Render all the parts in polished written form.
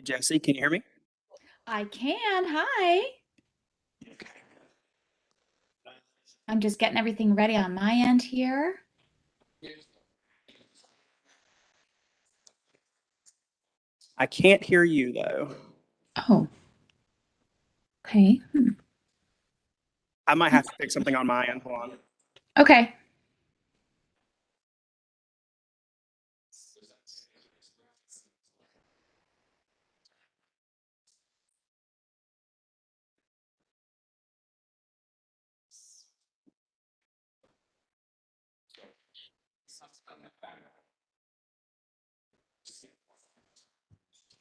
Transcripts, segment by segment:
Jesse, can you hear me? I can. Hi. I'm just getting everything ready on my end here. I can't hear you though. Oh, okay. I might have to fix something on my end. Hold on. Okay.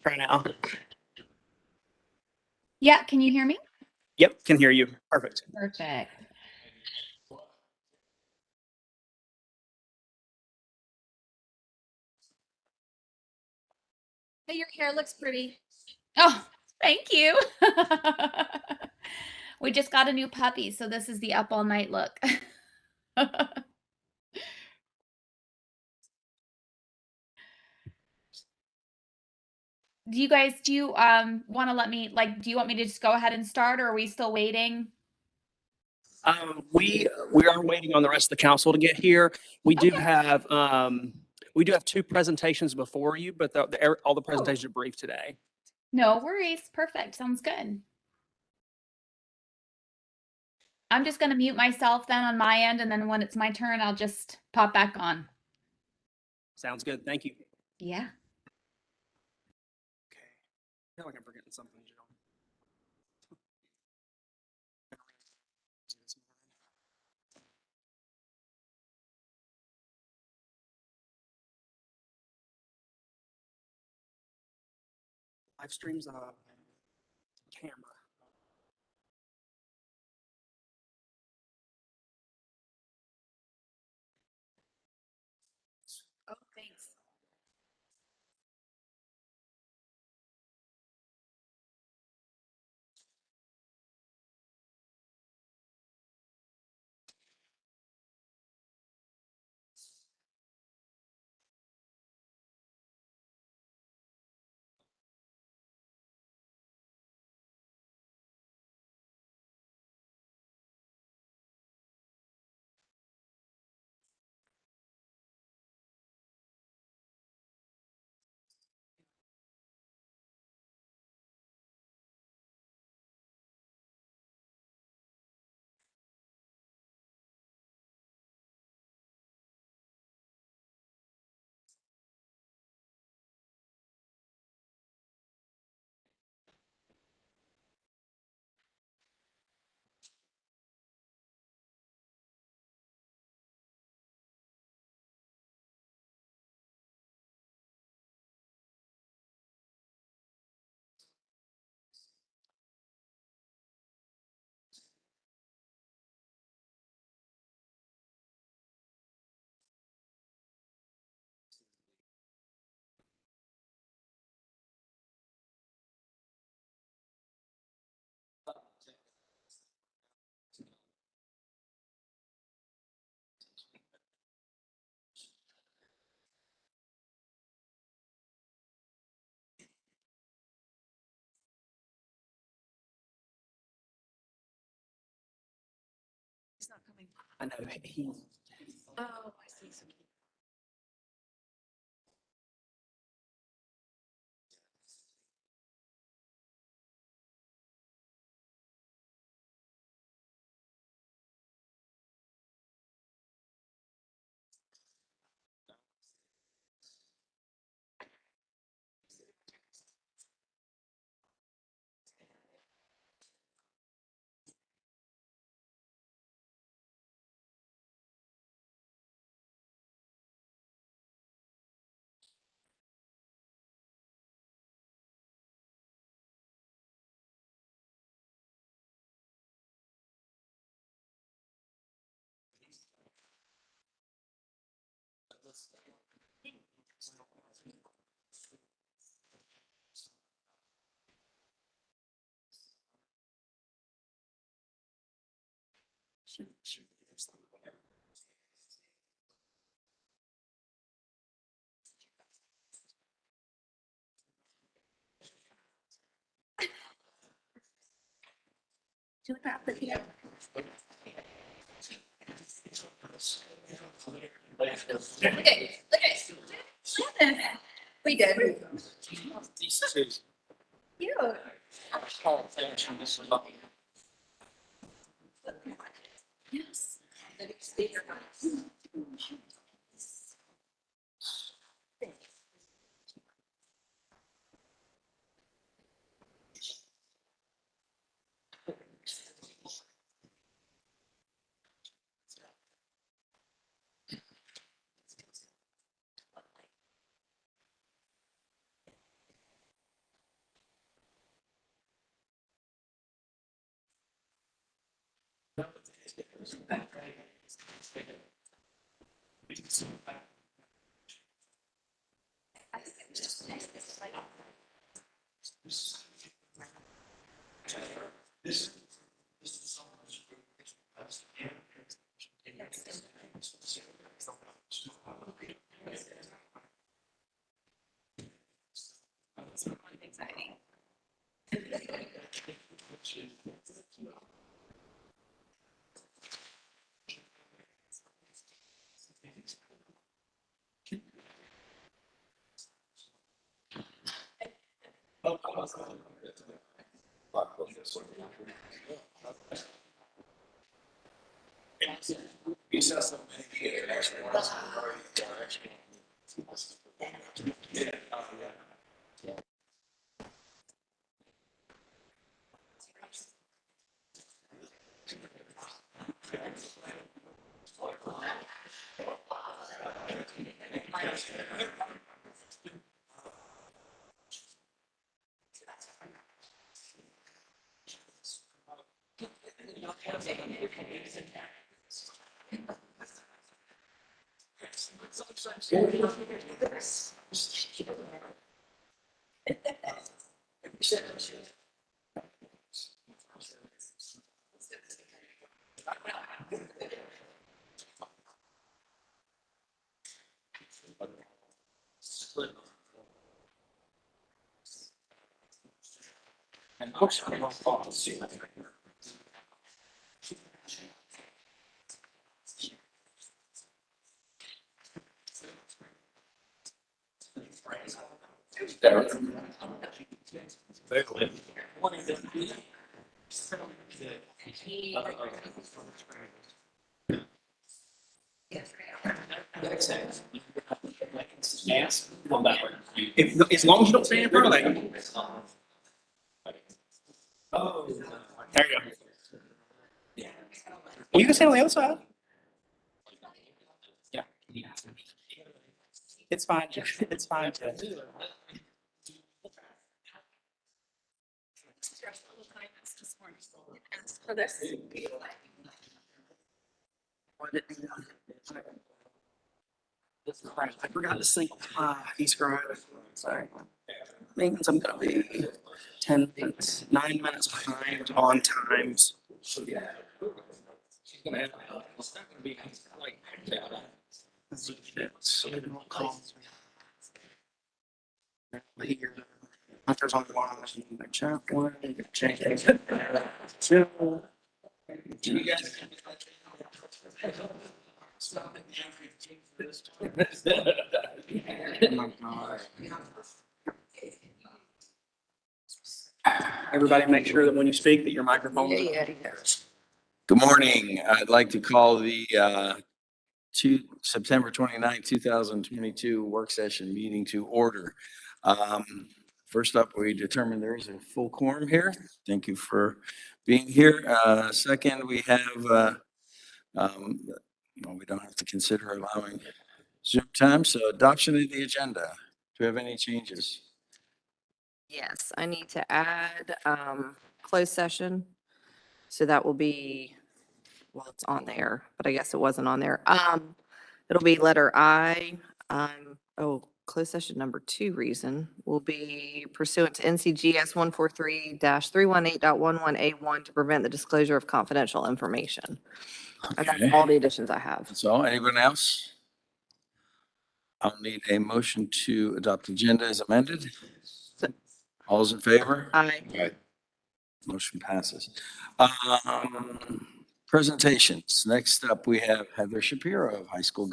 Try now. Yeah, can you hear me? Yep, can hear you. Perfect. Perfect. Hey, your hair looks pretty. Oh, thank you. We just got a new puppy, so this is the up all night look. Do you want to let me do you want me to just go ahead and start, or are we still waiting? We are waiting on the rest of the council to get here. Okay. We do have two presentations before you, but all the Oh, presentations are brief today. no worries. Perfect. Sounds good. I'm just going to mute myself then on my end, and then when it's my turn, I'll just pop back on. Sounds good. Thank you. Yeah. Okay. I feel like I'm forgetting something, Jill. Live streams camera. Oh, thanks. He's not coming. I know he. Oh, I see. We did. You. Yes. Exciting. If, as long as you don't stand in front of that. There you go. Well, you can stand on the other side. Yeah. It's fine. It's fine. For this. I forgot to sync my e-scribe. Sorry. Means I'm gonna be 10 minutes, 9 minutes behind on times. Hunter's on the line. Chat one, change it. Two. You guys. Oh my God. Everybody make sure that when you speak that your microphone is. Good morning. I'd like to call the September 29, 2022 work session meeting to order. First up, we determined there is a full quorum here. Thank you for being here. Second, we have, well, we don't have to consider allowing Zoom time, so adoption of the agenda. Do we have any changes? Yes, I need to add closed session. So that will be, well, it's on there, but I guess it wasn't on there. It'll be letter I. Closed session number 2 reason will be pursuant to NCGS 143-318.11A1 to prevent the disclosure of confidential information. And Okay. that's all the additions I have. So anyone else? I'll need a motion to adopt the agenda as amended. All's in favor? Aye. Motion passes. Presentations. Next up, we have Heather Shapiro of High School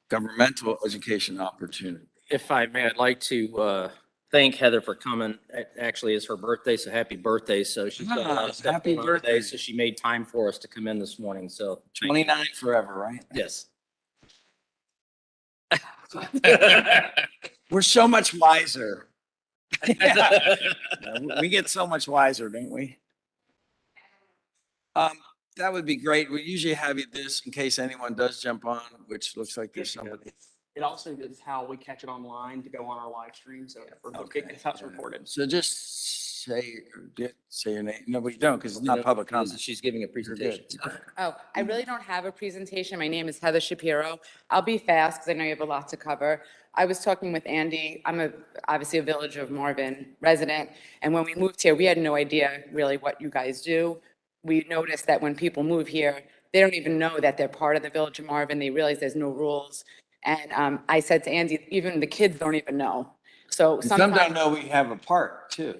Governmental Education Opportunity. If I may, I'd like to thank Heather for coming. It actually is her birthday, so happy birthday. So she's got a lot of stuff Happy going on birthday. today, so she made time for us to come in this morning. So thank you. 29 forever, right? Yes. We're so much wiser. We get so much wiser, don't we? That would be great. We usually have you this in case anyone does jump on, which looks like there's somebody. It also is how we catch it online to go on our live stream. So Okay. it's how it's recorded. So just say your name. No, but you don't because it's not public comment. She's giving a presentation. Oh, I really don't have a presentation. My name is Heather Shapiro. I'll be fast because I know you have a lot to cover. I was talking with Andy. I'm obviously a Village of Marvin resident. And when we moved here, we had no idea really what you guys do. We noticed that when people move here, they don't even know that they're part of the Village of Marvin. They realize there's no rules. And I said to Andy, even the kids don't even know. So Some don't sometimes. know we have a park too.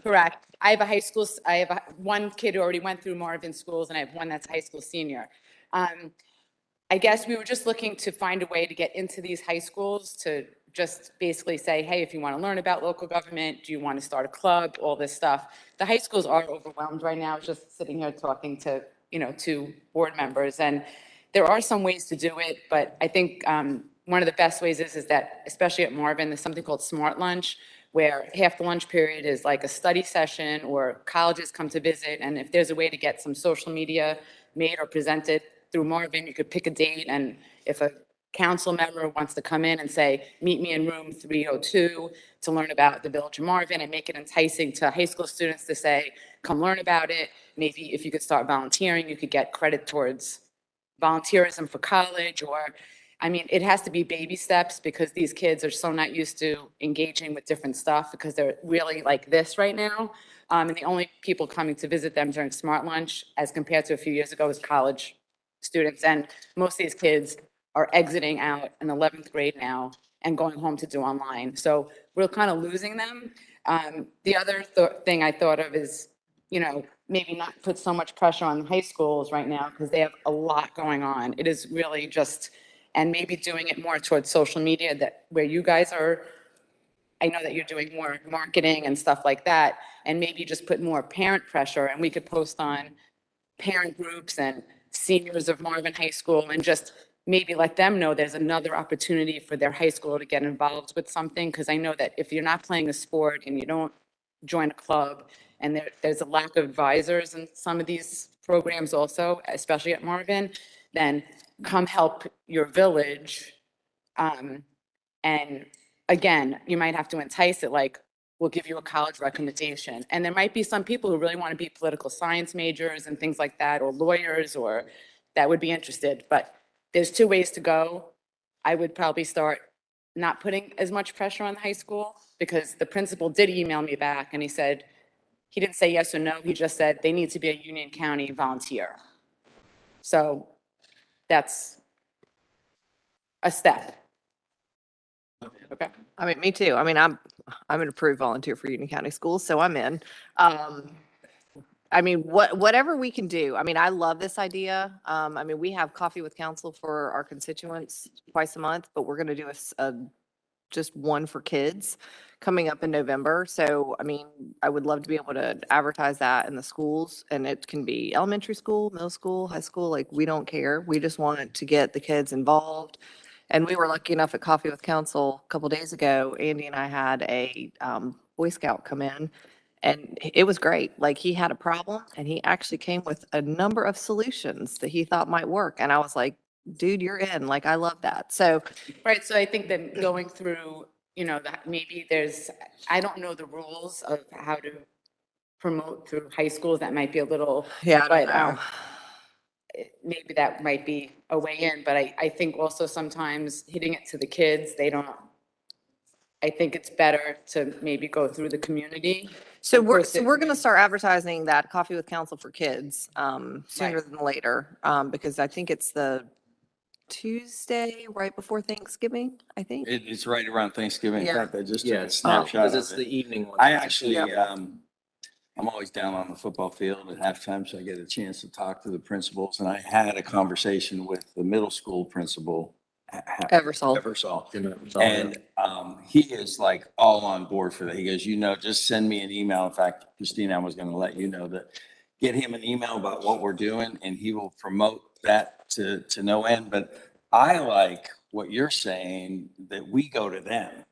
Correct. I have a high school, I have one kid who already went through Marvin schools, and I have one that's a high school senior. I guess we were just looking to find a way to get into these high schools to just basically say, hey, if you want to learn about local government, do you want to start a club, all this stuff. The high schools are overwhelmed right now, just sitting here talking to, two board members. And there are some ways to do it, but I think one of the best ways is that, especially at Marvin, there's something called Smart Lunch, where half the lunch period is like a study session or colleges come to visit. And if there's a way to get some social media made or presented through Marvin, you could pick a date. And if a council member wants to come in and say, meet me in room 302 to learn about the Village of Marvin, and make it enticing to high school students to say, come learn about it. Maybe if you could start volunteering, you could get credit towards volunteerism for college. Or it has to be baby steps because these kids are so not used to engaging with different stuff because they're really like this right now. And the only people coming to visit them during Smart Lunch, as compared to a few years ago, is college students. And most of these kids are exiting out in 11th grade now and going home to do online. So we're kind of losing them. The other thing I thought of is, maybe not put so much pressure on high schools right now because they have a lot going on. It is really just, and maybe doing it more towards social media, that where you guys are, I know that you're doing more marketing and stuff like that, and maybe just put more parent pressure, and we could post on parent groups and seniors of Marvin High School and just maybe let them know there's another opportunity for their high school to get involved with something. Because I know that if you're not playing a sport and you don't join a club, and there's a lack of advisors in some of these programs also, especially at Marvin, then come help your village. And again, you might have to entice it, like, we'll give you a college recommendation. And there might be some people who really want to be political science majors and things like that, or lawyers, or that would be interested. But there's two ways to go. I would probably start not putting as much pressure on the high school, because the principal did email me back and he said, he didn't say yes or no. He just said they need to be a Union County volunteer. So that's a step. Okay. Me too. I'm an approved volunteer for Union County Schools, so I'm in. Whatever we can do. I love this idea. We have coffee with council for our constituents twice a month, but we're going to do just one for kids coming up in November. So, I would love to be able to advertise that in the schools, and it can be elementary school, middle school, high school, like we don't care. We just want to get the kids involved. And we were lucky enough at Coffee with Council a couple days ago, Andy and I had a Boy Scout come in, and it was great. Like, he had a problem and he actually came with a number of solutions that he thought might work. And I was like, dude, you're in. Like, I love that. So, Right, so I think that going through, that maybe I don't know the rules of how to promote through high schools. That might be a little, yeah, I but don't know. maybe that might be a way in. But I think also sometimes hitting it to the kids, I think it's better to maybe go through the community. So Of we're course, going to start advertising that Coffee with Council for kids sooner Right. than later, because I think it's the Tuesday, right before Thanksgiving, I think. It's right around Thanksgiving. In Yeah. fact, I just took Yeah, a snapshot because of it's the it. evening one. I actually, Yeah. I'm always down on the football field at halftime, so I get a chance to talk to the principals. And I had a conversation with the middle school principal. Eversole. Eversole. And he is like all on board for that. He goes, just send me an email. In fact, Christina, I was going to let you know that, get him an email about what we're doing and he will promote that to no end. But I like what you're saying, that we go to them.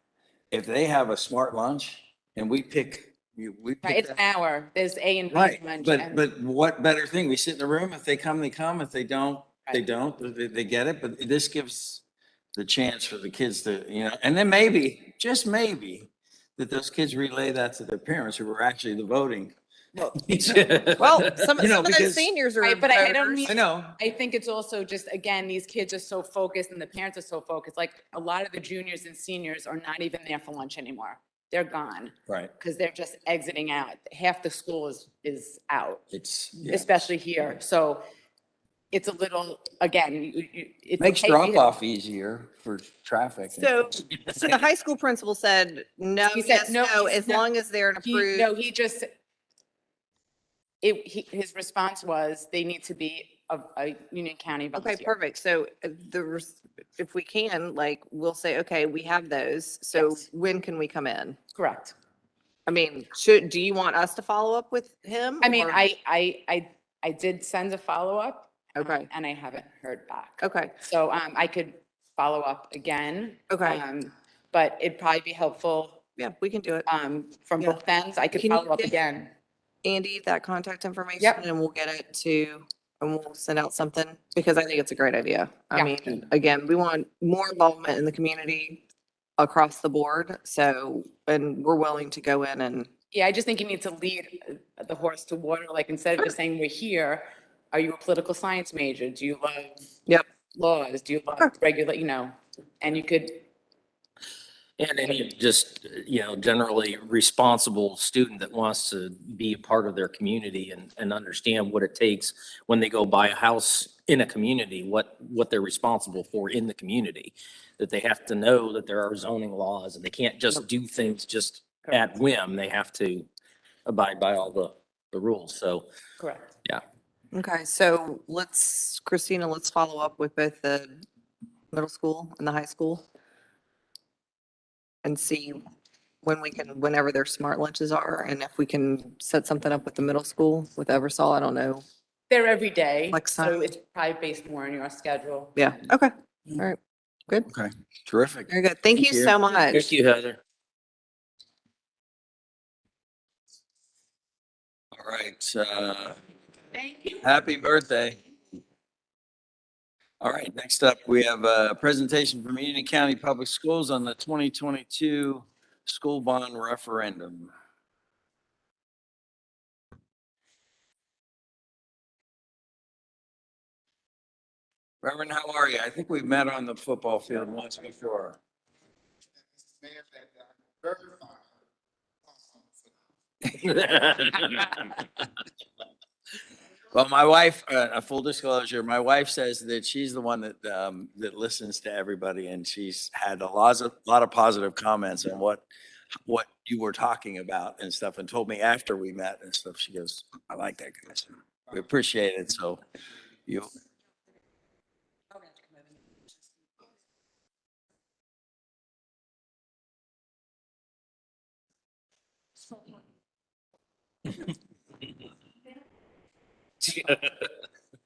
If they have a smart lunch and we pick. Right, it's an hour. There's A and B Right, lunch. but, and- but what better thing? We sit in the room. If they come, they come. If they don't, they Right. don't. They get it. But this gives the chance for the kids to, and then maybe, just maybe, that those kids relay that to their parents who were actually the voting. Well, some of those because- seniors are Right, but I don't voters. mean- I know. I think it's also just, again, these kids are so focused and the parents are so focused. Like a lot of the juniors and seniors are not even there for lunch anymore. They're gone Right. because they're just exiting out. Half the school is out, Yeah. especially here. So it's a little, again, it's Makes okay if you drop have- off easier for traffic. So the high school principal said, no, He said yes, no, no, he as said no. long as they're an approved. No, he just, his response was, they need to be a Union County Okay, volunteer. perfect. So if we can, like, we'll say, okay, we have those. So Yes. when can we come in? Correct. I mean, do you want us to follow up with him? I mean, or- I did send a follow-up. Okay. And I haven't heard back. Okay, So, I could follow up again. Okay. But it'd probably be helpful, yeah, we can do it. from Yeah. both ends. I could Can you follow up give- again. Andy, that contact information, Yep. and we'll get it to, and we'll send out something, because I think it's a great idea. I Yeah. mean, again, we want more involvement in the community across the board, so, and we're willing to go in and, Yeah, I just think you need to lead the horse to water. Like, instead of just saying, we're here, are you a political science major? Do you love yep, laws? Do you love regulate, and you could, And any just, generally responsible student that wants to be a part of their community and understand what it takes when they go buy a house in a community, what they're responsible for in the community. That they have to know that there are zoning laws and they can't just do things just at whim. They have to abide by all the rules. So, correct. okay, so Christina, let's follow up with both the middle school and the high school. And see whenever their smart lunches are, and if we can set something up with the middle school with Eversol, I don't know. They're every day, Flex so time. it's probably based more on your schedule. Yeah, okay, all right, good, Okay, terrific. very good. Thank you you. so much. thank you, Heather. All right, Thank you. happy birthday. All right, next up, we have a presentation from Union County Public Schools on the 2022 school bond referendum. Reverend, how are you? I think we've met on the football field once before. Well, my wife, a full disclosure, my wife says that she's the one that listens to everybody, and she's had a lot of positive comments on what you were talking about and stuff, and told me after we met and stuff, she goes, I like that guy. So we appreciate it. So you.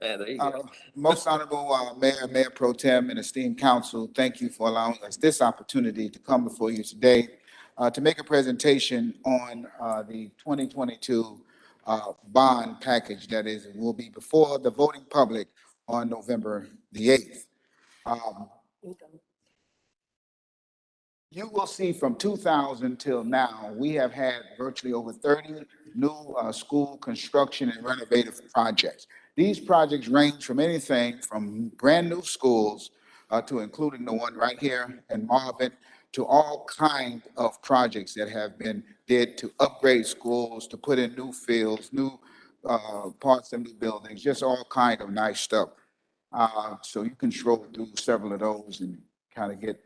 Yeah, there you go. Most honorable Mayor, Mayor Pro Tem, and esteemed council, thank you for allowing us this opportunity to come before you today to make a presentation on the 2022 bond package that will be before the voting public on November the 8th. You will see from 2000 till now, we have had virtually over 30 new school construction and renovative projects. These projects range from anything from brand new schools to including the one right here in Marvin, to all kinds of projects that have been did to upgrade schools, to put in new fields, new parts of new buildings, just all kind of nice stuff. So you can scroll through several of those and kind of get,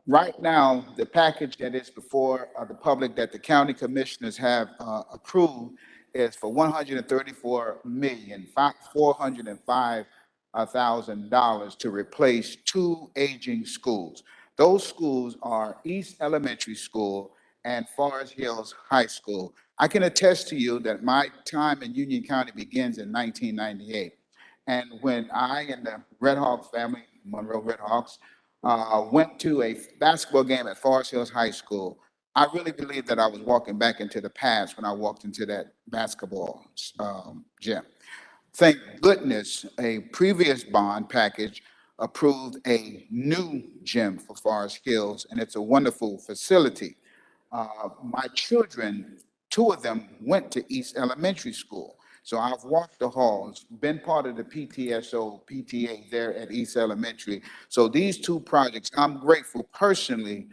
right now, the package that is before the public that the county commissioners have approved is for $134,405,000 to replace two aging schools. Those schools are East Elementary School and Forest Hills High School. I can attest to you that my time in Union County begins in 1998. And when I and the Red Hawk family, Monroe Red Hawks, went to a basketball game at Forest Hills High School, I really believe that I was walking back into the past when I walked into that basketball gym. Thank goodness, a previous bond package approved a new gym for Forest Hills, and it's a wonderful facility. My children, two of them went to East Elementary School. So I've walked the halls, been part of the PTSO, PTA there at East Elementary. So these two projects, I'm grateful personally,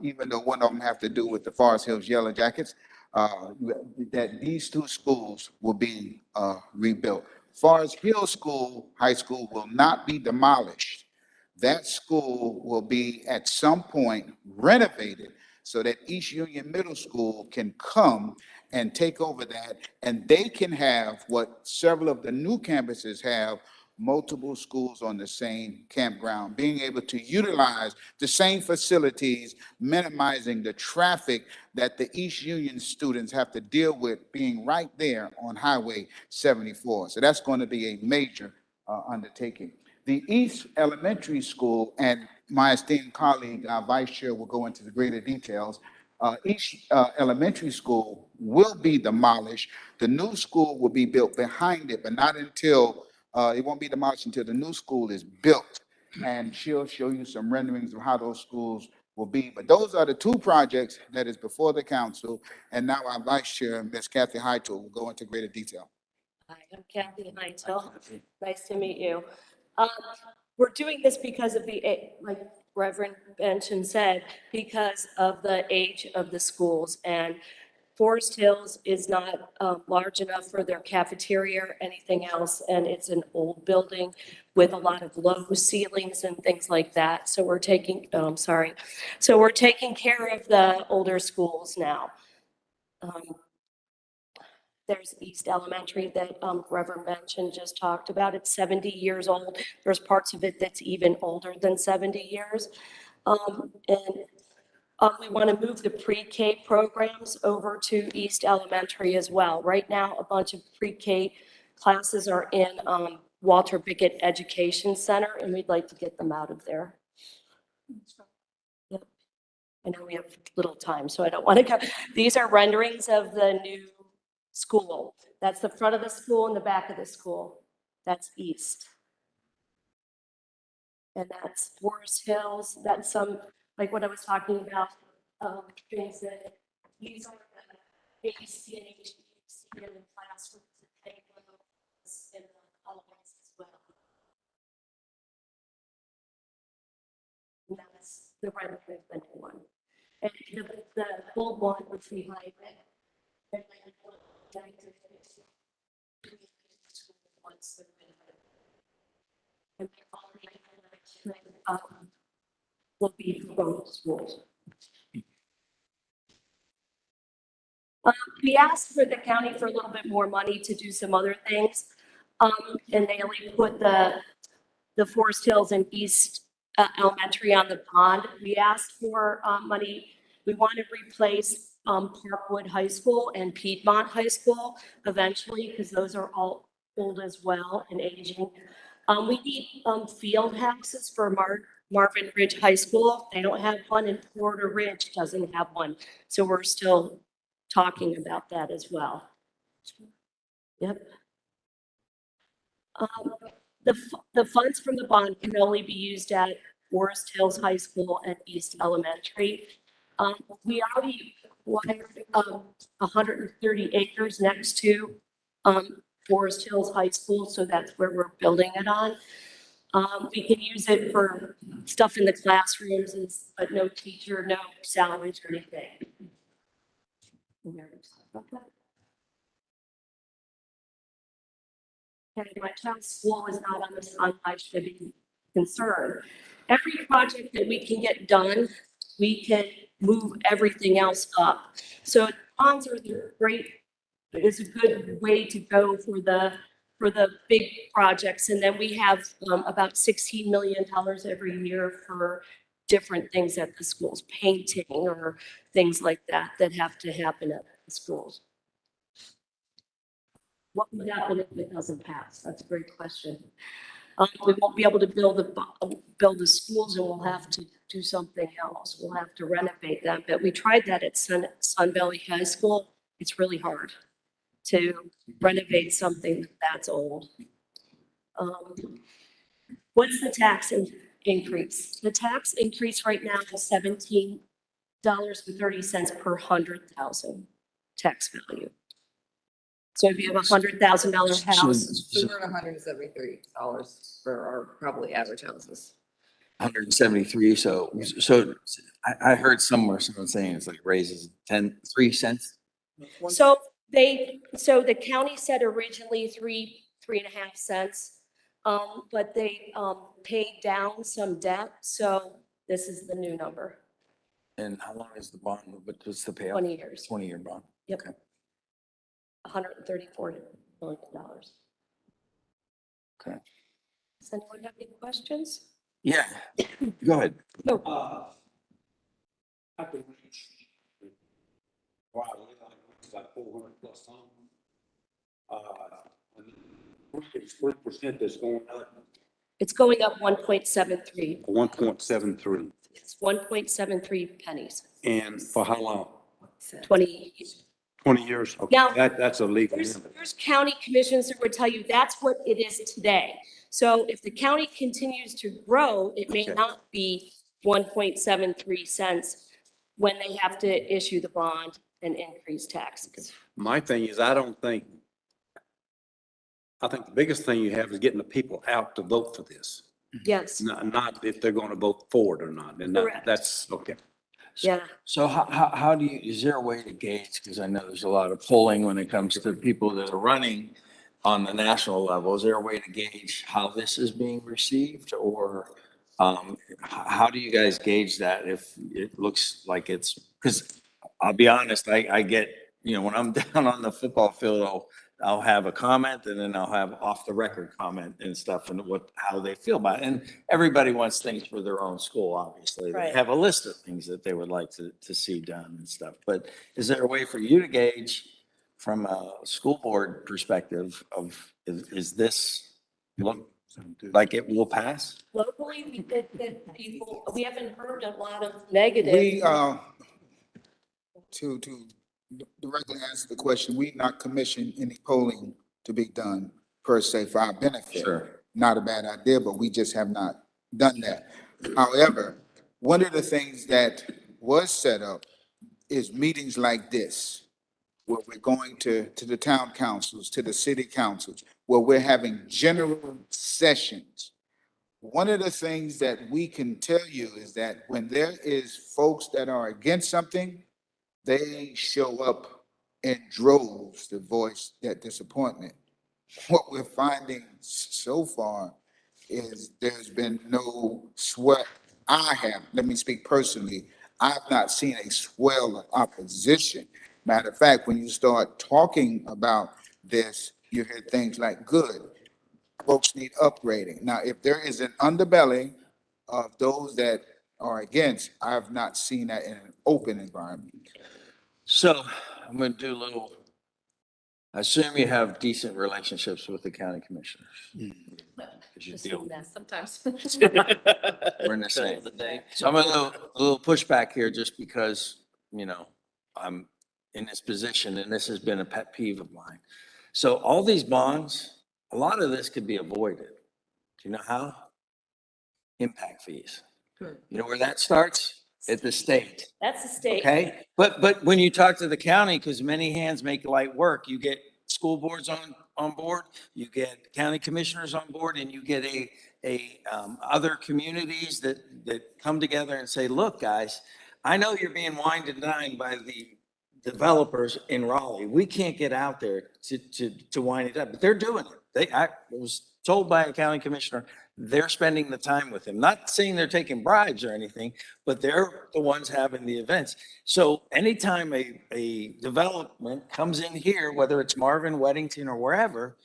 even though one of them have to do with the Forest Hills Yellow Jackets, that these two schools will be rebuilt. Forest Hill School, High School will not be demolished. That school will be at some point renovated so that East Union Middle School can come and take over that, and they can have what several of the new campuses have, multiple schools on the same campground, being able to utilize the same facilities, minimizing the traffic that the East Union students have to deal with being right there on Highway 74. So that's going to be a major undertaking. The East Elementary School, and my esteemed colleague, Vice Chair, will go into the greater details. East Elementary School will be demolished. The new school will be built behind it, but not until, it won't be demolished until the new school is built. And she'll show you some renderings of how those schools will be. But those are the two projects that is before the council. And now our Vice Chair, Ms. Kathy Hytel, will go into greater detail. Hi, I'm Kathy Hytel. Nice to meet you. We're doing this because of like Reverend Benson said, because of the age of the schools. And Forest Hills is not large enough for their cafeteria or anything else. And it's an old building with a lot of low ceilings and things like that. So we're taking, So we're taking care of the older schools now. There's East Elementary that Reverend Benson just talked about. It's 70 years old. There's parts of it that's even older than 70 years. We want to move the pre-K programs over to East Elementary as well. Right now, a bunch of pre-K classes are in Walter Bickett Education Center, and we'd like to get them out of there. Yep. I know we have little time, so I don't want to go. These are renderings of the new school. That's the front of the school and the back of the school. That's East. And that's Forest Hills. That's some, like what I was talking about, things that these are the ABC and HBC in the classrooms that take those in the hallways as well. And that's the rendering of the new one. And the old one was behind it. Will be for both schools. We asked for the county for a little bit more money to do some other things. And they only put the Forest Hills and East Elementary on the bond. We asked for money. We want to replace Parkwood High School and Piedmont High School eventually, because those are all old as well and aging. We need field houses for Marvin Ridge High School. They don't have one, and Florida Ridge doesn't have one. So we're still talking about that as well. Yep. The funds from the bond can only be used at Forest Hills High School and East Elementary. We already wired 130 acres next to Forest Hills High School, so that's where we're building it on. We can use it for stuff in the classrooms, but no teacher, no salaries or anything. Okay, my child's school is not on this, I should be concerned. Every project that we can get done, we can move everything else up. So bonds are the great, is a good way to go for the big projects. And then we have about $16 million every year for different things at the schools, painting or things like that, that have to happen at the schools. What would happen if it doesn't pass? That's a great question. We won't be able to build the schools, and we'll have to do something else. We'll have to renovate them. But we tried that at Sun Valley High School. It's really hard to renovate something that's old. What's the tax increase? The tax increase right now is $17.30 per 100,000 tax value. So if you have $100,000 house, So we're at $173 for our probably average houses. 173, so I heard somewhere someone saying it's like raises 3 cents. so the county said originally 3.5 cents. But they paid down some debt, so this is the new number, And how long is the bond? What's the payoff? 20 years, 20-year bond. Yep. Okay. $134 million. Okay. Does anyone have any questions? Yeah, go ahead. No. Wow, it's like 400 plus homes. 3% that's going up, It's going up 1.73. 1.73. It's 1.73 pennies, And for how long? 20. 20 years? Okay, Now, that's a legal limit. There's county commissions that would tell you that's what it is today. So if the county continues to grow, it may Okay. not be 1.73 cents when they have to issue the bond and increase taxes. My thing is, I think the biggest thing you have is getting the people out to vote for this. Yes, Not if they're going to vote for it or not. And Correct. that's, okay. yeah. So how do you, is there a way to gauge, because I know there's a lot of polling when it comes to people that are running on the national level, is there a way to gauge how this is being received? Or how do you guys gauge that if it looks like it's, because I'll be honest, I get, when I'm down on the football field, I'll have a comment and then I'll have off the record comment and stuff and how they feel about it. And everybody wants things for their own school, obviously. They Right. have a list of things that they would like to see done and stuff. But is there a way for you to gauge from a school board perspective of, is this look like it will pass? Locally, we haven't heard a lot of negative. We, to directly answer the question, we've not commissioned any polling to be done per se for our benefit. Sure. Not a bad idea, but we just have not done that. However, one of the things that was set up is meetings like this, where we're going to the town councils, to the city councils, where we're having general sessions. One of the things that we can tell you is that when there is folks that are against something, they show up in droves to voice that disappointment. What we're finding so far is there's been no swell. Let me speak personally, I've not seen a swell of opposition. Matter of fact, when you start talking about this, you hear things like, good, folks need upgrading. Now, if there is an underbelly of those that are against, I have not seen that in an open environment. So I'm going to do a little, I assume you have decent relationships with the county commissioners. 'Cause you deal- Sometimes. We're in the same. So I'm a little pushback here just because, I'm in this position and this has been a pet peeve of mine. So all these bonds, a lot of this could be avoided. Do you know how? Impact fees. You know where that starts? At the state. That's the state. Okay, but when you talk to the county, because many hands make light work, you get school boards on board, you get county commissioners on board, and you get other communities that come together and say, look, guys, I know you're being wined and dined by developers in Raleigh. We can't get out there to wind it up, but they're doing it. I was told by a county commissioner, they're spending the time with him. Not saying they're taking bribes or anything, but they're the ones having the events. So anytime a development comes in here, whether it's Marvin, Weddington, or wherever,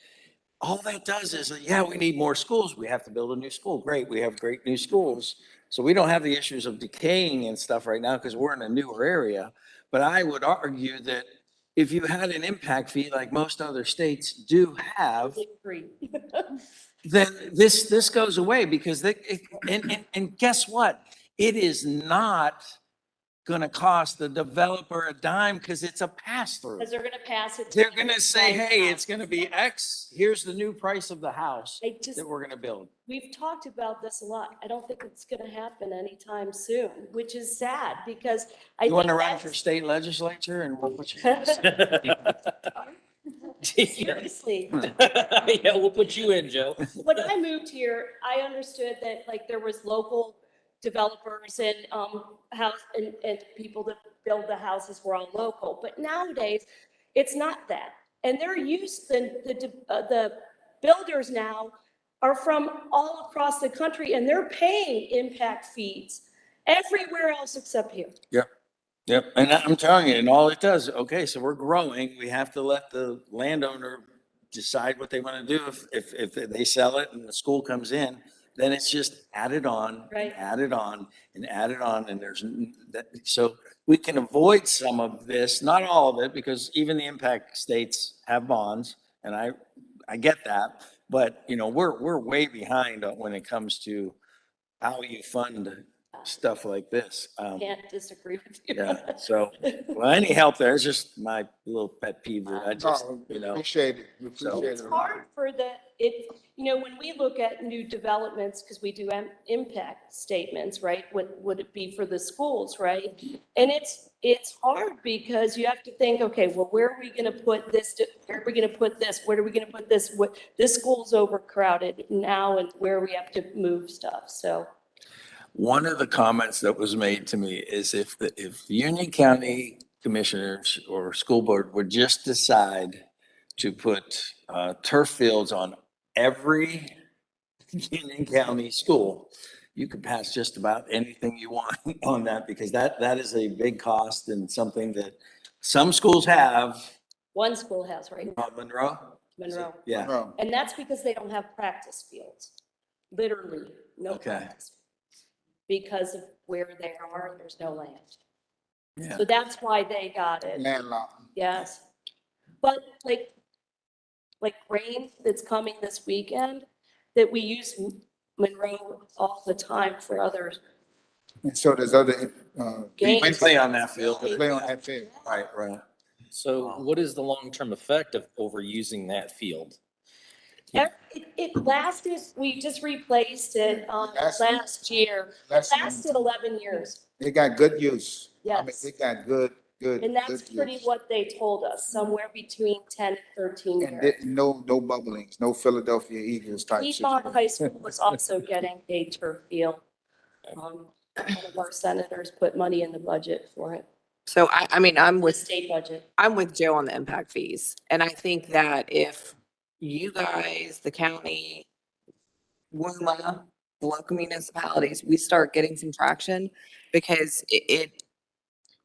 all that does is, yeah, we need more schools. We have to build a new school. Great, we have great new schools. So we don't have the issues of decaying and stuff right now because we're in a newer area. But I would argue that if you had an impact fee like most other states do have, then this goes away because and guess what? It is not going to cost the developer a dime because it's a pass-through. Because they're gonna pass it. They're going to say, hey, it's going to be X. Here's the new price of the house I just, that we're going to build. we've talked about this a lot. I don't think it's gonna happen anytime soon, which is sad because I You want think to run that's- for state legislature and we'll put you. Seriously, Yeah, we'll put you in, Joe. when I moved here, I understood that like there was local developers and house and people that build the houses were all local. But nowadays, it's not that. And they're used, the builders now are from all across the country and they're paying impact fees everywhere else except here. Yep, and I'm telling you, and all it does, okay, so we're growing, we have to let the landowner decide what they want to do. If they sell it and the school comes in, then it's just added on, Right. added on, and added on, and so we can avoid some of this, not all of it, because even the impact states have bonds, and I get that, but, you know, we're way behind when it comes to how you fund stuff like this. Can't disagree with you. Yeah, so, well, any help there, it's just my little pet peeve that I just, No, you know. Appreciate it. We appreciate It's it. hard for when we look at new developments, because we do impact statements, right? What would it be for the schools, right? And it's hard because you have to think, okay, well, where are we gonna put this? Where are we gonna put this? Where are we gonna put this? This school's overcrowded now and where we have to move stuff, so. One of the comments that was made to me is if Union County Commissioners or School Board would just decide to put turf fields on every Union County school, you could pass just about anything you want on that because that is a big cost and something that some schools have. One school has, right? Monroe? Monroe. Yeah, No. And that's because they don't have practice fields. Literally, no Okay. practice. Because of where they are, there's no land. yeah. So that's why they got it, Landlocked. yes. But like rain that's coming this weekend, that we use Monroe all the time for others. And so there's other, Games. We play on that field. play on that field. Right. So what is the long-term effect of overusing that field? It lasted, we just replaced it last year. Lasted 11 years. They got good use. I mean, Yes. they got good. And that's good pretty use. what they told us, somewhere between 10 and 13 And years. no bubblings, no Philadelphia Eagles type Piedmont situation. High School was also getting a turf field. One of our senators put money in the budget for it, So I mean, I'm the with state budget. I'm with Joe on the impact fees. And I think that if you guys, the county, WUMA, the local municipalities, we start getting some traction because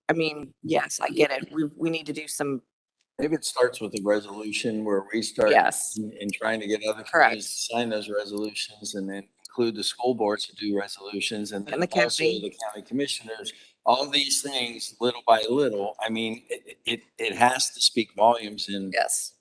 I mean, yes, I get it. We need to do some, Maybe it starts with a resolution where we start yes, in trying to get other Correct. communities to sign those resolutions and then include the school boards to do resolutions and then And the also county. the county commissioners. All these things, little by little, I mean, it has to speak volumes in, yes.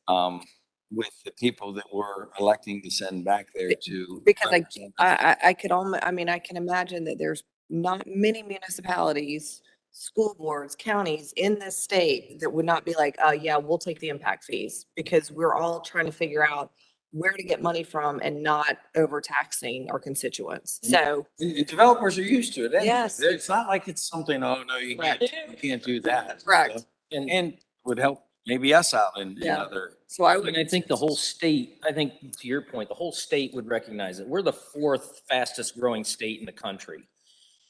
with the people that we're electing to send back there to. Because represent us. I could I mean, I can imagine that there's not many municipalities, school boards, counties in this state that would not be like, yeah, we'll take the impact fees because we're all trying to figure out where to get money from and not overtaxing our constituents. So, The developers are used to it. anyway. Yes. It's not like it's something, oh, no, you can't do that. Correct. And would help maybe us out in Yeah. other. so I And would, I think the whole state, I think to your point, the whole state would recognize it. We're the fourth fastest growing state in the country.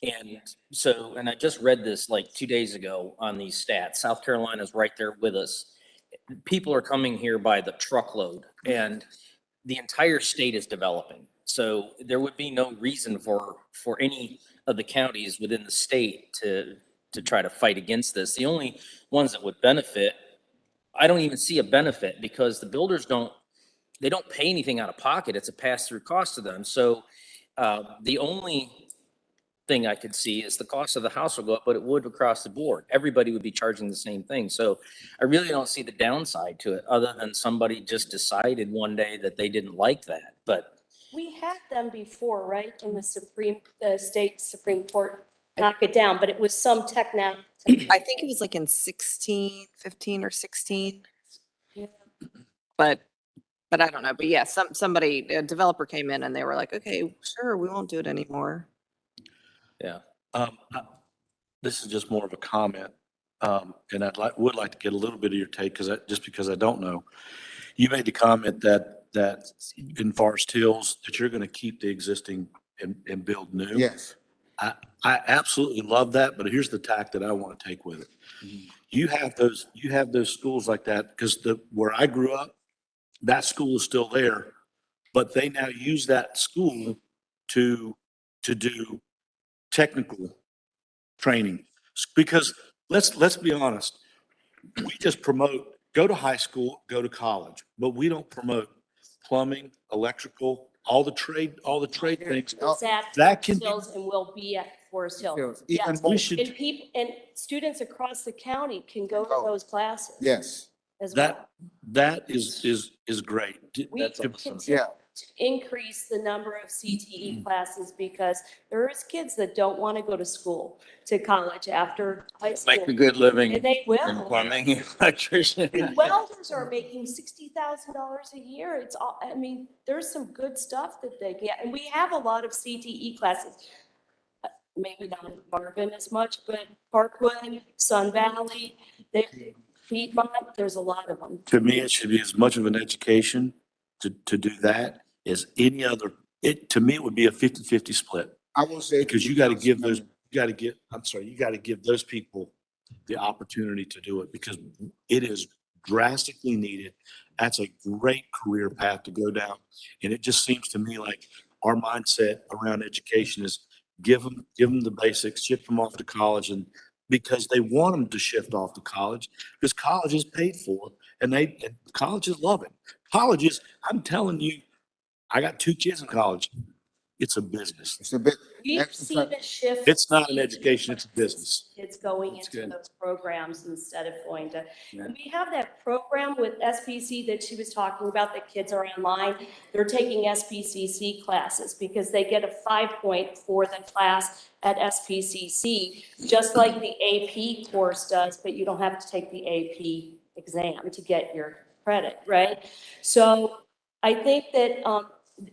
And so, and I just read this like 2 days ago on these stats. South Carolina's right there with us. People are coming here by the truckload and the entire state is developing. So there would be no reason for any of the counties within the state to try to fight against this. The only ones that would benefit, I don't even see a benefit because the builders they don't pay anything out of pocket. It's a pass-through cost to them. So the only thing I could see is the cost of the house will go up, but it would across the board. Everybody would be charging the same thing. So I really don't see the downside to it, other than somebody just decided one day that they didn't like that. But We had them before, right, in the state Supreme Court knock it down, but it was some techno. I think it was like in 15 or 16. Yeah. But I don't know. But yeah, somebody, a developer came in and they were like, okay, sure, we won't do it anymore. yeah, This is just more of a comment. And would like to get a little bit of your take just because I don't know. You made the comment that in Forest Hills, that you're going to keep the existing and build new. Yes. I absolutely love that, but here's the tack that I want to take with it. You have those schools like that because where I grew up, that school is still there, but they now use that school to do technical training. Because let's be honest, we just promote, go to high school, go to college, but we don't promote plumbing, electrical, all the trade things. Was at That can Forest be- Hills and will be at Forest Hills. Even Yes. more. We should, And people, and students across the county can go to Oh. those classes. Yes, As well. that is great. We That's can awesome. continue yeah. to increase the number of CTE classes because there is kids that don't want to go to school, to college after high school. Make a good living And they in will. plumbing, electrician. Welders are making $60,000 a year. It's all, I mean, there's some good stuff that they get. And we have a lot of CTE classes. Maybe not in Marvin as much, but Parkwood, Sun Valley, Piedmont, there's a lot of them. To me, it should be as much of an education to do that as any other. To me, it would be a 50-50 split I will say. because you got to give those people the opportunity to do it because it is drastically needed. That's a great career path to go down. And it just seems to me like our mindset around education is give them the basics, ship them off to college and because they want them to shift off to college because college is paid for and colleges love it. Colleges, I'm telling you, I got 2 kids in college. It's a business. It's a bit. We've seen a shift. It's not an education, it's a business. Kids going That's into good. those programs instead of going to, Yeah. and we have that program with SPC that she was talking about, that kids are online. They're taking SPCC classes because they get a 5 point for the class at SPCC, just like the AP course does, but you don't have to take the AP exam to get your credit, right? So I think that,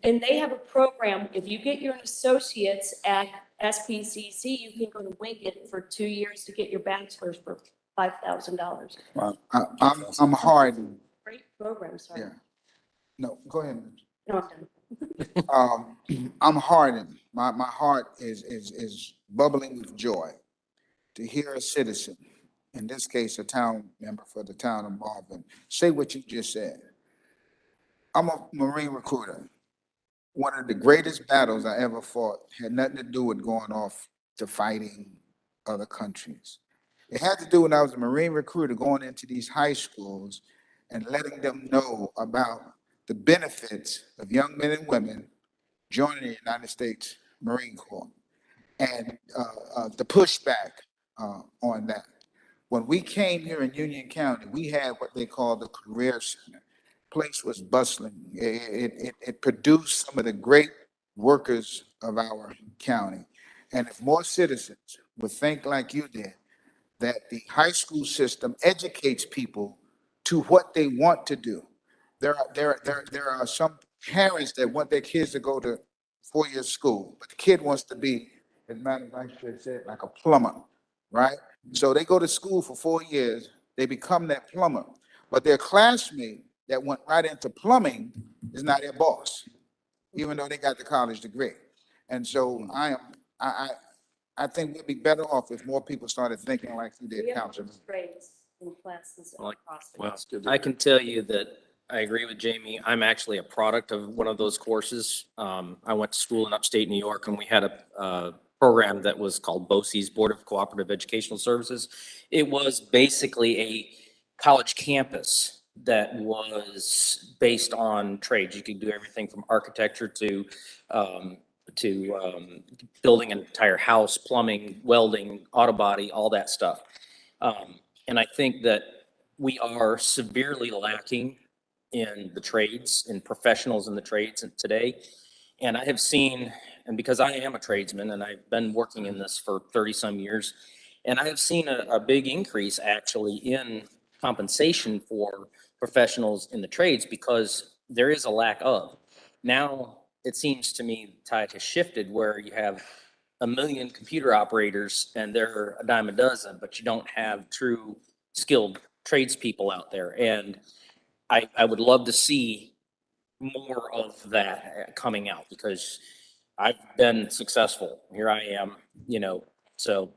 and they have a program, if you get your associates at SPCC, you can go to Wickett for 2 years to get your bachelor's for $5,000. I'm hardened. Great program, sorry. Yeah. No, go ahead. No, I'm done. I'm hardened. My heart is bubbling with joy to hear a citizen, in this case, a town member for the town of Marvin, say what you just said. I'm a Marine recruiter. One of the greatest battles I ever fought had nothing to do with going off to fighting other countries. It had to do when I was a Marine recruiter going into these high schools and letting them know about the benefits of young men and women joining the United States Marine Corps and the pushback on that. When we came here in Union County, we had what they call the Career Center. Place was bustling. It produced some of the great workers of our county. And if more citizens would think like you did, that the high school system educates people to what they want to do. There are some parents that want their kids to go to 4-year school, but the kid wants to be, as Madam Vice Chair said, like a plumber, right? So they go to school for 4 years, they become that plumber, but their classmate that went right into plumbing is not their boss, even though they got the college degree. And so I think we'd be better off if more people started thinking like you We did, have Councilman. trades in classes Like, across the well, district. I can tell you that I agree with Jamie. I'm actually a product of one of those courses. I went to school in upstate New York and we had a program that was called BOCES, Board of Cooperative Educational Services. It was basically a college campus that was based on trades. You could do everything from architecture to building an entire house, plumbing, welding, auto body, all that stuff. And I think that we are severely lacking in the trades and professionals in the trades today. And I have seen, and because I am a tradesman and I've been working in this for 30-some years, and I have seen a big increase actually in compensation for professionals in the trades because there is a lack of. Now, it seems to me the tide has shifted where you have 1 million computer operators and they're a dime a dozen, but you don't have true skilled tradespeople out there. And I would love to see more of that coming out because I've been successful. Here I am, so.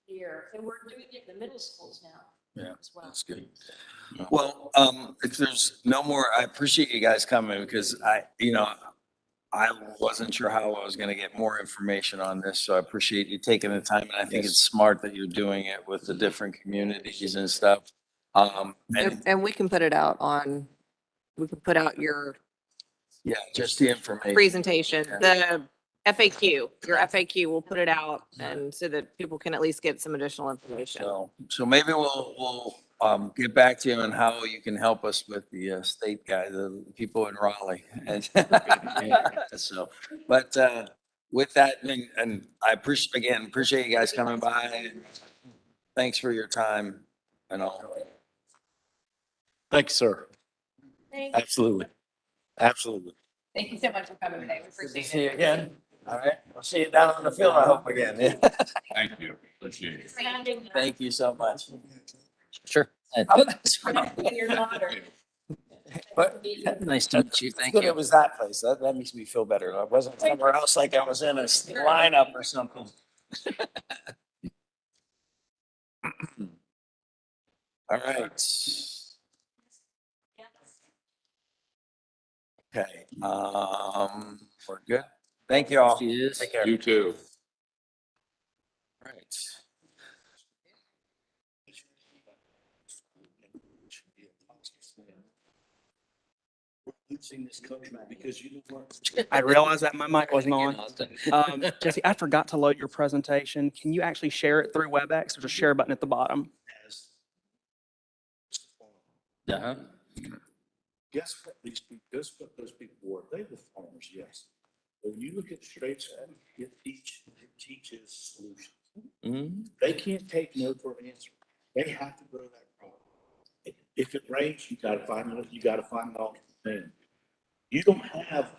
Here, and we're doing it in the middle schools now. Yeah, as well. that's good. Well, if there's no more, I appreciate you guys coming because I wasn't sure how I was gonna get more information on this, so I appreciate you taking the time, and I think it's smart that you're doing it with the different communities and stuff. And And we can put it out on, we can put out your yeah, just the information. presentation, Yeah. the FAQ, your FAQ, we'll put it out and so that people can at least get some additional information. So maybe we'll get back to you on how you can help us with the state guy, the people in Raleigh. And so, but with that, and I appreciate you guys coming by. Thanks for your time and all. Thank you, sir. Thank Absolutely. Absolutely. Thank you so much for coming today. We Good to appreciate see you it. again. All right. We'll see you down on the field, I hope again. Yeah. Thank you. Appreciate it. you. Thank you so much. Sure. Oh, that's right. Your daughter. But Nice to meet you. it's Thank good you. it was that place. That makes me feel better. I wasn't somewhere else like I was in a lineup or something. All right. Okay, we're good. Thank you all. She is. Take care. You too. Right. Losing this country because you don't want. I realized that my mic wasn't on. Austin. Jesse, I forgot to load your presentation. Can you actually share it through WebEx? There's a share button at the bottom. Uh-huh. Guess what guess what those people were? They were farmers, yes. But when you look at trades, it teaches solutions. Mhm. They can't take no for an answer. They have to grow that problem. If it rains, you gotta find an alternate thing. You don't have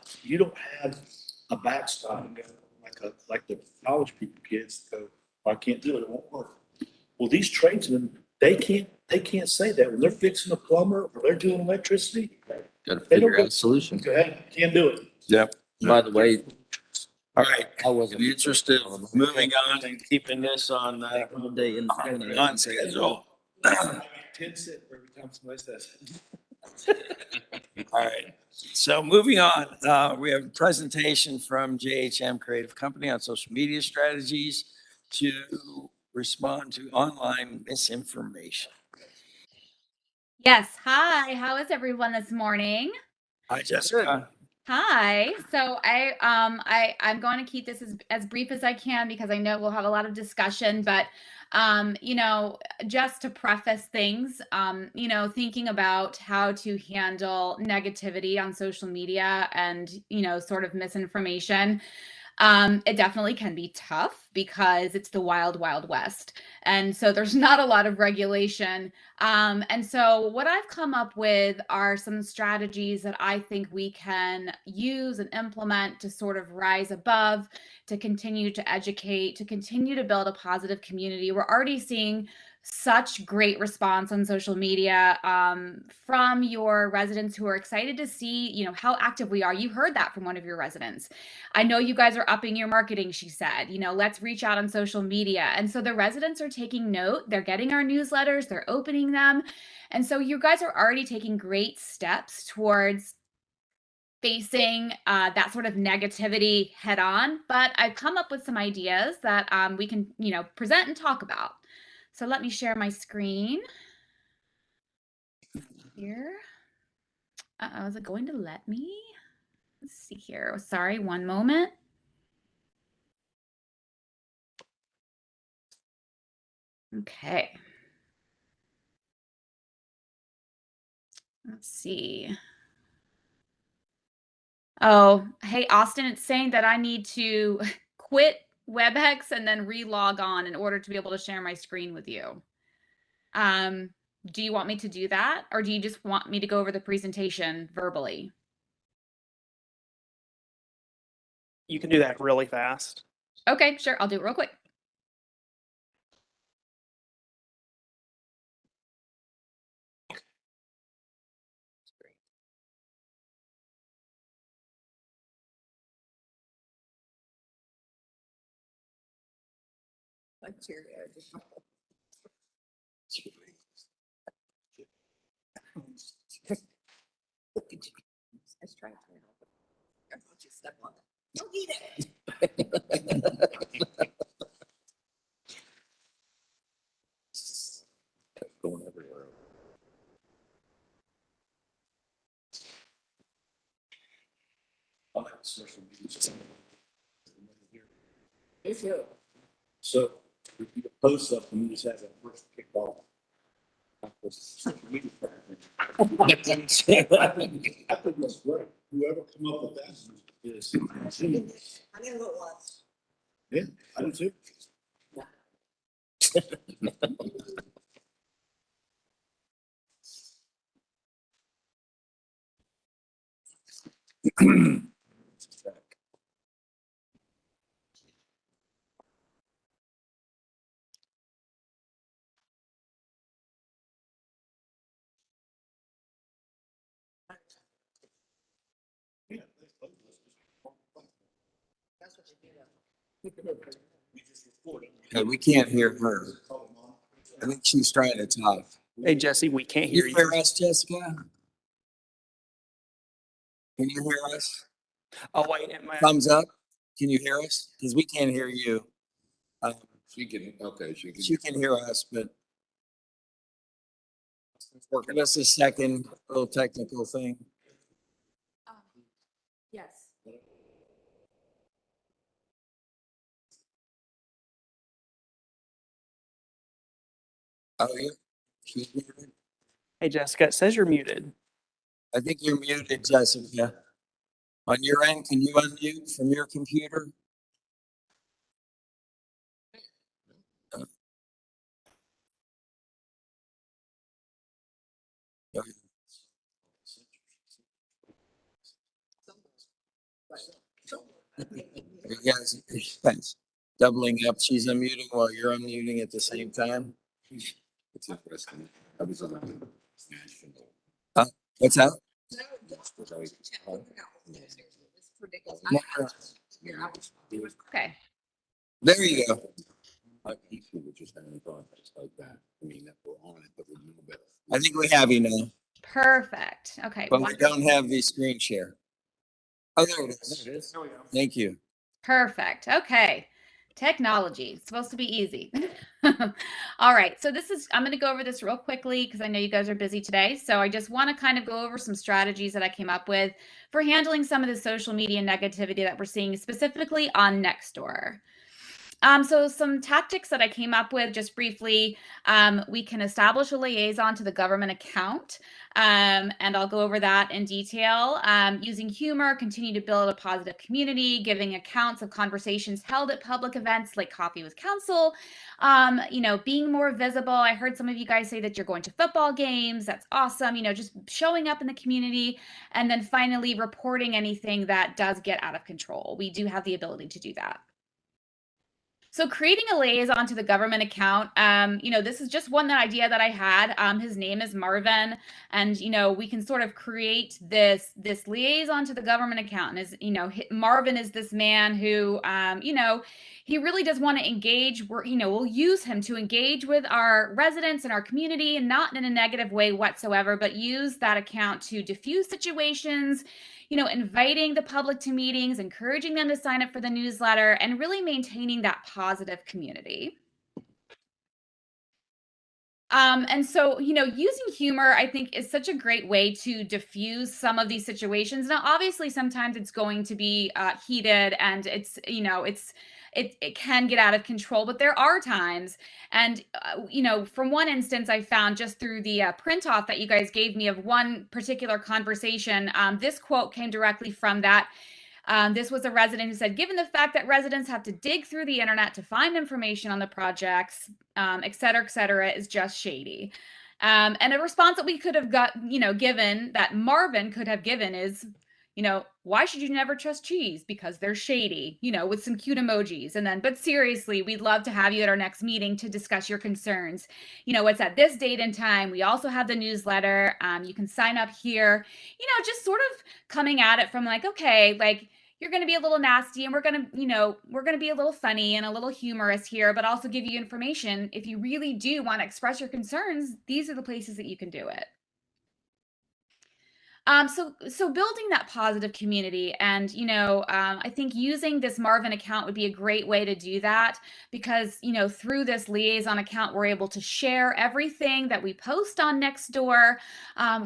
a backstop like the college people kids go, I can't do it, it won't work. Well, these tradesmen, they can't say that when they're fixing a plumber or they're doing electricity. Gotta They don't figure go- out a solution. Go ahead, can't do it. Yep. By the way, All right. I wasn't. In the interest of moving on and keeping this on Day in the on schedule. 10 cents for every time somebody says. All right, so moving on, we have a presentation from JHM Creative Company on social media strategies to respond to online misinformation. Yes. Hi. How is everyone this morning? Hi, Jessica. Hi. So I'm going to keep this as brief as I can because I know we'll have a lot of discussion, but just to preface things, thinking about how to handle negativity on social media and, sort of misinformation. It definitely can be tough because it's the wild, wild west. And so there's not a lot of regulation. And so what I've come up with are some strategies that I think we can use and implement to sort of rise above, to continue to educate, to continue to build a positive community. We're already seeing such great response on social media from your residents who are excited to see, you know, how active we are. You heard that from one of your residents. I know you guys are upping your marketing, she said, you know, let's reach out on social media. And so the residents are taking note, they're getting our newsletters, they're opening them. And so you guys are already taking great steps towards facing that sort of negativity head on, but I've come up with some ideas that we can, you know, present and talk about. So let me share my screen here. Uh-oh, is it going to let me? Let's see here. Oh, sorry, one moment. Okay. Let's see. Oh, hey, Austin, it's saying that I need to quit WebEx and then re-log on in order to be able to share my screen with you. Do you want me to do that, or do you just want me to go over the presentation verbally? You can do that really fast. Okay, sure. I'll do it real quick. Going everywhere. I like social media. So if you post something, you just have that first kickoff. Social media. I think that's great. Whoever come up with that is. I didn't go once. Yeah, I do too. Hey, we can't hear her. I think she's trying to talk. Hey, Jesse, we can't Can hear you hear you. us, Jessica? Can you hear us? Oh, wait, it might. Thumbs up. Can you hear us? Because we can't hear you. She can, okay, she can. She can hear us, but give us a second, little technical thing. Yes. Oh, yeah. She's muted. Hey, Jessica, it says you're muted. I think you're muted, Jessica. On your end, can you unmute from your computer? You guys, doubling up. She's unmuting while you're unmuting at the same time. It's interesting. I was on a national. What's that? Okay. There you go. People were just having contests like that. I mean, that we're on it, but we know better. I think we have you now, Perfect. Okay. but we don't have the screen share. Oh, there it is. Thank you. Perfect. Okay. Technology. It's supposed to be easy. All right. So I'm going to go over this real quickly because I know you guys are busy today. So I just want to kind of go over some strategies that I came up with for handling some of the social media negativity that we're seeing specifically on Nextdoor. So some tactics that I came up with just briefly, we can establish a liaison to the government account, and I'll go over that in detail. Using humor, continue to build a positive community, giving accounts of conversations held at public events like Coffee with Council, you know, being more visible. I heard some of you guys say that you're going to football games. That's awesome. You know, just showing up in the community, and then finally reporting anything that does get out of control. We do have the ability to do that. So creating a liaison to the government account, this is just one idea that I had. His name is Marvin, and we can sort of create this liaison to the government account. And Marvin is this man who, he really does want to engage. We'll use him to engage with our residents and our community, and not in a negative way whatsoever, but use that account to diffuse situations, inviting the public to meetings, encouraging them to sign up for the newsletter, and really maintaining that positive community. And so, using humor, I think, is such a great way to diffuse some of these situations. Now, obviously, sometimes it's going to be heated, and it can get out of control, but there are times. And, from one instance I found just through the print off that you guys gave me of one particular conversation, this quote came directly from that. This was a resident who said, given the fact that residents have to dig through the internet to find information on the projects, et cetera, is just shady. And a response that we could have given, that Marvin could have given, is, why should you never trust cheese? Because they're shady, with some cute emojis. And then, but seriously, we'd love to have you at our next meeting to discuss your concerns. It's at this date and time. We also have the newsletter. You can sign up here, just sort of coming at it from like, okay, like, you're going to be a little nasty, and we're going to be a little funny and a little humorous here, but also give you information. If you really do want to express your concerns, these are the places that you can do it. So building that positive community, and, I think using this Marvin account would be a great way to do that, because, through this liaison account, we're able to share everything that we post on Nextdoor.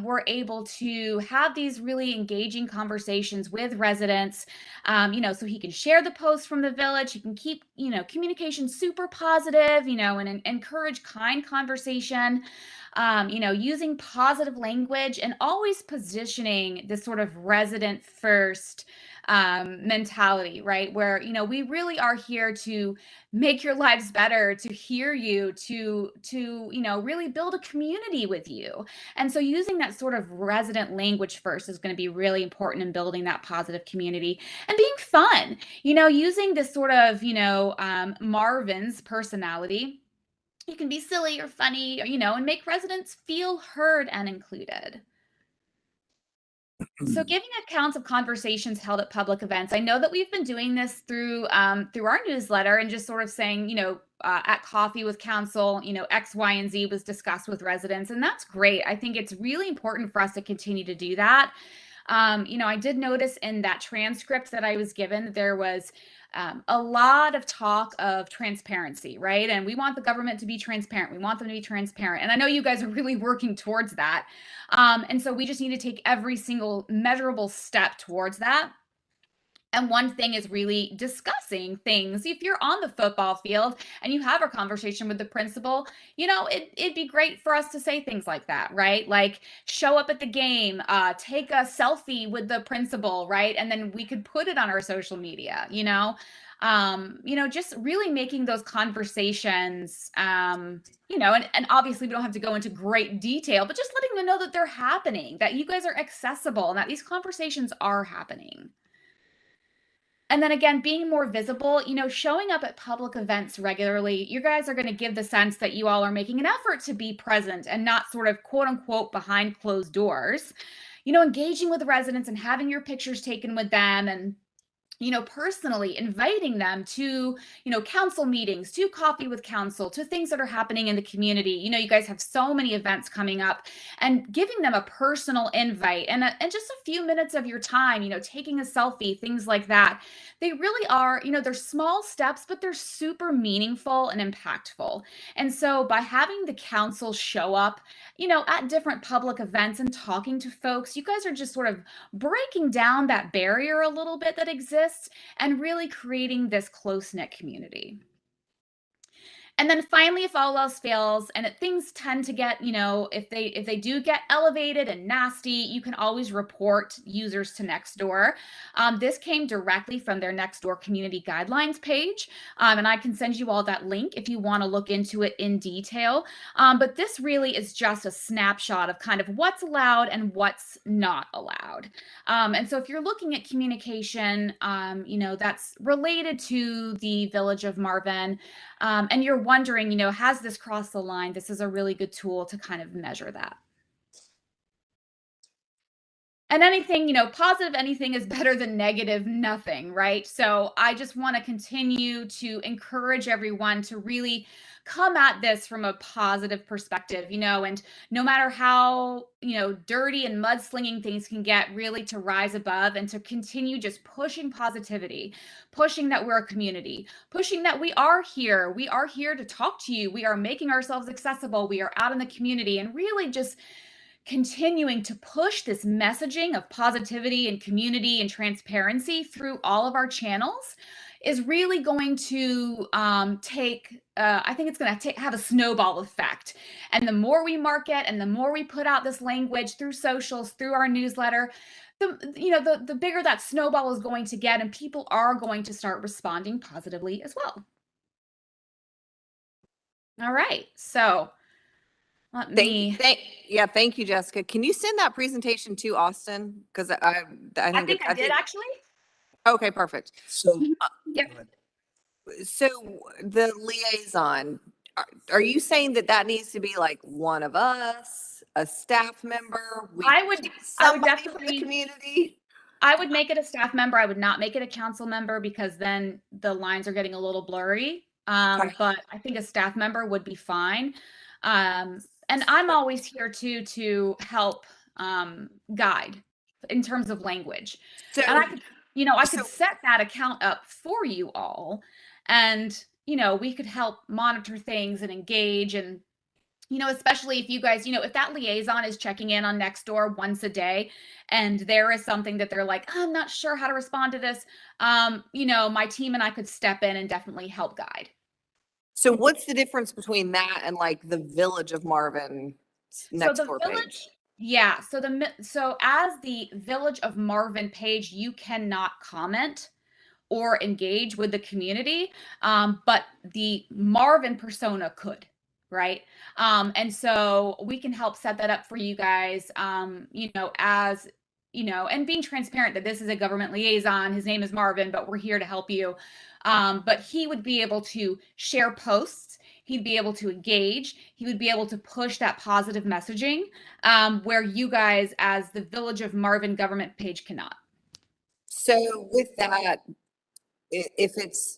We're able to have these really engaging conversations with residents, so he can share the posts from the village. He can keep, communication super positive, and encourage kind conversation. Using positive language, and always positioning this sort of resident first mentality, right? Where, we really are here to make your lives better, to hear you, to really build a community with you. And so using that sort of resident language first is going to be really important in building that positive community, and being fun, using this sort of, Marvin's personality. You can be silly or funny, and make residents feel heard and included. So giving accounts of conversations held at public events. I know that we've been doing this through our newsletter, and just sort of saying, at coffee with council, X, Y, and Z was discussed with residents, and that's great. I think it's really important for us to continue to do that. I did notice in that transcript that I was given, there was a lot of talk of transparency, right? And we want the government to be transparent. We want them to be transparent. And I know you guys are really working towards that. And so we just need to take every single measurable step towards that. And one thing is really discussing things. If you're on the football field and you have a conversation with the principal, it'd be great for us to say things like that, right? Like, show up at the game, take a selfie with the principal, right? And then we could put it on our social media, just really making those conversations, and obviously we don't have to go into great detail, but just letting them know that they're happening, that you guys are accessible, and that these conversations are happening. And then again, being more visible, showing up at public events regularly. You guys are going to give the sense that you all are making an effort to be present, and not sort of quote unquote behind closed doors. Engaging with residents and having your pictures taken with them, and personally inviting them to, council meetings, to coffee with council, to things that are happening in the community. You guys have so many events coming up, and giving them a personal invite, and just a few minutes of your time, taking a selfie, things like that. They really are, they're small steps, but they're super meaningful and impactful. And so by having the council show up, at different public events and talking to folks, you guys are just sort of breaking down that barrier a little bit that exists, and really creating this close-knit community. And then finally, if all else fails and things tend to get, if they do get elevated and nasty, you can always report users to Nextdoor. This came directly from their Nextdoor community guidelines page. And I can send you all that link if you want to look into it in detail. But this really is just a snapshot of kind of what's allowed and what's not allowed. And so if you're looking at communication, that's related to the Village of Marvin, and you're wondering, has this crossed the line? This is a really good tool to kind of measure that. And anything, positive anything is better than negative nothing, right? So I just want to continue to encourage everyone to really come at this from a positive perspective, and no matter how, dirty and mudslinging things can get, really to rise above and to continue just pushing positivity, pushing that we're a community, pushing that we are here to talk to you. We are making ourselves accessible. We are out in the community, and really just continuing to push this messaging of positivity and community and transparency through all of our channels is really going to I think it's going to have a snowball effect. And the more we market and the more we put out this language through socials, through our newsletter, the bigger that snowball is going to get, and people are going to start responding positively as well. All right, so thank you, Jessica. Can you send that presentation to Austin? Because I think I did actually. Okay, perfect. So, Yep. So the liaison, are you saying that needs to be like one of us, a staff member? I would Somebody from the definitely community? I would make it a staff member. I would not make it a council member, because then the lines are getting a little blurry. But I think a staff member would be fine. And I'm always here too to help guide in terms of language. So, and I could set that account up for you all, and we could help monitor things and engage, and especially if you guys, if that liaison is checking in on Nextdoor once a day and there is something that they're like, I'm not sure how to respond to this, my team and I could step in and definitely help guide. So what's the difference between that and like the Village of Marvin Nextdoor page? Yeah, so as the Village of Marvin page, you cannot comment or engage with the community, but the Marvin persona could, right? And so we can help set that up for you guys, as and being transparent that this is a government liaison. His name is Marvin, but we're here to help you. But he would be able to share posts. He'd be able to engage. He would be able to push that positive messaging, where you guys, as the Village of Marvin government page, cannot. So with that, if it's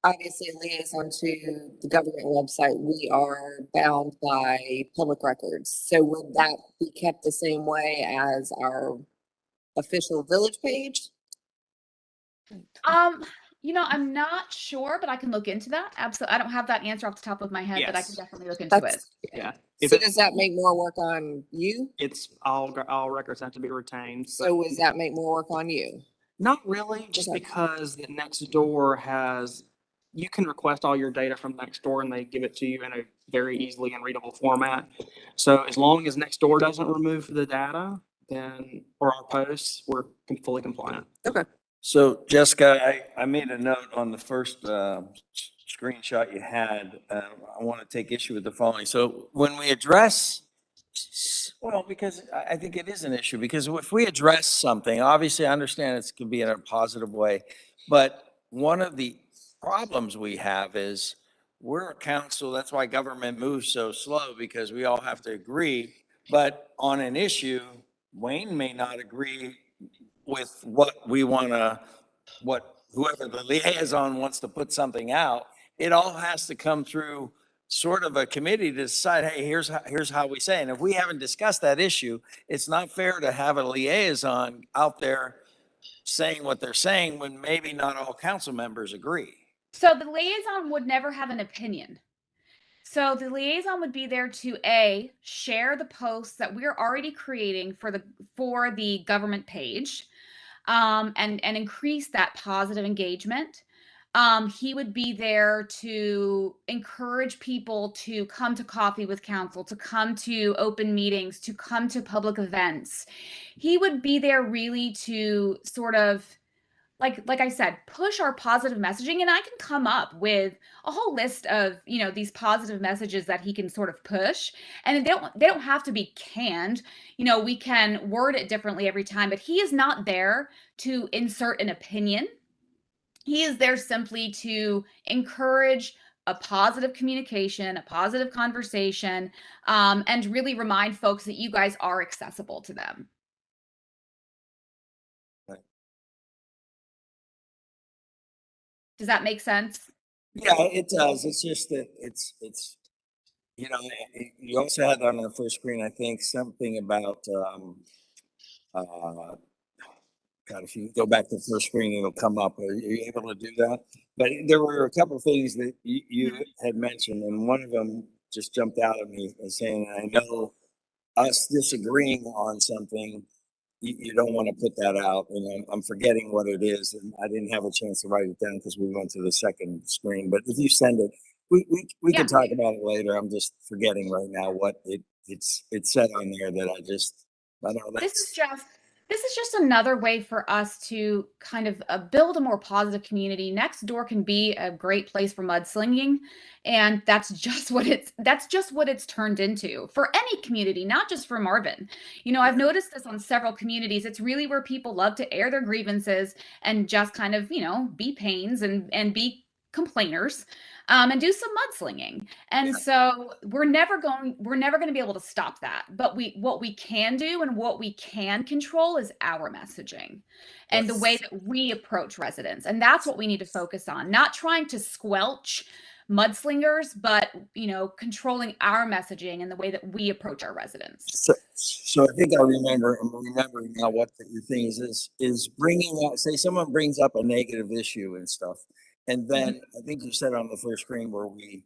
obviously a liaison to the government website, we are bound by public records. So would that be kept the same way as our official village page? I'm not sure, but I can look into that. Absolutely. I don't have that answer off the top of my head, but I can definitely look into it. Yeah. So does that make more work on you? It's all records have to be retained. So does that make more work on you? Not really, just because the Nextdoor you can request all your data from Nextdoor and they give it to you in a very easily and readable format. So as long as Nextdoor doesn't remove the data, or our posts, we're fully compliant. Okay. So Jessica, I made a note on the first screenshot you had. I want to take issue with the following. So when we address, because I think it is an issue, because if we address something, obviously I understand it can be in a positive way, but one of the problems we have is we're a council. That's why government moves so slow, because we all have to agree. But on an issue, Wayne may not agree with what we want to, whoever the liaison wants to put something out. It all has to come through sort of a committee to decide, hey, here's how we say. And if we haven't discussed that issue, it's not fair to have a liaison out there saying what they're saying when maybe not all council members agree. So the liaison would never have an opinion. So the liaison would be there to share the posts that we're already creating for the government page, and increase that positive engagement. He would be there to encourage people to come to coffee with council, to come to open meetings, to come to public events. He would be there really to sort of, like I said, push our positive messaging. And I can come up with a whole list of, these positive messages that he can sort of push. And they don't have to be canned. We can word it differently every time, but he is not there to insert an opinion. He is there simply to encourage a positive communication, a positive conversation, and really remind folks that you guys are accessible to them. Does that make sense? Yeah, it does. It's just that you also had on the first screen, I think, something about, God, if you go back to the first screen, it'll come up. Are you able to do that? But there were a couple of things that you had mentioned, and one of them just jumped out at me as saying, I know us disagreeing on something, you don't want to put that out, and I'm forgetting what it is, and I didn't have a chance to write it down because we went to the second screen. But if you send it, we Yeah. can talk about it later. I'm just forgetting right now what it's said on there that I don't know. This is just another way for us to kind of build a more positive community. Next door can be a great place for mudslinging, and that's just what it's turned into for any community, not just for Marvin. I've noticed this on several communities. It's really where people love to air their grievances and just kind of, be pains and be complainers. And do some mudslinging. And so we're never going to be able to stop that. But what we can do and what we can control is our messaging and the way that we approach residents. And that's what we need to focus on, not trying to squelch mudslingers, but controlling our messaging and the way that we approach our residents. So I think I'm remembering now what the thing is bringing out, say someone brings up a negative issue and stuff. And then I think you said on the first screen where we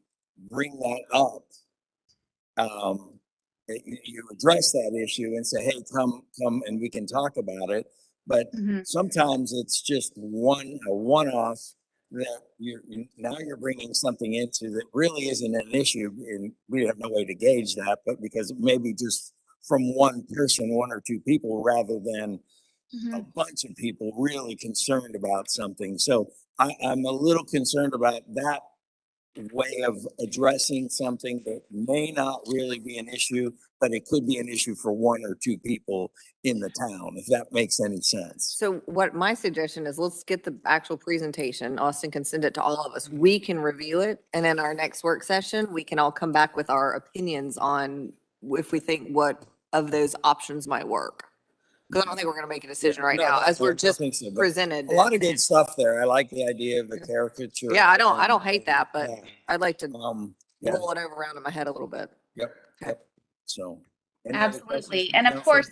bring that up, you address that issue and say, hey, come and we can talk about it. But sometimes it's just a one-off that now you're bringing something into that really isn't an issue, and we have no way to gauge that, but because it may be just from one person, one or two people, rather than a bunch of people really concerned about something. So I'm a little concerned about that way of addressing something that may not really be an issue, but it could be an issue for one or two people in the town, if that makes any sense. So what my suggestion is, let's get the actual presentation. Austin can send it to all of us. We can review it. And in our next work session, we can all come back with our opinions on if we think what of those options might work. Because I don't think we're going to make a decision right now as we're just presented. A lot of good stuff there. I like the idea of the caricature. Yeah, I don't hate that, but I'd like to roll yeah. it over around in my head a little bit. Yep. So. any other questions Absolutely. from And of council? course,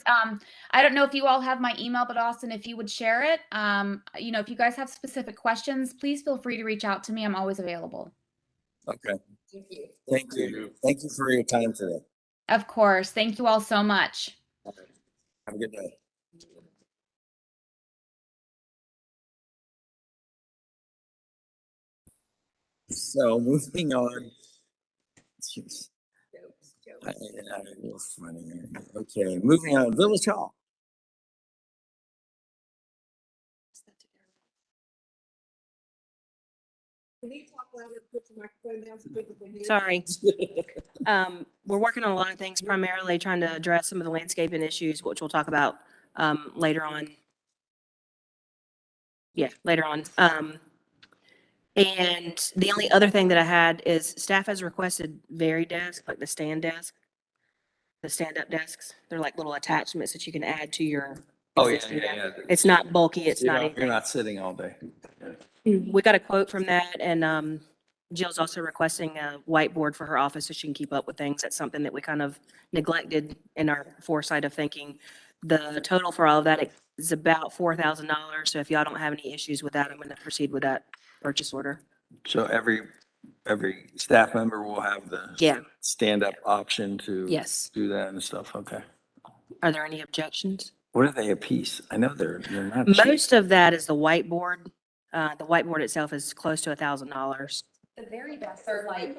I don't know if you all have my email, but Austin, if you would share it, if you guys have specific questions, please feel free to reach out to me. I'm always available. Okay. Thank you. Thank you for your time today. Of course. Thank you all so much. Have a good day. So moving on. Jeez. Funny. Okay, moving on. Village Hall. Sorry. We're working on a lot of things, primarily trying to address some of the landscaping issues, which we'll talk about later on. Yeah, later on. And the only other thing that I had is staff has requested Varidesk, like the stand-up desks. They're like little attachments that you can add to your. Oh, yeah. It's not bulky. It's not anything. You're not sitting all day. We got a quote from that, and Jill's also requesting a whiteboard for her office so she can keep up with things. That's something that we kind of neglected in our foresight of thinking. The total for all of that is about $4,000. So if y'all don't have any issues with that, I'm going to proceed with that purchase order. So every staff member will have the stand-up option to do that and stuff. Okay. Are there any objections? What are they a piece? I know they're not cheap. Most of that is the whiteboard. The whiteboard itself is close to $1,000. The very desks are like,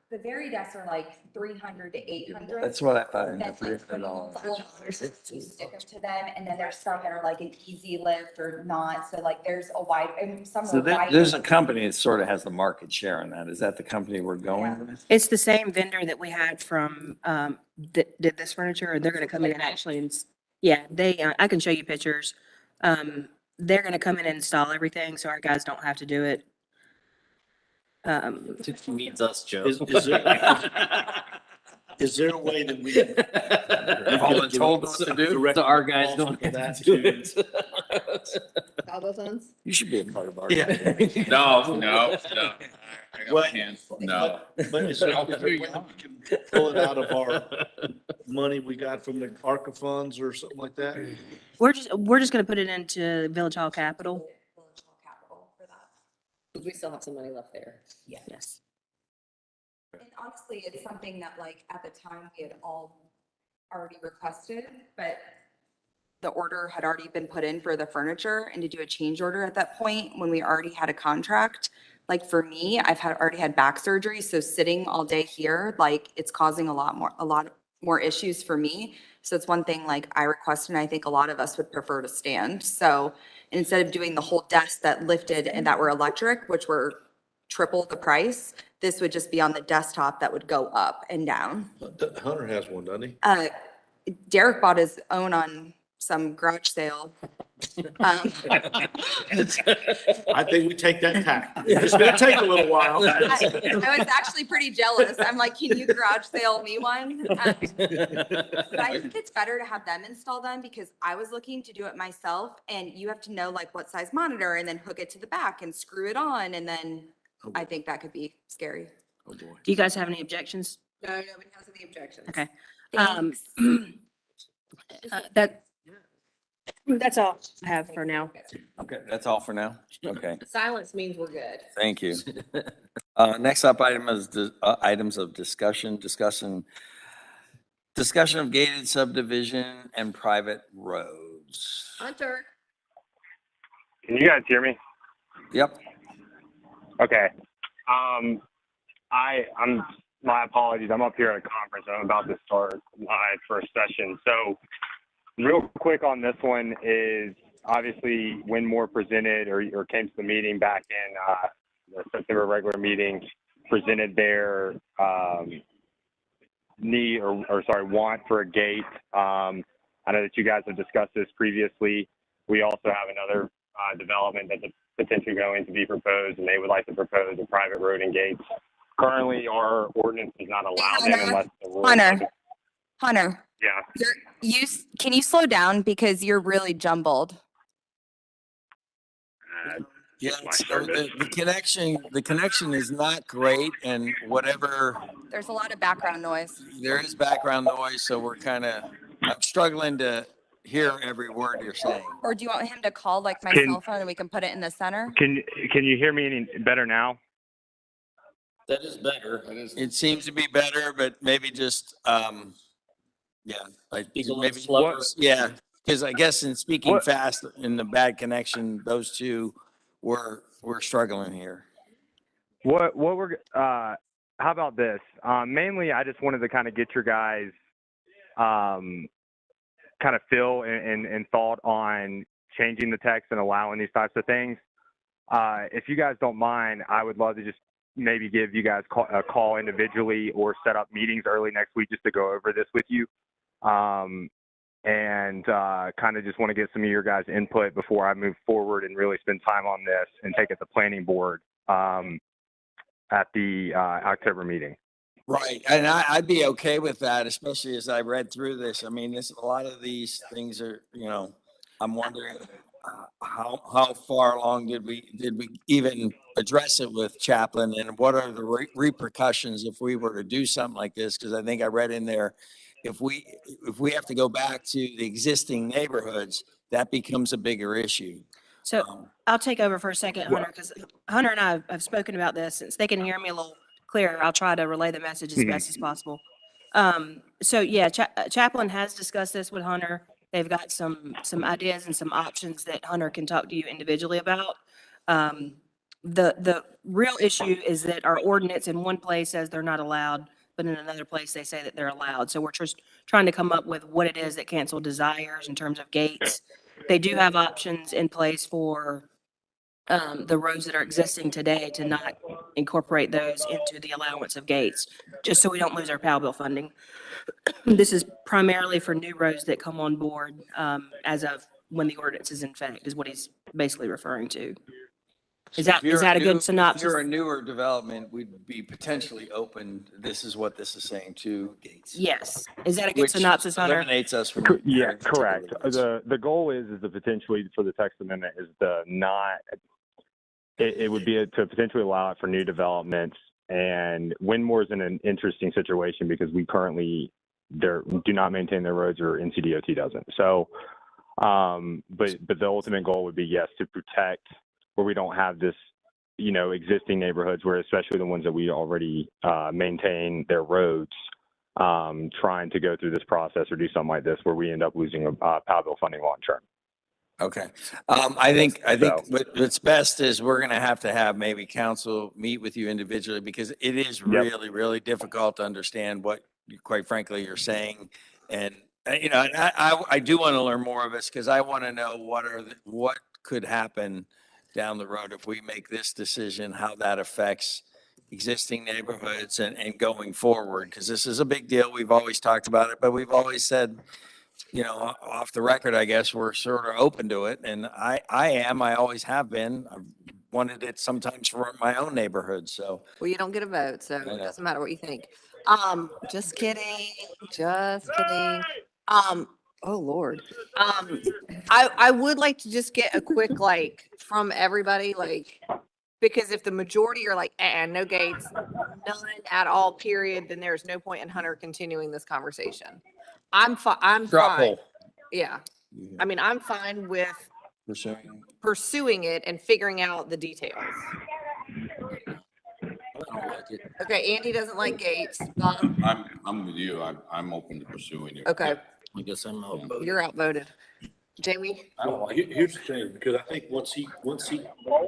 the very desks are like 300 to 800. That's what I thought. That's like $20. You stick them to them, and then there's some that are like an easy lift or not, so like there's a wide, and some So are wide. there's a company that sort of has the market share in that. Is that the company we're going with? It's the same vendor that we had from, that did this furniture, and they're gonna come in and actually, yeah, I can show you pictures. They're gonna come in and install everything, so our guys don't have to do it. It needs us, Joe. Is there a way that we? We've all been told what to do. direct So our guys don't for have that to do to- it. Elbow phones? You should be a part of our. Yeah. No. What? No. But is there a way that we can pull it out of our money we got from the ARCA funds or something like that? We're just gonna put it into Village Hall Capital. We still have some money left there. Yes. And honestly, it's something that like at the time we had all already requested, but the order had already been put in for the furniture, and to do a change order at that point when we already had a contract. Like for me, already had back surgery, so sitting all day here, like it's causing a lot more issues for me. So it's one thing like I requested, and I think a lot of us would prefer to stand. So instead of doing the whole desk that lifted and that were electric, which were triple the price, this would just be on the desktop that would go up and down. Hunter has one, doesn't he? Derek bought his own on some garage sale. I think we take that tack. It's gonna take a little while. I was actually pretty jealous. I'm like, can you garage sale me one? But I think it's better to have them install them because I was looking to do it myself, and you have to know like what size monitor and then hook it to the back and screw it on, and then I think that could be scary. Oh, boy. Do you guys have any objections? No, nobody has any objections. Okay. Thanks. That's all I have for now. Okay, that's all for now? Okay, Silence means we're good. thank you. Next up item is items of discussion of gated subdivision and private roads. Hunter. Can you guys hear me? Yep. Okay. My apologies. I'm up here at a conference. I'm about to start my first session. So real quick on this one is obviously Winmore presented or came to the meeting back in the September regular meeting, presented their want for a gate. I know that you guys have discussed this previously. We also have another development that's potentially going to be proposed, and they would like to propose a private road and gates. Currently, our ordinance does not allow them unless the rules. Hunter, Yeah. can you slow down because you're really jumbled? Yeah, my so service. the connection is not great, and whatever, There's a lot of background noise. there is background noise, so I'm struggling to hear every word you're saying. Or do you want him to call like my Can- cell phone and we can put it in the center? Can you hear me any better now? That is better. It seems to be better, but maybe just, like Speak a little maybe, slower. yeah, because I guess in speaking What- fast in the bad connection, those two we're struggling here. How about this? Mainly, I just wanted to kind of get your guys' kind of feel and thought on changing the text and allowing these types of things. If you guys don't mind, I would love to just maybe give you guys a call individually or set up meetings early next week just to go over this with you. And kind of just want to get some of your guys' input before I move forward and really spend time on this and take it to planning board at the October meeting. Right, and I'd be okay with that, especially as I read through this. I mean, a lot of these things are, I'm wondering how far along did we even address it with Chaplin, and what are the repercussions if we were to do something like this? Because I think I read in there, if we have to go back to the existing neighborhoods, that becomes a bigger issue. So I'll take over for a second, Hunter, because Hunter and I have spoken about this. Since they can hear me a little clearer, I'll try to relay the message as best as possible. So yeah, Chaplin has discussed this with Hunter. They've got some ideas and some options that Hunter can talk to you individually about. The real issue is that our ordinance in one place says they're not allowed, but in another place they say that they're allowed. So we're just trying to come up with what it is that council desires in terms of gates. They do have options in place for the roads that are existing today to not incorporate those into the allowance of gates, just so we don't lose our POW bill funding. This is primarily for new roads that come on board as of when the ordinance is in effect, is what he's basically referring to. Is So that, if is you're that a new- good If synopsis? you're a newer development, we'd be potentially open, this is what this is saying, to gates. Yes. Is that a good Which synopsis, Hunter? eliminates us from. Yeah, very particular correct. ones. The goal is to potentially for the text amendment is to not, it would be to potentially allow it for new developments. And Windmore's in an interesting situation because we currently do not maintain their roads, or NCDOT doesn't. So, but the ultimate goal would be, yes, to protect where we don't have this, existing neighborhoods where, especially the ones that we already maintain their roads, trying to go through this process or do something like this where we end up losing POW bill funding long term. Okay. I think So- what's best is we're going to have maybe council meet with you individually, because it is really, really difficult to understand what, quite frankly, you're saying. And, I do want to learn more of this, because I want to know what could happen down the road if we make this decision, how that affects existing neighborhoods and going forward, because this is a big deal. We've always talked about it, but we've always said, off the record, I guess we're sort of open to it. And I always have been. I've wanted it sometimes for my own neighborhood. So, Well, you don't get a vote, so know. it doesn't matter what you think. Just kidding, just kidding. Oh, Lord. I would like to just get a quick, from everybody, because if the majority are like, no gates, none at all, period, then there's no point in Hunter continuing this conversation. I'm Drop fine. hole. Yeah. I mean, I'm fine with Pursuing. pursuing it and figuring out the details. I don't like it. Okay, Andy doesn't like gates. Bob? I'm with you. I'm open to pursuing it. Okay, I guess I'm outvoted. you're outvoted. Jamie? Here's the thing, because I think once he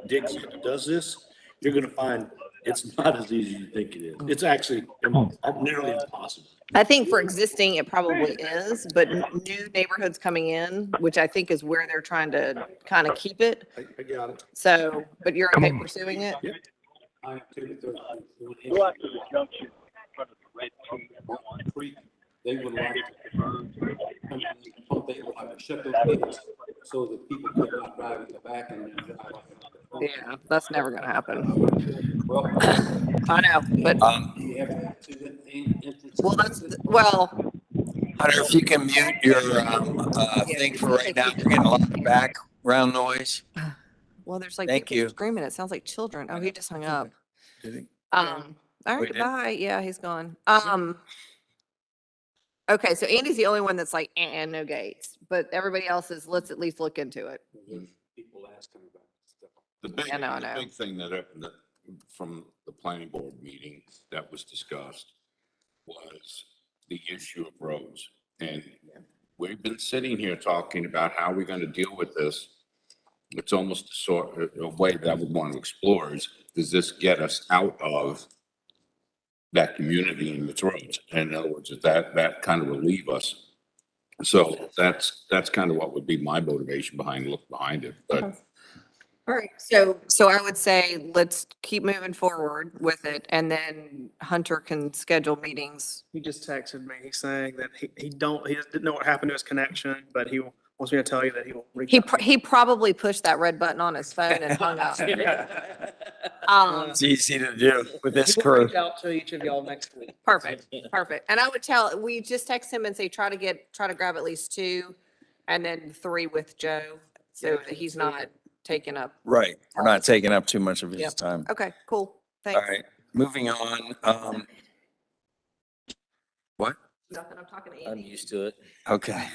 digs in and does this, you're gonna find it's not as easy as you think it is. It's actually nearly impossible. I think for existing, it probably is, but new neighborhoods coming in, which I think is where they're trying to kind of keep it. I got it. So, but you're okay pursuing it? Yep. I have to, they would like to shut those gates so that people could not drive in the back and then drive up. Yeah, that's never gonna happen. Well, I know, but, you have to see that the entrance. well, Hunter, if you can mute your thing for right now, we're getting a lot of background noise. well, there's like Thank people you. screaming. It sounds like children. Oh, he just hung up. Did he? All right, Wait, did- goodbye. Yeah, he's gone. Okay, so Andy's the only one that's like, no gates, but everybody else is, let's at least look into it. People ask him about stuff. The big, Yeah, no, I the know. big thing that from the planning board meeting that was discussed was the issue of roads. And we've been sitting here talking about how we're gonna deal with this. It's almost a way that I would want to explore is, does this get us out of that community and its roads? In other words, is that kind of relieve us? So that's kind of what would be my motivation behind it, but. All right, so I would say, let's keep moving forward with it, and then Hunter can schedule meetings. He just texted me saying that he didn't know what happened to his connection, but he wants me to tell you that he will. reach out. He probably pushed that red button on his phone and hung up. It's easy to do with this He will crew. reach out to each of y'all next week. Perfect. And I would we just text him and say, try to grab at least 2 and then 3 with Joe, so that he's not taking up. Right. We're not taking up too much of his Yep. time. Okay, cool. All Thanks. right, moving on. What? Nothing, I'm talking to I'm Andy. used to it. Okay.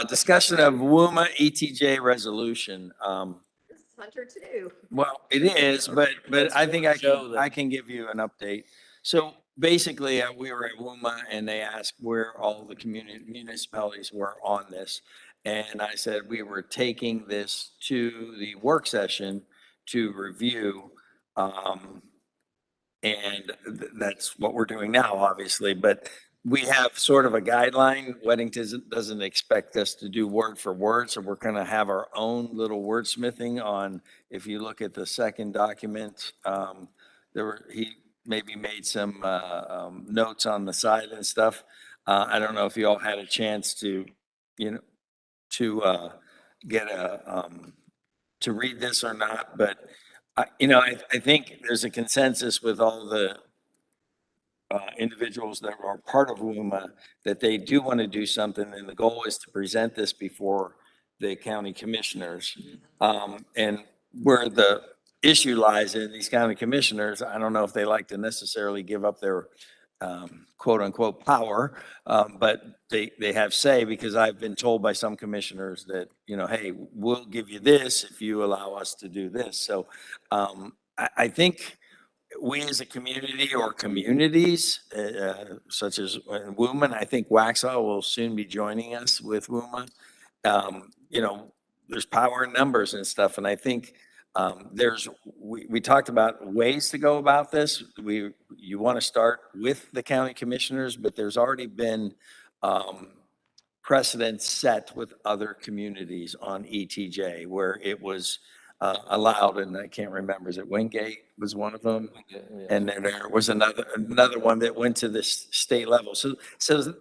Discussion of WUMA ETJ resolution. Hunter too. Well, it is, but I think Show that- I can give you an update. So basically, we were at WUMA and they asked where all the municipalities were on this. And I said, we were taking this to the work session to review. And that's what we're doing now, obviously, but we have sort of a guideline. Weddington doesn't expect us to do word for word, so we're gonna have our own little wordsmithing on, if you look at the second document, he maybe made some, notes on the side and stuff. I don't know if you all had a chance to, you know, to, get to read this or not, but I think there's a consensus with all the individuals that are part of WUMA that they do want to do something, and the goal is to present this before the county commissioners. And where the issue lies in these county commissioners, I don't know if they like to necessarily give up their quote unquote power, but they have say, because I've been told by some commissioners that, hey, we'll give you this if you allow us to do this. So I think we as a community or communities, such as WUMA, I think Waxhaw will soon be joining us with WUMA. There's power in numbers and stuff. And I think we talked about ways to go about this. You want to start with the county commissioners, but there's already been precedent set with other communities on ETJ where it was allowed, and I can't remember, is it Wingate was one of them? And then there was another one that went to the state level. So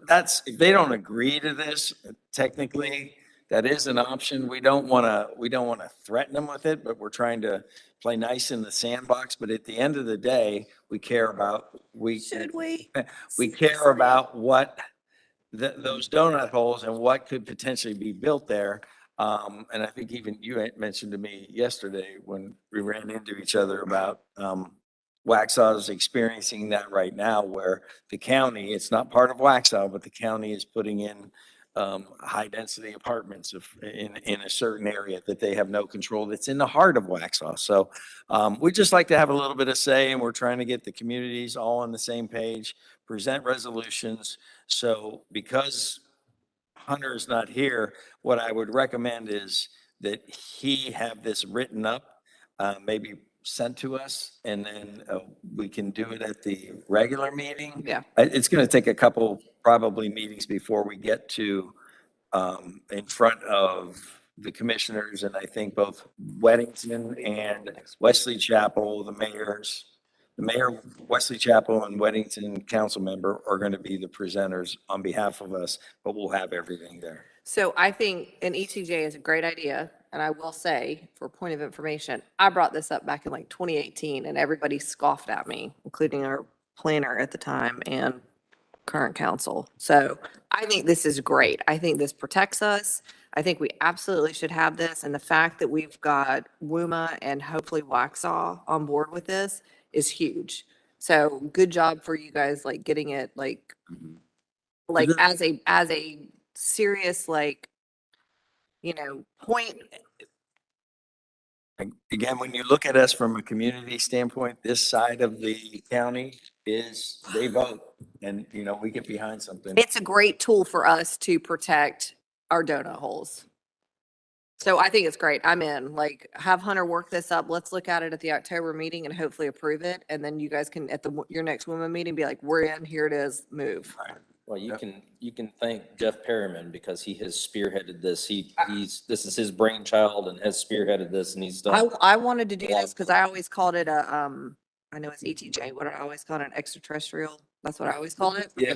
that's, if they don't agree to this, technically, that is an option. We don't want to threaten them with it, but we're trying to play nice in the sandbox. But at the end of the day, we care about, we care about what those donut holes and what could potentially be built there. And I think even you had mentioned to me yesterday when we ran into each other about Waxhaw is experiencing that right now, where the county, it's not part of Waxhaw, but the county is putting in high density apartments in a certain area that they have no control. That's in the heart of Waxhaw. So we just like to have a little bit of say, and we're trying to get the communities all on the same page, present resolutions. So because Hunter is not here, what I would recommend is that he have this written up, maybe sent to us, and then we can do it at the regular meeting. Yeah. It's going to take a couple probably meetings before we get to in front of the commissioners, and I think both Weddington and Wesley Chapel, the mayor, Wesley Chapel, and Weddington council member are going to be the presenters on behalf of us, but we'll have everything there. So I think an ETJ is a great idea. And I will say, for point of information, I brought this up back in like 2018 and everybody scoffed at me, including our planner at the time and current council. So I think this is great. I think this protects us. I think we absolutely should have this. And the fact that we've got WUMA and hopefully Waxhaw on board with this is huge. So good job for you guys, like getting it like as a serious, like, point. Again, when you look at us from a community standpoint, this side of the county is, they vote, and, we get behind something. It's a great tool for us to protect our donut holes. So I think it's great. I'm in. Like, have Hunter work this up. Let's look at it at the October meeting and hopefully approve it. And then you guys can, at your next WUMA meeting, be like, we're in, here it is, move. Well, you can thank Jeff Perryman because he has spearheaded this. This is his brainchild and has spearheaded this, and he's done. I wanted to do this because I always called it a, I know it's ETJ, what I always called it, an extraterrestrial. That's what I always called it. Yeah.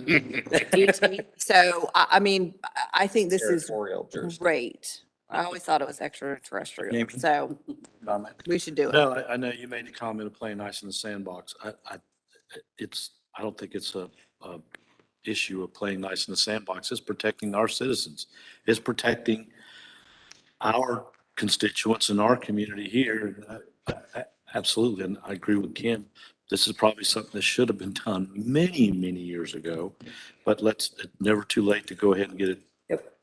So, I mean, I think this is Territorial jurisdiction. great. I always thought it was extraterrestrial, Maybe. so Comment. we should do it. No, I know you made the comment of playing nice in the sandbox. I don't think it's a issue of playing nice in the sandbox. It's protecting our citizens. It's protecting our constituents in our community here. Absolutely. And I agree with Kim. This is probably something that should have been done many, many years ago, but it's never too late to go ahead and get it.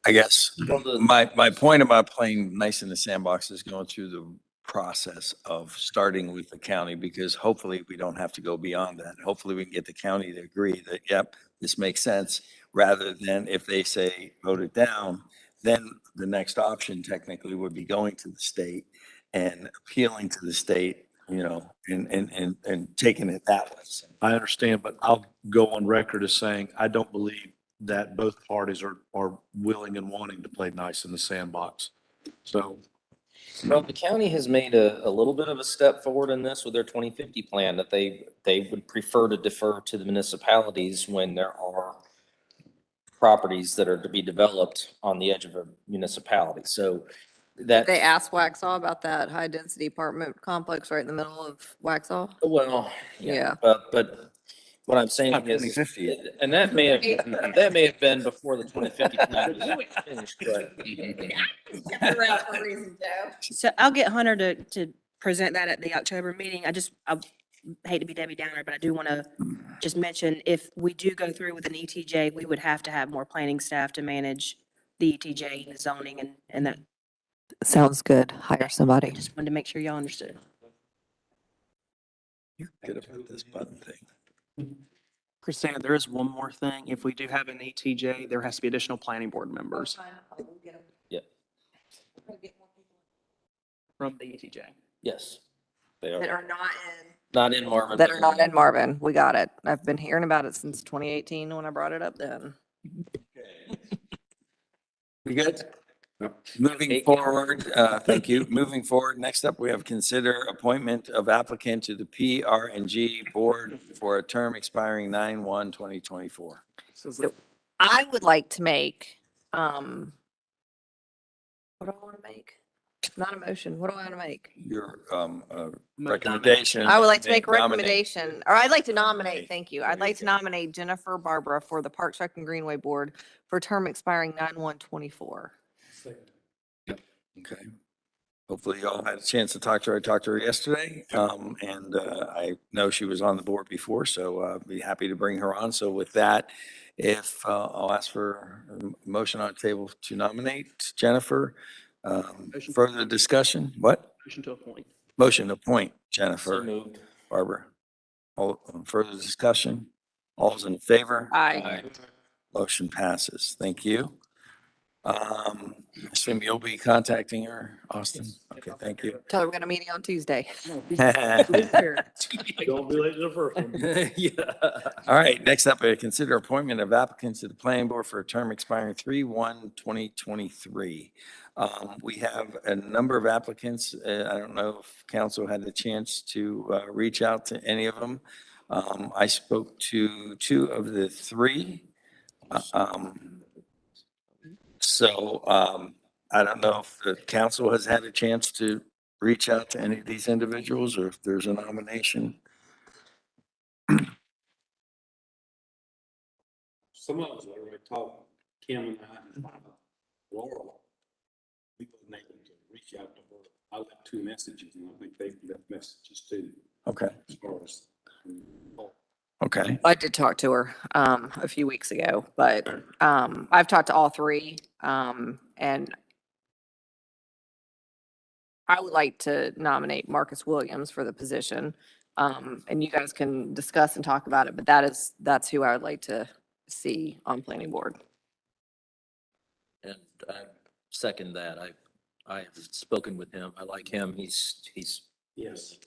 I guess my point about playing nice in the sandbox is going through the process of starting with the county, because hopefully we don't have to go beyond that. Hopefully we can get the county to agree that, yep, this makes sense, rather than if they say vote it down, then the next option technically would be going to the state and appealing to the state, you know, and taking it that way. I understand, but I'll go on record as saying, I don't believe that both parties are willing and wanting to play nice in the sandbox. So Well, the county has made a little bit of a step forward in this with their 2050 plan that they would prefer to defer to the municipalities when there are properties that are to be developed on the edge of a municipality. So that. They asked Waxhaw about that high-density apartment complex right in the middle of Waxhaw? Well, Yeah. yeah, but what I'm saying Not is, 2050. and that may have been before the 2050 plan was finished, but. So I'll get Hunter to present that at the October meeting. I hate to be Debbie Downer, but I do want to just mention, if we do go through with an ETJ, we would have to have more planning staff to manage the ETJ and the zoning and that. Sounds good. Hire somebody. Just wanted to make sure y'all understood. You're good about this button thing. Christina, there is one more thing. If we do have an ETJ, there has to be additional planning board members Yeah, from the ETJ. yes, they That are. are not in. Not in Marvin. That are not in Marvin. We got it. I've been hearing about it since 2018 when I brought it up then. We good? Moving Take- forward, thank you. Moving forward, next up, we have consider appointment of applicant to the PR&G Board for a term expiring 9/1/2024. So I would like to make, what do I want to make? Not a motion. What do I want to make? Your recommendation. I would like to make a nominate. recommendation, or I'd like to nominate, thank you. I'd like to nominate Jennifer Barbara for the Parks Rec and Greenway Board for a term expiring 9/1/24. Okay. Hopefully you all had a chance to talk to her. I talked to her yesterday. And I know she was on the board before, so be happy to bring her on. So with that, if I'll ask for a motion on the table to nominate Jennifer. Motion. Further discussion? What? Motion to appoint. Motion to appoint So Jennifer moved. Barber. All further discussion? All's in favor? Aye. Motion passes. Thank you. I assume you'll be contacting her, Austin? Okay, thank you. Tell her we got a meeting on Tuesday. don't be late to the first one. Yeah. All right, next up, consider appointment of applicants to the planning board for a term expiring 3/1/2023. We have a number of applicants. I don't know if council had the chance to reach out to any of them. I spoke to two of the three. So I don't know if the council has had a chance to reach out to any of these individuals or if there's a nomination. Some of us already talked, Kim and I, and Laurel. We were able to reach out to her. I left 2 messages and I think they left messages too, Okay, as far as. okay. I did talk to her a few weeks ago, but I've talked to all three. And I would like to nominate Marcus Williams for the position. And you guys can discuss and talk about it, but that's who I would like to see on planning board. And I second that. I have spoken with him. I like him. He's Yes.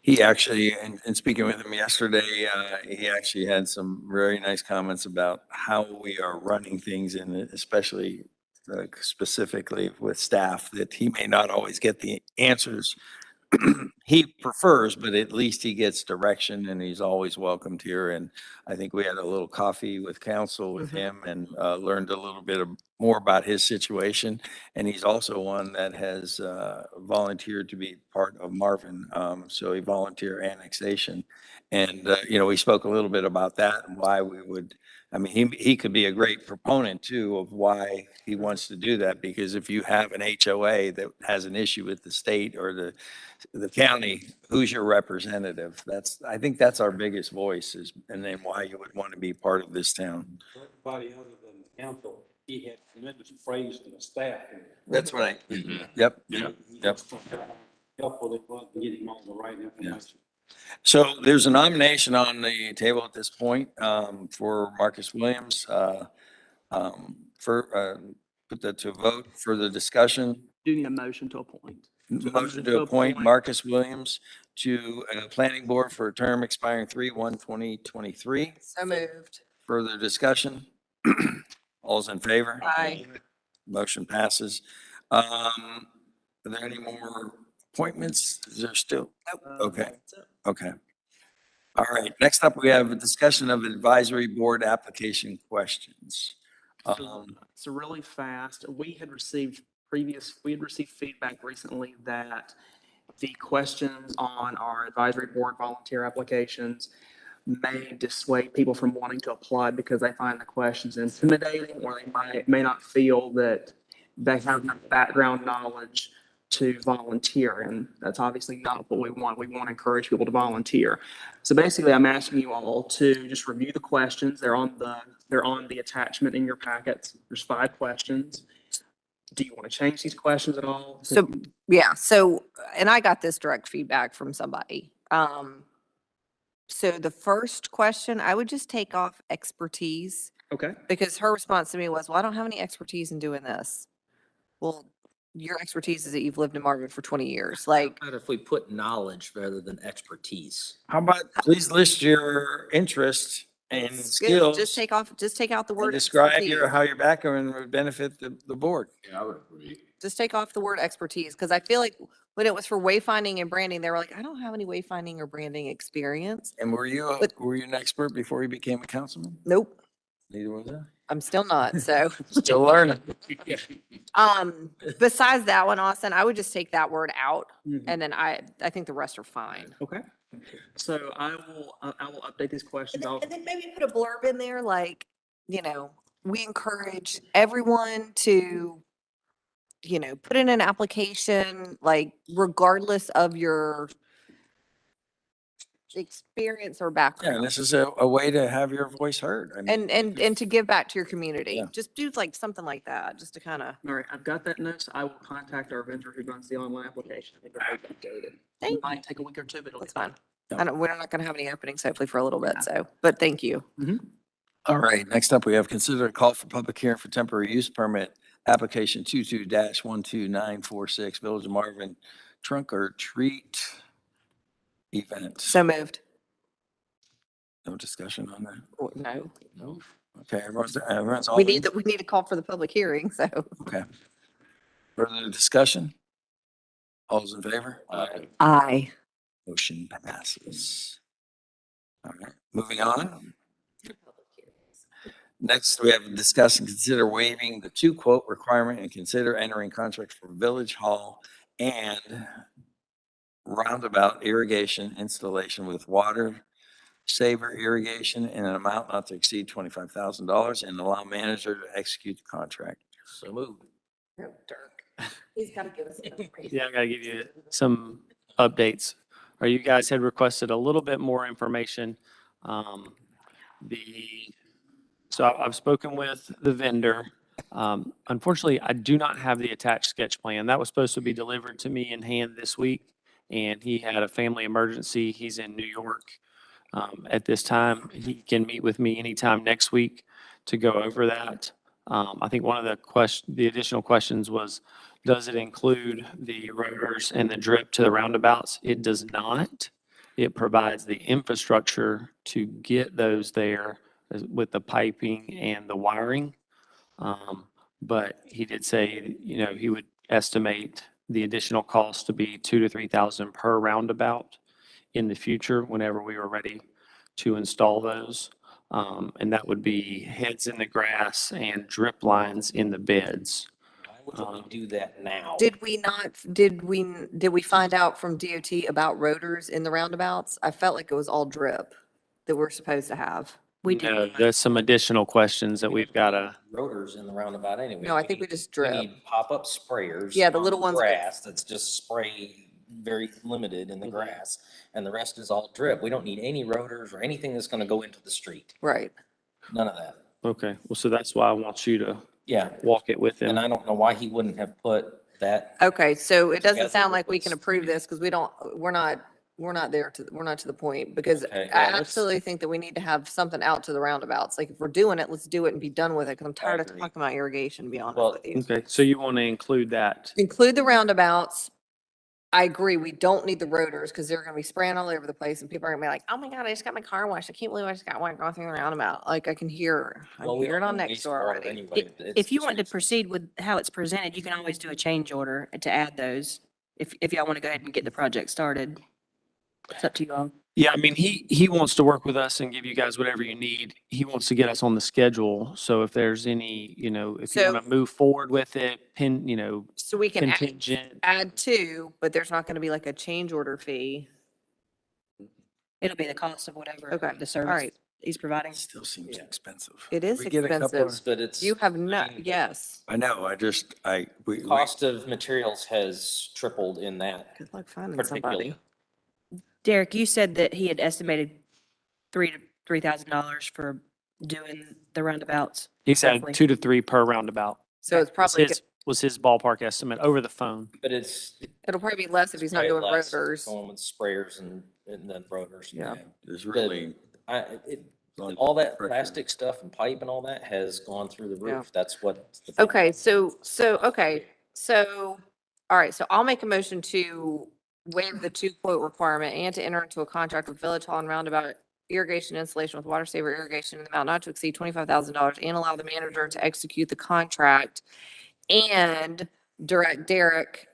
He actually, and speaking with him yesterday, he actually had some very nice comments about how we are running things and especially specifically with staff, that he may not always get the answers he prefers, but at least he gets direction and he's always welcomed here. And I think we had a little coffee with council with him and learned a little bit more about his situation. And he's also one that has volunteered to be part of Marvin. So he volunteer annexation. And, we spoke a little bit about that and why we would, he could be a great proponent too of why he wants to do that, because if you have an HOA that has an issue with the state or the county, who's your representative? I think that's our biggest voice and then why you would want to be part of this town. Everybody other than the council, he had tremendous praise for the staff. That's right. Yep. Helpful they was to get him on the right information. So there's a nomination on the table at this point for Marcus Williams. put that to a vote. Further discussion? Do need a motion to appoint. Motion to appoint Marcus Williams to Planning Board for a term expiring 3/1/2023. So moved. Further discussion? All's in favor? Aye. Motion passes. Are there any more appointments? Is there still? Okay, okay. All right, next up, we have a discussion of advisory board application questions. So really fast, we had received feedback recently that the questions on our advisory board volunteer applications may dissuade people from wanting to apply because they find the questions intimidating, or they may not feel that they have enough background knowledge to volunteer. And that's obviously not what we want. We want to encourage people to volunteer. So basically, I'm asking you all to just review the questions. They're on the attachment in your packets. There's 5 questions. Do you want to change these questions at all? So, yeah, so, and I got this direct feedback from somebody. So the first question, I would just take off expertise, Okay. because her response to me was, well, I don't have any expertise in doing this. Well, your expertise is that you've lived in Marvin for 20 years, like. How about if we put knowledge rather than expertise? How about please list your interests and It's good. skills? Just take out the and word describe expertise. how your background would benefit the board. Yeah, I would agree. Just take off the word expertise, because I feel like when it was for wayfinding and branding, they were like, I don't have any wayfinding or branding experience. And were you an expert before you became a councilman? Nope, Neither was I. I'm still not, so. Still learning. Besides that one, Austin, I would just take that word out, Mhm. and then I think the rest are fine. Okay. So I will update these questions. And then maybe put a blurb in there, like, we encourage everyone to, put in an application, like regardless of your experience or Yeah, background. this is a way to have your voice heard. I mean, And to give back to your community. Yeah. Just do like something like that, just to kind of. All right, I've got that note. I will contact our vendor who runs the online application. I think they're updated. Thank It might take a week or two, but it'll That's get done. fine. We're not gonna have any openings hopefully for a little bit, so, but thank you. All right, next up, we have considered a call for public hearing for temporary use permit, application 22-12946, Village of Marvin Trunk or Treat event. So moved. No discussion on that? No. No. Okay, everyone's all We in? need to call for the public hearing, so. Okay. Further discussion? All's in favor? Aye. Motion passes. All right, moving on. Next, we have discuss and consider waiving the 2-quote requirement and consider entering contract for Village Hall and roundabout irrigation installation with Water Saver Irrigation in an amount not to exceed $25,000 and allow manager to execute the contract. So moved. He's got to give us an information. Yeah, I gotta give you some updates. Or you guys had requested a little bit more information. So I've spoken with the vendor. Unfortunately, I do not have the attached sketch plan. That was supposed to be delivered to me in hand this week, and he had a family emergency. He's in New York at this time. He can meet with me anytime next week to go over that. I think one of the additional questions was, does it include the rotors and the drip to the roundabouts? It does not. It provides the infrastructure to get those there with the piping and the wiring. But he did say, he would estimate the additional cost to be $2,000 to $3,000 per roundabout in the future whenever we were ready to install those. And that would be heads in the grass and drip lines in the beds. Why would we do that now? Did we find out from DOT about rotors in the roundabouts? I felt like it was all drip that we're supposed to have. No, there's some additional questions that we've got to. Rotors in the roundabout anyway. No, I think we just drip. need pop-up sprayers. Yeah, the on little ones that- Grass that's just spray very limited in the grass, and the rest is all drip. We don't need any rotors or anything that's gonna go into the street. Right. None of that. Okay, well, so that's why I want you to Yeah, walk it with him. and I don't know why he wouldn't have put that. Okay, so it doesn't Together sound like with we the can approve this because we're not we're not there to, we're not to the point because Okay, I yeah, let's- absolutely think that we need to have something out to the roundabouts. Like if we're doing it, let's do it and be done with it. Cause I'm tired of agree. talking about irrigation, to be honest Well, with you. Okay, so you want to include that? Include the roundabouts. I agree, we don't need the rotors because they're gonna be spraying all over the place and people are gonna be like, oh my God, I just got my car washed. I can't believe I just got one going through the roundabout. Like I can hear, I well, can we hear it don't on do next door wastewater already. anyway. It's If you just- want to proceed with how it's presented, you can always do a change order to add those. If y'all want to go ahead and get the project started. It's up to you all. Yeah, I mean, he wants to work with us and give you guys whatever you need. He wants to get us on the schedule. So if there's any, you know, if you So- want to move forward with it, So we can contingent. add two, but there's not gonna be like a change order fee. It'll be the cost of whatever Okay, the all service right. he's providing. Still seems expensive. It is We get a couple expensive. of- But it's. You have no, I mean, yes. I know, we. Cost of materials has tripled in that Good luck finding particularly. somebody. Derek, you said that he had estimated $3,000 for doing the roundabouts. He said roughly. 2 to 3 per roundabout. So it's Was probably, his, was his ballpark estimate over the phone. But it's. it'll probably be less if he's not probably doing less rotors. Going with sprayers and then rotors. Yeah. There's really. All that plastic stuff and pipe and all that has gone through the Yeah. roof. That's what. the- Okay, so, all right, so I'll make a motion to waive the 2-quote requirement and to enter into a contract with Village Hall and Roundabout irrigation installation with Water Saver Irrigation in the amount not to exceed $25,000 and allow the manager to execute the contract and direct Derek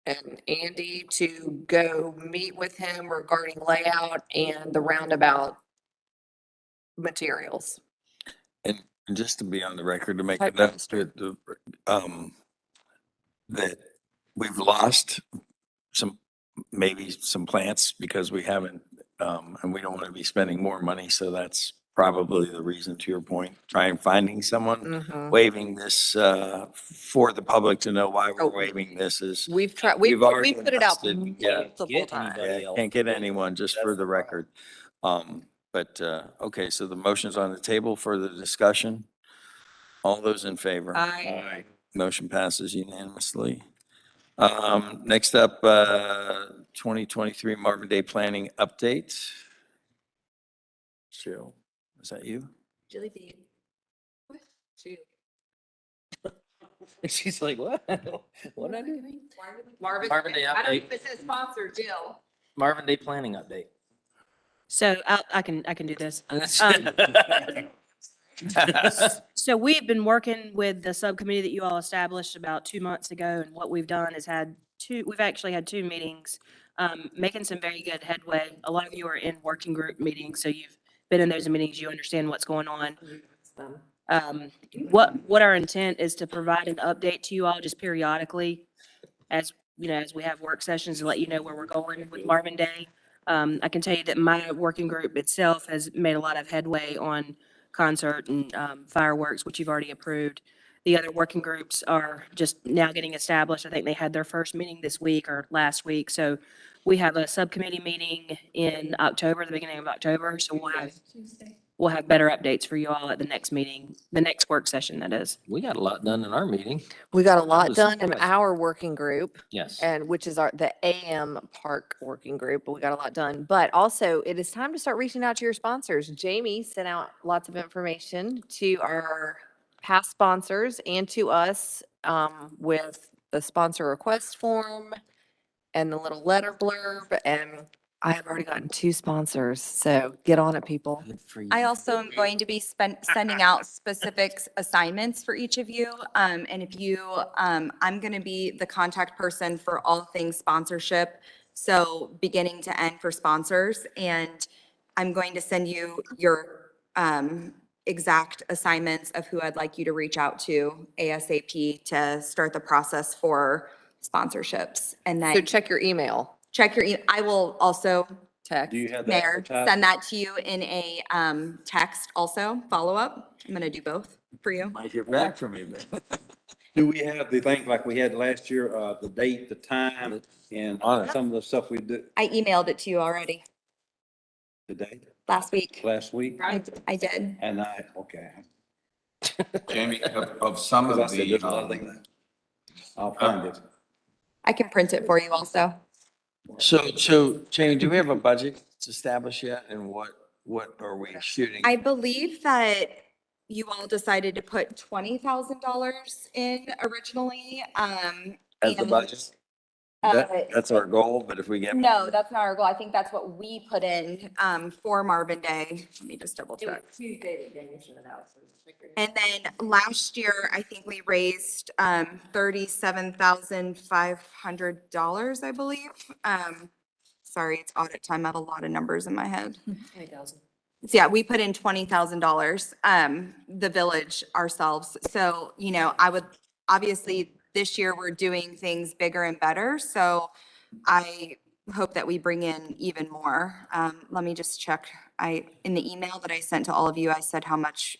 and Andy to go meet with him regarding layout and the roundabout materials. And just to be on the record, to make a Type note, master. that we've lost maybe some plants because we haven't, and we don't want to be spending more money. So that's probably the reason, to your point, trying finding someone Mhm. waiving this, for the public to know why we're Oh. waiving this is. We've tried, We've already we've put it out invested, yeah. multiple Get times. anybody Yeah, else. can't get anyone, just for the record. Okay, so the motion's on the table for the discussion. All those in favor? Aye. Motion passes unanimously. Next up, 2023 Marvin Day Planning Update. Cheryl, is that you? Jelly bean. She's like, what? What did I do? Marvin. Marvin Day I don't update. even say sponsor, Jill. Marvin Day planning update. So I can do this. So we've been working with the subcommittee that you all established about 2 months ago, and what we've done is we've actually had 2 meetings, making some very good headway. A lot of you are in working group meetings, so you've been in those meetings, you understand what's going on. What our intent is to provide an update to you all just periodically as, you know, as we have work sessions and let you know where we're going with Marvin Day. I can tell you that my working group itself has made a lot of headway on concert and fireworks, which you've already approved. The other working groups are just now getting established. I think they had their first meeting this week or last week. So we have a subcommittee meeting in October, the beginning of October. So we'll have better updates for you all at the next meeting, the next work session, that is. We got a lot done in our meeting. We got a lot was done in impressed. our working group. Yes. And which is the AM Park Working Group, but we got a lot done. But also, it is time to start reaching out to your sponsors. Jamie sent out lots of information to our past sponsors and to us with the sponsor request form and the little letter blurb. And I have already gotten 2 sponsors, so get on it, people. I also am going to be sending out specific assignments for each of you. And if you, I'm going to be the contact person for all things sponsorship. So beginning to end for sponsors. And I'm going to send you your exact assignments of who I'd like you to reach out to ASAP to start the process for sponsorships. And So then check your email. check your, I will also, Do you have that Mayor, advertised? send that to you in a text also, follow-up. I'm gonna do both for you. Might hear back from you, then. Do we have the thing like we had last year, the date, the time, and some of the stuff we did I emailed it to you already today, last week. last week? I did. And okay. Jamie, of some Because I of said, there's a lot of the, things. I'll find it. I can print it for you also. So Jamie, do we have a budget established yet and what are we shooting? I believe that you all decided to put $20,000 in originally. As the and, budget? That's our goal, but if we get. No, that's not our goal. I think that's what we put in, for Marvin Day. Let me just double check. Tuesday, the day you should have announced. And then last year, I think we raised, $37,500, I believe. Sorry, it's audit time. I have a lot of numbers in my head. 20,000. So yeah, we put in $20,000, the village ourselves. So, you know, I would, obviously, this year we're doing things bigger and better. So I hope that we bring in even more. Let me just check. In the email that I sent to all of you, I said how much,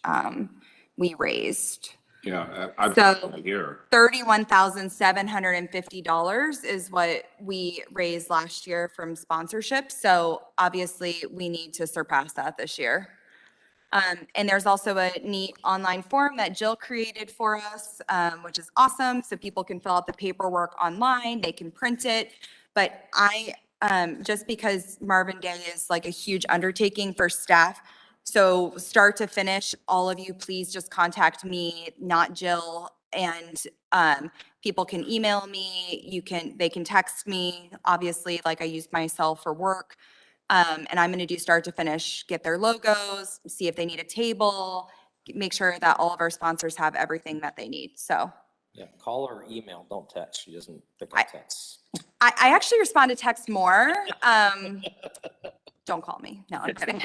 we raised. Yeah, I've So- got it here. $31,750 is what we raised last year from sponsorship. So obviously we need to surpass that this year. And there's also a neat online form that Jill created for us, which is awesome. So people can fill out the paperwork online, they can print it. But just because Marvin Day is like a huge undertaking for staff, so start to finish, all of you, please just contact me, not Jill. And people can email me, they can text me, obviously, like I use my cell for work. And I'm gonna do start to finish, get their logos, see if they need a table, make sure that all of our sponsors have everything that they need. So Yeah, call or email, don't text. She doesn't pick up texts. I actually respond to text more. Don't call me. No, I'm kidding.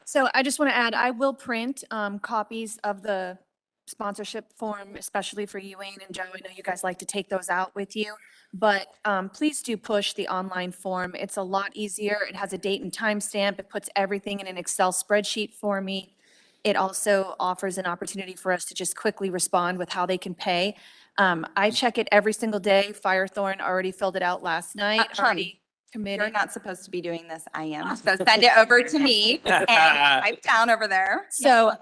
So I just want to add, I will print copies of the sponsorship form, especially for you, Wayne and Joe. I know you guys like to take those out with you, but please do push the online form. It's a lot easier. It has a date and time stamp. It puts everything in an Excel spreadsheet for me. It also offers an opportunity for us to just quickly respond with how they can pay. I check it every single day. Firethorn already filled it out last night, already committed. You're not supposed to be doing this. I am. So send it over to me and type down over there. So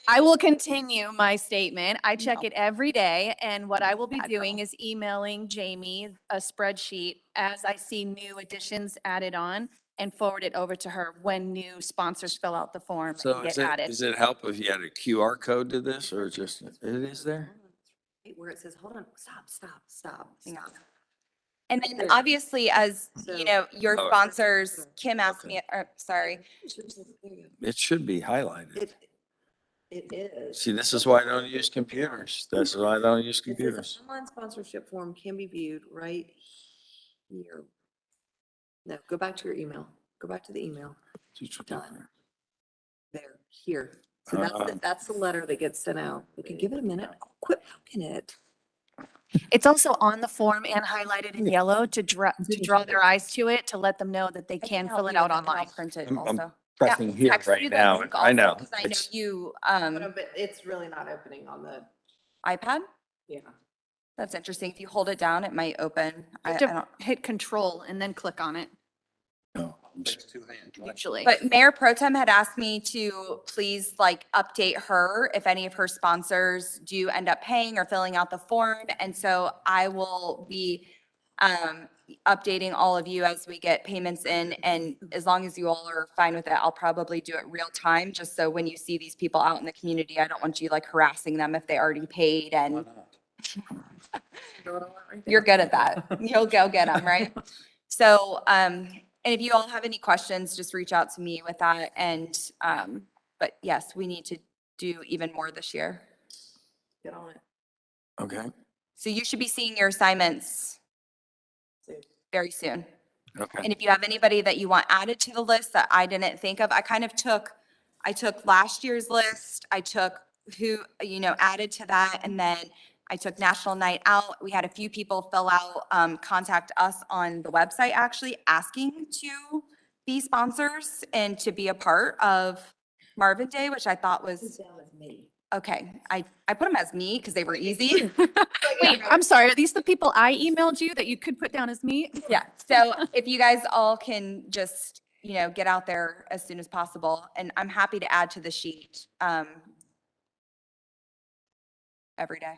I will continue my statement. I check it every day, and what I will be doing is emailing Jamie a spreadsheet as I see new additions added on and forward it over to her when new sponsors fill out the form So and get added. does it help if you had a QR code to this or just, it is there? Where it says, hold on, stop. Hang on. And then obviously, as you know, your Oh. sponsors, Kim asked me, or sorry. It should be highlighted. It is. See, this is why I don't use computers. That's why I don't use It says, computers. online sponsorship form can be viewed right here. No, go back to your email. Go back to the email. Done. There, here. So that's the letter that gets sent out. Okay, give it a minute. Quit poking it. It's also on the form and highlighted in yellow to draw their eyes to it, to let them know that they can fill it out online. Print it I'm also. pressing here Text you right the now. link I know. also, 'cause I know It's- you, But it's really not opening on the, iPad? yeah. That's interesting. If you hold it down, it might open. I To don't. hit control and then click on it, No. usually. But Mayor Pro Tem had asked me to please like update her if any of her sponsors do end up paying or filling out the form. And so I will be updating all of you as we get payments in. And as long as you all are fine with it, I'll probably do it real time, just so when you see these people out in the community, I don't want you like harassing them if they already paid and you're good at that. You'll go get them, right? So, and if you all have any questions, just reach out to me with that. And, but yes, we need to do even more this year. Get on it. Okay, So you should be seeing your assignments very soon. okay. And if you have anybody that you want added to the list that I didn't think of, I took last year's list, I took who, you know, added to that, and then I took National Night Out. We had a few people fill out, contact us on the website actually asking to be sponsors and to be a part of Marvin Day, which I thought was, okay. I put them as me because they were easy. Wait, I'm sorry, are these the people I emailed you that you could put down as me? Yeah, so if you guys all can just, you know, get out there as soon as possible, and I'm happy to add to the sheet, every day.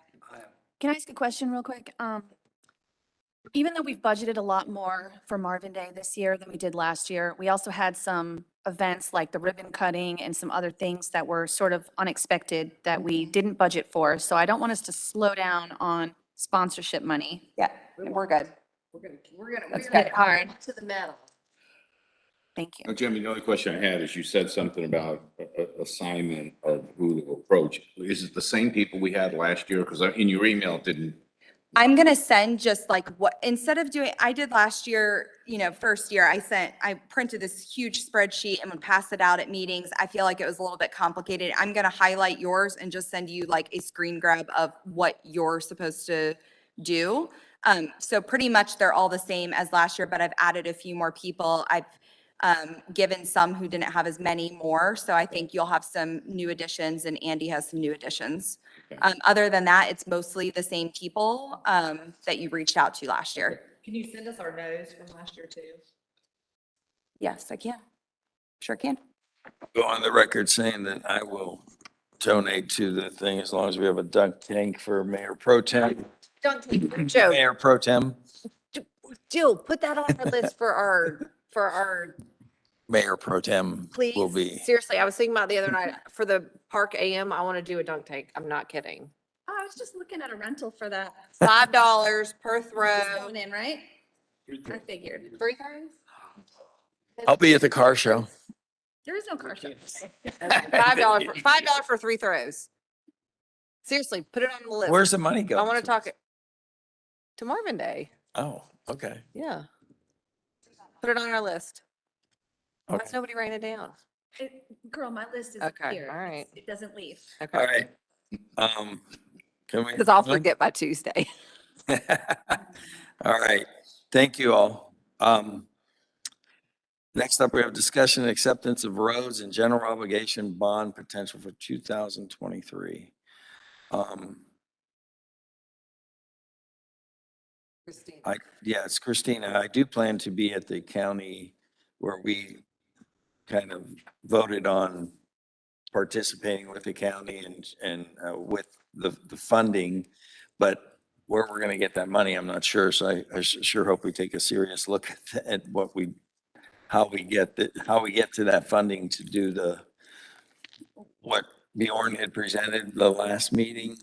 Can I ask a question real quick? Even though we've budgeted a lot more for Marvin Day this year than we did last year, we also had some events like the ribbon cutting and some other things that were sort of unexpected that we didn't budget for. So I don't want us to slow down on sponsorship money. Yeah, we're good. Let's get hard. To the metal. Thank you. Now, Jimmy, the only question I had is you said something about assignment of who to approach. Is it the same people we had last year? Because in your email, it didn't. I'm gonna send just like what, instead of doing, I did last year, first year, I printed this huge spreadsheet and would pass it out at meetings. I feel like it was a little bit complicated. I'm gonna highlight yours and just send you like a screen grab of what you're supposed to do. So pretty much they're all the same as last year, but I've added a few more people. I've given some who didn't have as many more. So I think you'll have some new additions and Andy has some new additions. Other than that, it's mostly the same people that you reached out to last year. Can you send us our no's from last year too? Yes, I can. Sure can. Go on the record saying that I will donate to the thing as long as we have a dunk tank for Mayor Pro Tem. Joe, Mayor Pro Tem, Jill, put that on our list for our, Mayor Pro Tem please. will be. Seriously, I was thinking about the other night, for the Park AM, I want to do a dunk tank. I'm not kidding. Oh, I was just looking at a rental for that. $5 per throw. Going in, right? I figured. 3 throws? I'll be at the car show. There is no car show. $5 for 3 throws. Seriously, put it on the list. Where's the money go? I want to talk it to Marvin Day. Oh, okay. Yeah. Put it on our list. Why Okay. is nobody writing it down? Girl, my list is Okay, here. all right. It doesn't leave. Okay. All right. Can we? Because I'll forget by Tuesday. All right. Thank you all. Next up, we have discussion and acceptance of roads and general obligation bond potential for 2023. It's Christina. I do plan to be at the county where we kind of voted on participating with the county and with the funding, but where we're gonna get that money, I'm not sure. So I sure hope we take a serious look at how we get to that funding to do what Bjorn had presented the last meeting.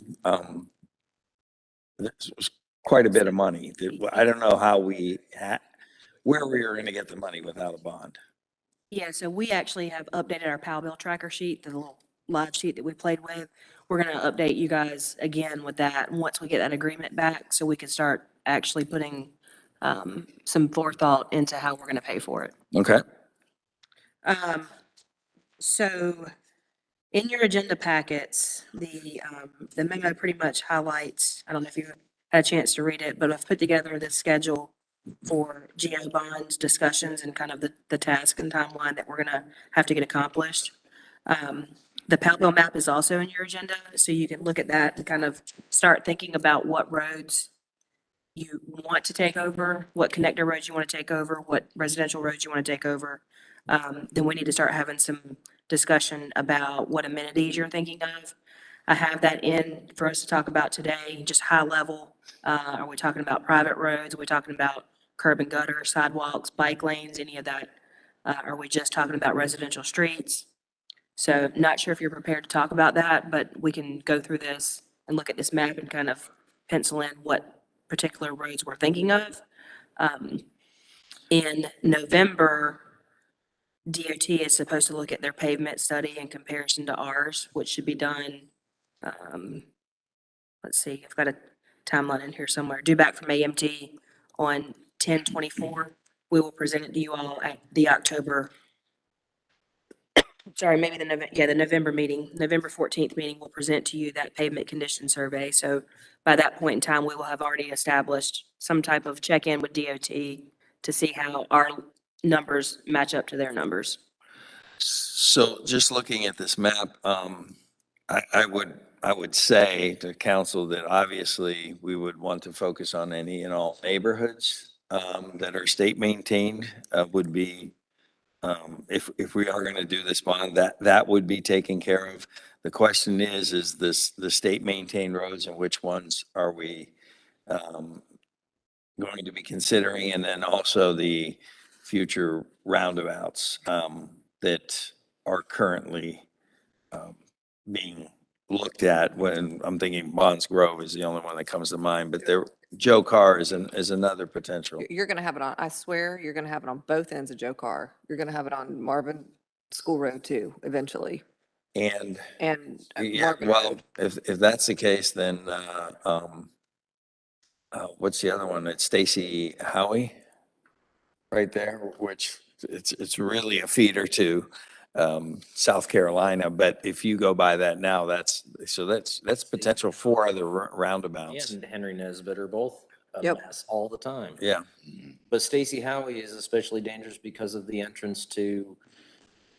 This was quite a bit of money. I don't know how where we are gonna get the money without a bond. Yeah, so we actually have updated our PAL bill tracker sheet, the little live sheet that we played with. We're gonna update you guys again with that once we get that agreement back, so we can start actually putting some forethought into how we're gonna pay for it. Okay. So in your agenda packets, the memo pretty much highlights, I don't know if you had a chance to read it, but I've put together the schedule for GO bonds discussions and kind of the task and timeline that we're gonna have to get accomplished. The PAL bill map is also in your agenda, so you can look at that and kind of start thinking about what roads you want to take over, what connector roads you want to take over, what residential roads you want to take over. Then we need to start having some discussion about what amenities you're thinking of. I have that in for us to talk about today, just high level. Are we talking about private roads? Are we talking about curb and gutter, sidewalks, bike lanes, any of that? Are we just talking about residential streets? So not sure if you're prepared to talk about that, but we can go through this and look at this map and kind of pencil in what particular roads we're thinking of. In November, DOT is supposed to look at their pavement study in comparison to ours, which should be done. Let's see, I've got a timeline in here somewhere. Due back from AMT on 10/24. We will present it to you all at the October, sorry, maybe the November meeting, November 14th meeting, will present to you that pavement condition survey. So by that point in time, we will have already established some type of check-in with DOT to see how our numbers match up to their numbers. So just looking at this map, I would say to council that obviously we would want to focus on any and all neighborhoods that are state maintained, would be, if we are going to do this bond, that would be taken care of. The question is the state maintained roads and which ones are we going to be considering, and then also the future roundabouts that are currently being looked at. When I'm thinking Bonds Grove is the only one that comes to mind, but there, Joe Carr is another potential. You're gonna have it on, I swear, you're gonna have it on both ends of Joe Carr. You're gonna have it on Marvin School Road too, eventually. And And yeah, Marvin well, Road. if that's the case, then what's the other one? It's Stacy Howie right there, which it's really a feeder to South Carolina. But if you go by that now, that's potential 4 other roundabouts. And Henry Nesbitt are both a Yep. mess all the time. Yeah. But Stacy Howie is especially dangerous because of the entrance to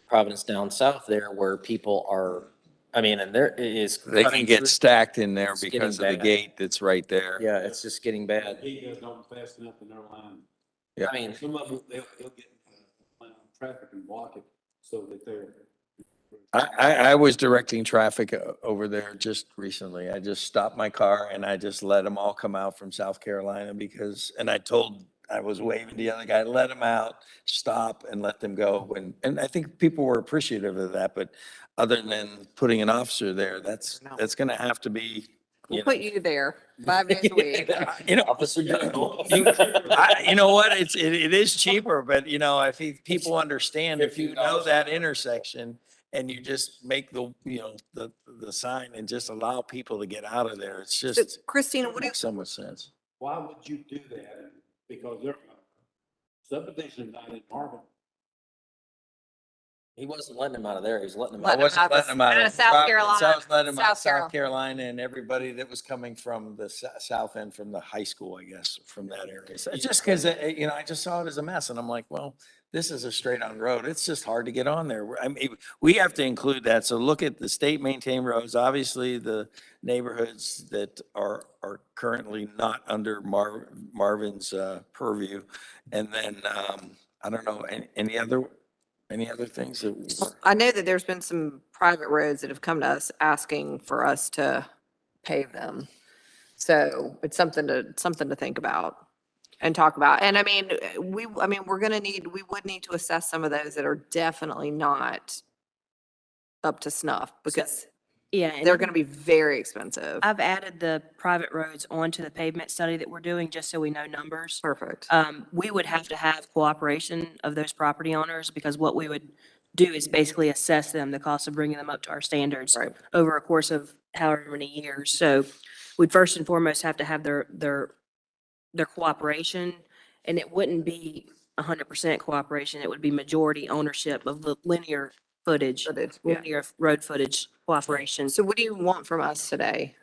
Providence down south there where people are, I mean, and there is. They can get stacked in there It's getting because of the bad. gate that's right there. Yeah, it's just getting bad. He does not fast enough in their line. Yeah. I mean, Some of them, they'll get traffic and block it so that they're. I was directing traffic over there just recently. I just stopped my car and I just let them all come out from South Carolina and I was waving to the other guy, let them out, stop and let them go. And I think people were appreciative of that, but other than putting an officer there, that's going to have to be. We'll put you there 5 days a week. You know, Officer General. you know what? It is cheaper, but you know, people understand, if you know that intersection and you just make the sign and just allow people to get out of there, it's So just Christina, what do you, makes so much sense. Why would you do that? Because their subdivision not in Marvin. he wasn't letting them out of there. He was letting them I out. wasn't letting them out out of of South Carolina. I was letting them out of South Carolina. South Carolina and everybody that was coming from the south end, from the high school, I guess, from that area. So it's just because, you know, I just saw it as a mess and I'm like, well, this is a straight on road. It's just hard to get on there. I mean, we have to include that. So look at the state maintained roads, obviously the neighborhoods that are currently not under Marvin's purview. And then, I don't know, any other things that? I know that there's been some private roads that have come to us asking for us to pave them. So it's something to think about and talk about. And I mean, we would need to assess some of those that are definitely not up to snuff because Yeah. and they're gonna be very expensive. I've added the private roads onto the pavement study that we're doing, just so we know numbers. Perfect. We would have to have cooperation of those property owners, because what we would do is basically assess them, the cost of bringing them up to our standards Right. over a course of however many years. So we'd first and foremost have to have their cooperation, and it wouldn't be 100% cooperation. It would be majority ownership of the linear footage, Yeah. linear road footage cooperation. So what do you want from us today?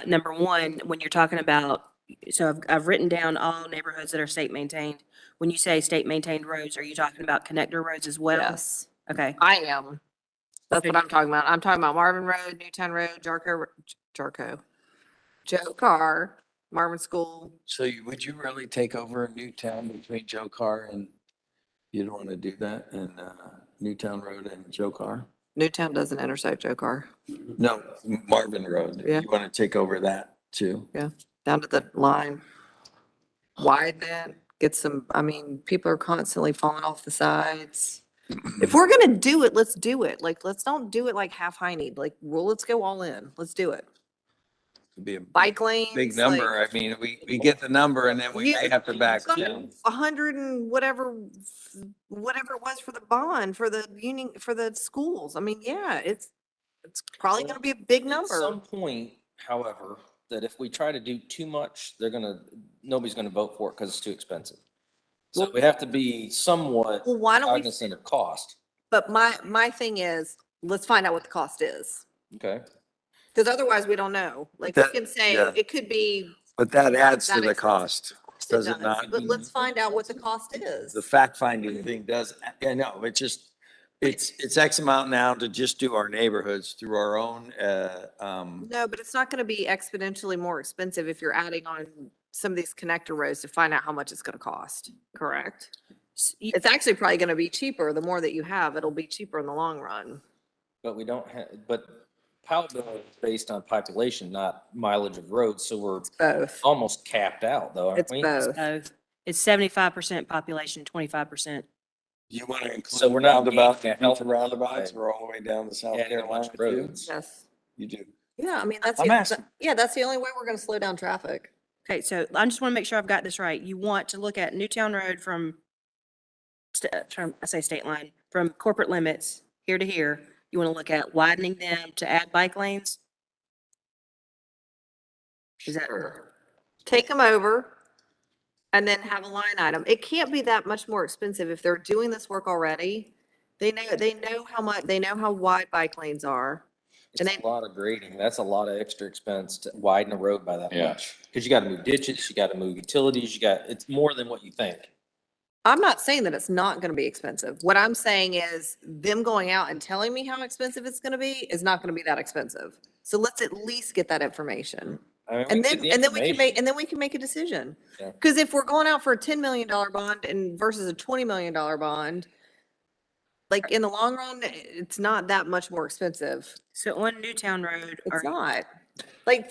Number one, when you're talking about, so I've written down all neighborhoods that are state maintained. When you say state maintained roads, are you talking about connector roads as well? Yes, Okay. I am. That's what I'm talking about. I'm talking about Marvin Road, Newtown Road, Joe Carr, Marvin School. So would you really take over Newtown between Joe Carr and, you don't want to do that, and Newtown Road and Joe Carr? Newtown doesn't intersect Joe Carr. No, Marvin Road. Yeah. You want to take over that too? Yeah, down to the line. Widen it, get some, I mean, people are constantly falling off the sides. If we're gonna do it, let's do it. Like, let's don't do it like half-hined. Like, well, let's go all in. Let's do it. It'd be a Bike lanes. big number. I mean, we get the number and then we may have to back down. 100 and whatever it was for the bond, for the union, for the schools. I mean, yeah, it's probably gonna be a big At number. some point, however, that if we try to do too much, nobody's gonna vote for it because it's too expensive. So we have to be somewhat Well, why don't we, cognizant of cost. but my thing is, let's find out what the cost is. Okay. Because otherwise we don't know. Like, we That- can say, yeah. it could be, But that adds to That the makes sense. cost, does it not? but let's find out what the cost is. The fact finding thing does, yeah, no, it's X amount now to just do our neighborhoods through our own, No, but it's not gonna be exponentially more expensive if you're adding on some of these connector roads to find out how much it's gonna cost, correct? It's actually probably gonna be cheaper. The more that you have, it'll be cheaper in the long run. But we don't have, but POW bill is based on population, not mileage of roads, so we're Both. almost capped out though, aren't It's we? both. Both. It's 75% population, 25%. You want to So include we're not roundabouts, gaining a future hell roundabouts, by or all the way down to South adding a Carolina bunch of too? roads. Yes. You do. Yeah, I mean, that's, I'm asking. yeah, that's the only way we're gonna slow down traffic. Okay, so I just want to make sure I've got this right. You want to look at Newtown Road from, I say state line, from corporate limits here to here. You want to look at widening them to add bike lanes? Is that? Take them over and then have a line item. It can't be that much more expensive if they're doing this work already. They know how much, they know how wide bike lanes are. And It's a lot of grading. That's a lot of extra expense to widen a road by that much. Cause you gotta move ditches, you gotta move utilities, it's more than what you think. I'm not saying that it's not gonna be expensive. What I'm saying is them going out and telling me how expensive it's gonna be is not gonna be that expensive. So let's at least get that information. I mean, And we then, get the and then we can make, information. and then we can make a decision. Yeah. Cause if we're going out for a $10 million bond and versus a $20 million bond, like in the long run, it's not that much more expensive. So on Newtown Road, It's not. Like,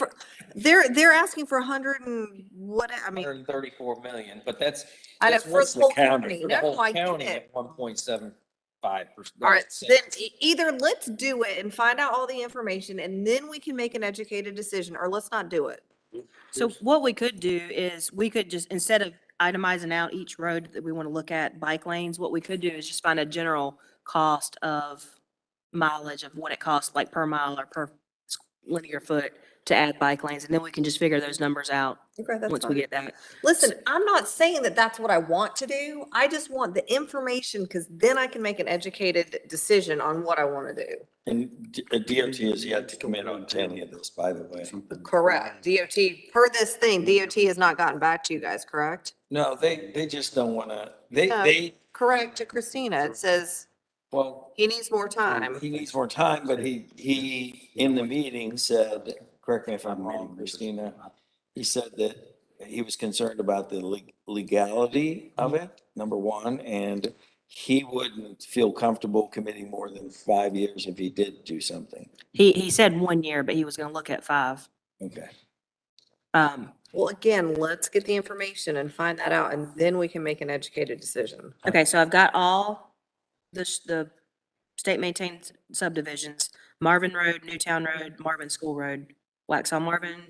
they're asking for 100 and what, I mean, 134 million, but that's. I know, that's for what's the whole county. county. For the No, whole I get county it. at 1.75%. all right, then either let's do it and find out all the information and then we can make an educated decision, or let's not do it. so what we could do is we could just, instead of itemizing out each road that we want to look at bike lanes, what we could do is just find a general cost of mileage of what it costs, like per mile or per linear foot to add bike lanes. And then we can just figure those numbers out Okay, that's once we fine. get that. Listen, I'm not saying that that's what I want to do. I just want the information because then I can make an educated decision on what I want to do. And DOT has yet to commit on any of this, by the way. Correct. DOT, per this thing, DOT has not gotten back to you guys, correct? No, they just don't want to, No, they, correct to Christina. It says well, he needs more time. he needs more time, but he, in the meeting said, correct me if I'm wrong, Christina, he said that he was concerned about the legality of it, number one, and he wouldn't feel comfortable committing more than 5 years if he did do something. He said 1 year, but he was going to look at 5. Okay. Well, again, let's get the information and find that out, and then we can make an educated decision. Okay, so I've got all the state maintained subdivisions, Marvin Road, Newtown Road, Marvin School Road, Waxhaw Marvin.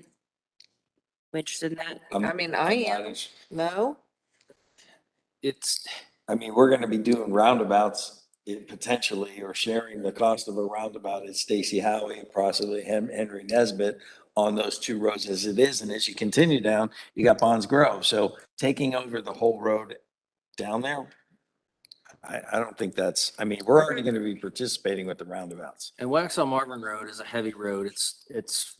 We interested in that? I mean, I am. No? I mean, we're gonna be doing roundabouts potentially, or sharing the cost of a roundabout at Stacy Howie, possibly Henry Nesbitt on those two roads as it is. And as you continue down, you got Bonds Grove. So taking over the whole road down there, I don't think that's, I mean, we're already gonna be participating with the roundabouts. And Waxhaw Marvin Road is a heavy road. It's,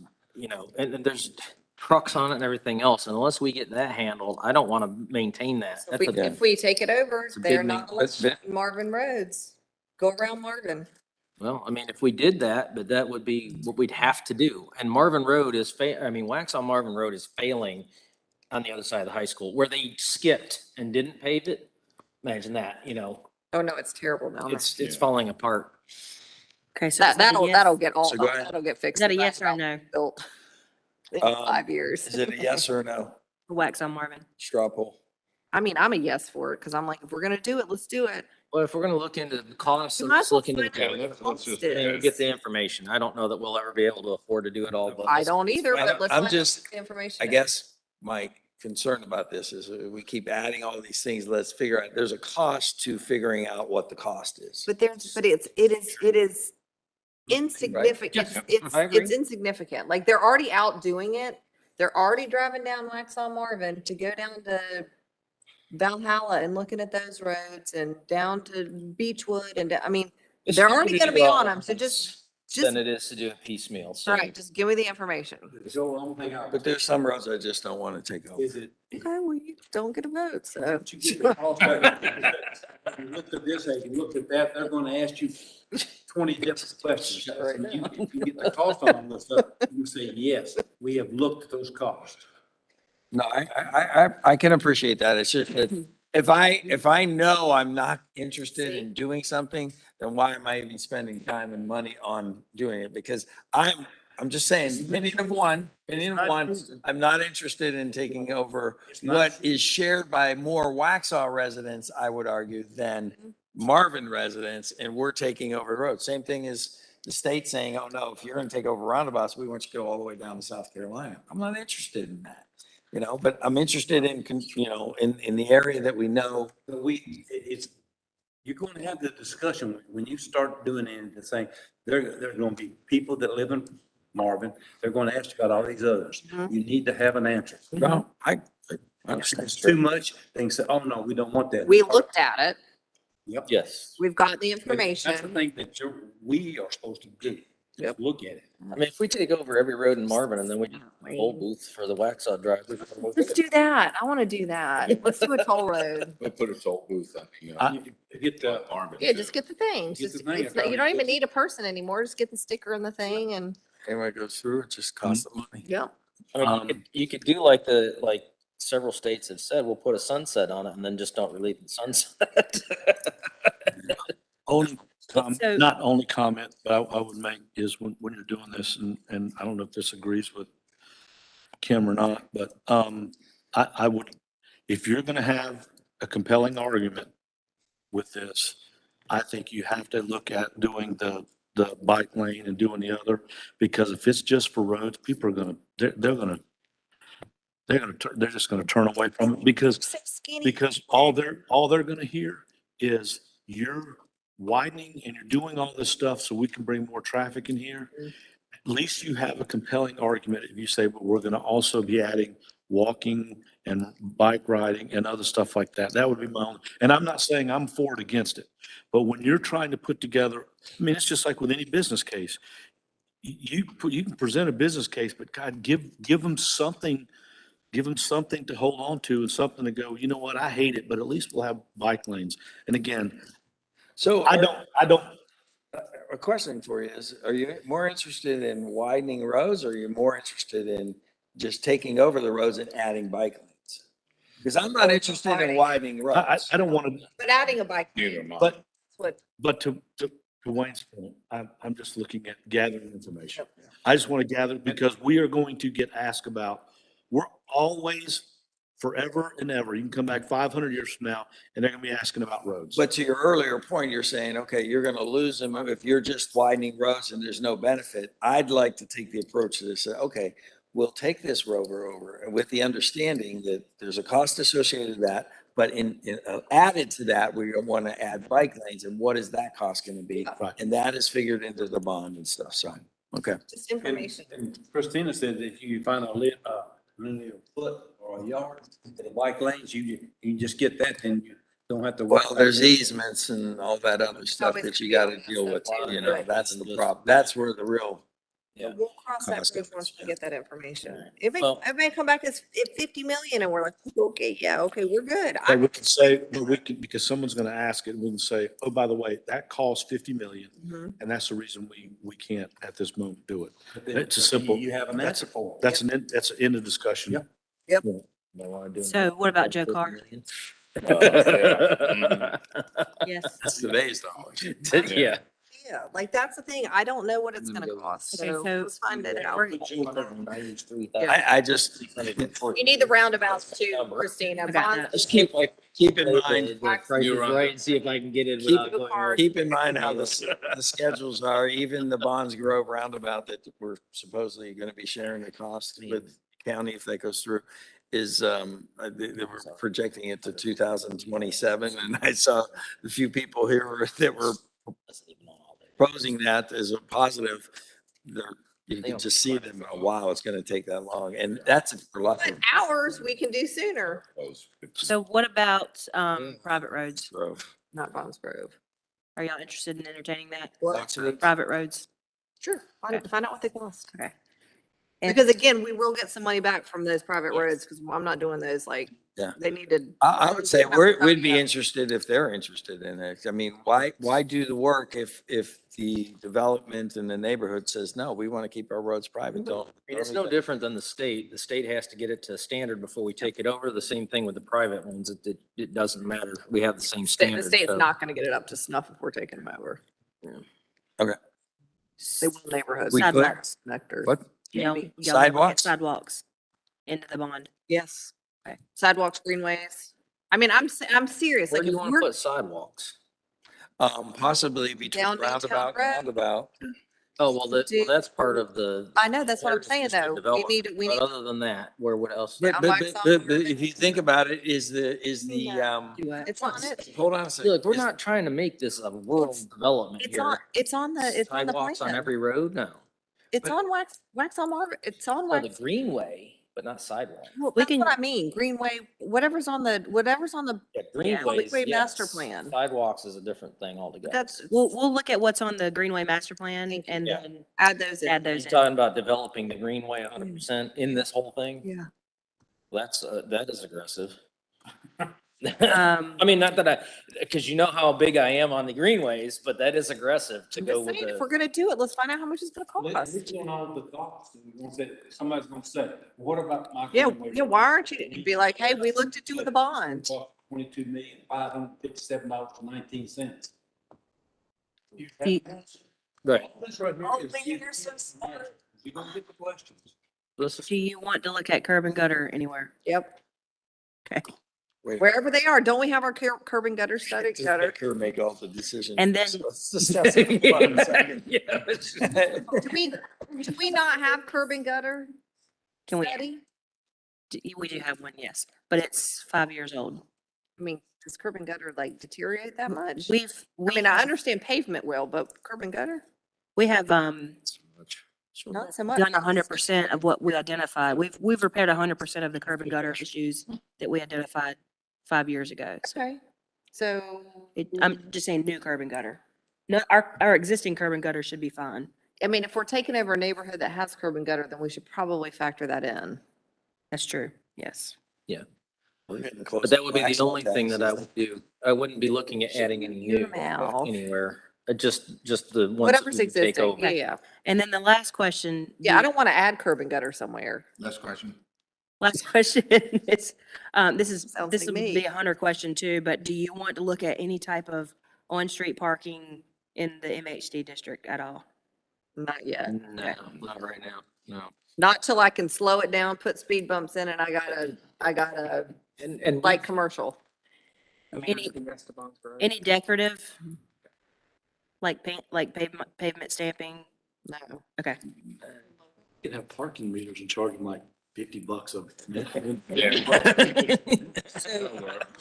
and there's trucks on it and everything else. And unless we get that handled, I don't want to maintain that. So if we take it over, a they're big not move. on Marvin roads. Go around Marvin. Well, I mean, if we did that, but that would be what we'd have to do. And Marvin Road is Waxhaw Marvin Road is failing on the other side of the high school where they skipped and didn't pave it. Imagine that, Oh, no, it's terrible down there. it's falling apart. Okay, so That'll get So go ahead. that'll get fixed. Is that a in yes or a about no? Built in 5 years. Is it a yes or a no? Waxhaw Marvin. Straw poll. I mean, I'm a yes for it because I'm like, if we're gonna do it, let's do it. Well, if we're gonna look into the costs, You might let's as well look into the find out what the cost. cost And is. get the information. I don't know that we'll ever be able to afford to do it all, but. I don't either, but let's I'm find out just, the information. I guess my concern about this is we keep adding all these things. Let's figure out, there's a cost to figuring out what the cost is. But it is insignificant. I agree. It's insignificant. Like, they're already out doing it. They're already driving down Waxhaw Marvin to go down to Valhalla and looking at those roads and down to Beechwood I mean, It's they're cheaper already to gonna do be all on at them. So once just, Than it is to do it piecemeal. So all right, just give me the information. So the only thing I. But there's some roads I just don't want to take over. Is it? Okay, well, you don't get a vote, so. You get the cost of it. You looked at this, you looked at that, they're gonna ask you 20 different questions. If you get the cost on this stuff, you say, yes, we have looked at those costs. No, I can appreciate that. It's just that if I know I'm not interested in doing something, then why am I even spending time and money on doing it? Because I'm just saying, opinion of one, I'm not interested in taking over what is shared by more Waxhaw residents, I would argue, than Marvin residents, and we're taking over the road. Same thing as the state saying, oh no, if you're gonna take over roundabouts, we want you to go all the way down to South Carolina. I'm not interested in that. But I'm interested in, in the area that we know. But you're going to have the discussion when you start doing anything, saying, there's going to be people that live in Marvin, they're going to ask you about all these others. You need to have an answer. No, I If understand. it's too much, they can say, oh, no, we don't want that. We looked at it. Yep. Yes. We've got the That's the information. thing that we are supposed to do. Just look at it. I mean, if we take over every road in Marvin and then we do a toll booth for the Waxaw drive. Let's do that. I want to do that. Let's do a toll road. We put a toll booth on Get the. Yeah, just get the thing. Get Just, the thing. it's not- you don't even need a person anymore. Just get the sticker and the thing and. Anyway, goes through, it just costs the money. Yeah. I mean, you could do like several states have said, we'll put a sunset on it and then just don't relieve the sunset. Only, So- not only comment, but I would make is when you're doing this, and I don't know if this agrees with Kim or not, but I would, if you're gonna have a compelling argument with this, I think you have to look at doing the bike lane and doing the other, because if it's just for roads, people are gonna, they're just gonna turn away from it because all they're gonna hear is you're widening and you're doing all this stuff so we can bring more traffic in here. At least you have a compelling argument if you say, but we're gonna also be adding walking and bike riding and other stuff like that. That would be my own, and I'm not saying I'm for it against it, but when you're trying to put together, I mean, it's just like with any business case. You can present a business case, but God, give them something to hold on to and something to go, you know what, I hate it, but at least we'll have bike lanes. And again, So I don't. A question for you is, are you more interested in widening roads or are you more interested in just taking over the roads and adding bike lanes? Because I'm not interested in widening roads. I don't want to, But adding a bike. but to Wayne's point, I'm just looking at gathering information. I just want to gather because we are going to get asked about, we're always forever and ever. You can come back 500 years from now and they're going to be asking about roads. But to your earlier point, you're saying, okay, you're going to lose them if you're just widening roads and there's no benefit. I'd like to take the approach to this, okay, we'll take this rover over with the understanding that there's a cost associated with that. But added to that, we want to add bike lanes, and what is that cost going to be? And that is figured into the bond and stuff. So, okay. Just information. And Christina said that if you find a linear foot or a yard in the bike lanes, you just get that, then you don't have to. Well, there's easements and all that other stuff that you got to deal with. That's the problem. That's where the real. We'll cross that Cost bridge once we get that information. It Well- may come back as 50 million and we're like, okay, yeah, okay, we're good. But we can say, but we can, because someone's going to ask it, we can say, oh, by the way, that costs 50 million. Mhm. And that's the reason we can't at this moment do it. But then It's a simple. You have an answer for it. That's that's an end of discussion. Yep. So what about Joe Carr? Yes. That's today's dollars. Yeah. Yeah, like that's the thing. I don't know what it's gonna cost, Okay, so so let's find it out. I just. You need the roundabouts too, Christina. I got Bonds- that. Just keep in mind. You're right. And see if I can get in Keep, without going. over. keep in mind how the schedules are, even the Bonds Grove roundabout that we're supposedly going to be sharing the cost with county if that goes through is, they were projecting it to 2027. And I saw a few people here that were proposing that as a positive. You can just see them, oh, wow, it's going to take that long. And that's for a lot But of hours we can do sooner. So what about private roads? Grove. Not Bonds Grove. Are y'all interested in entertaining that? What? Private roads? Sure, find out what they cost. Okay. Because again, we will get some money back from those private roads, because I'm not doing those, like, Yeah. they needed. I would say we'd be interested if they're interested in it. I mean, why do the work if the development in the neighborhood says, no, we want to keep our roads private, don't. I mean, it's no different than the state. The state has to get it to standard before we take it over. The same thing with the private ones. It doesn't matter. We have the same The standard. state's so- not gonna get it up to snuff if we're taking them over. Okay. They will neighborhoods. We could- Sidewalks. Nectar. What? Y'all- Maybe. y'all wanna look at Sidewalks? Sidewalks into the bond. Yes. Sidewalks, greenways. I mean, I'm serious. Where Like, do if you want to we're put sidewalks? Possibly between Down roundabout Midtown and roundabout. Oh, well, Do- that's part of the. I know, that's what I'm Heritage saying, District though. development. We But need, other than that, what else? Yeah, But Mike's on if you think about it, is the, it's on it. hold on a second. Look, we're Is- not trying to make this a rural development It's here. on, it's on the Sidewalks on plan. every road? No. It's on wax on Marvin. It's on Oh, the wax. greenway, but not sidewalk. Well, that's what I mean. Greenway, whatever's on the Yeah, greenways, Greenway master yes. plan. Sidewalks is a different thing altogether. That's, We'll look at what's on the Greenway Master Plan and Yeah. then add those in. add You those in. talking about developing the greenway 100% in this whole thing? Yeah. That is aggressive. Um, I mean, not that because you know how big I am on the greenways, but that is aggressive to I'm go just with saying, if the. we're gonna do it, let's find out how much it's gonna cost. Let's go on with the cost. And we're gonna say, somebody's gonna say, what about my? Yeah, greenway? yeah, why aren't you, be like, hey, we looked at doing the bond. $22,557.19. Right. This right here Oh, is- man, you're so smart. You're gonna get the questions. Do you want to look at curb and gutter anywhere? Yep. Okay. Wait. Wherever they are, don't we have our curb and gutter study? Just Gutter? let her make all the decisions. And then- So let's discuss it for 1 second. Do we not have curb and gutter Can we? study? We do have one, yes, but it's 5 years old. I mean, does curb and gutter like deteriorate that much? We I understand pavement will, but curb and gutter? We have, Not so much. done 100% of what we identified. We've repaired 100% of the curb and gutter issues that we identified 5 years ago. Okay, so. I'm just saying new curb and gutter. No, our existing curb and gutter should be fine. I mean, if we're taking over a neighborhood that has curb and gutter, then we should probably factor that in. That's true, yes. Yeah. We're getting close But that to would be the wax only thing that I taxes. would do. I wouldn't be looking at adding any new mouth. anywhere. Just the ones that Whatever's we would take existing, over. yeah, yeah. And then the last question. Yeah, I don't want to add curb and gutter somewhere. Next question. Last question is, this Sounds will like me. be a Hunter question too, but do you want to look at any type of on-street parking in the MHD district at all? Not yet. No, not right now. No. Not till I can slow it down, put speed bumps in, and I got a And light commercial. Any decorative? Like paint, like pavement stamping? No. Okay. You can have parking meters and charge them like $50 a.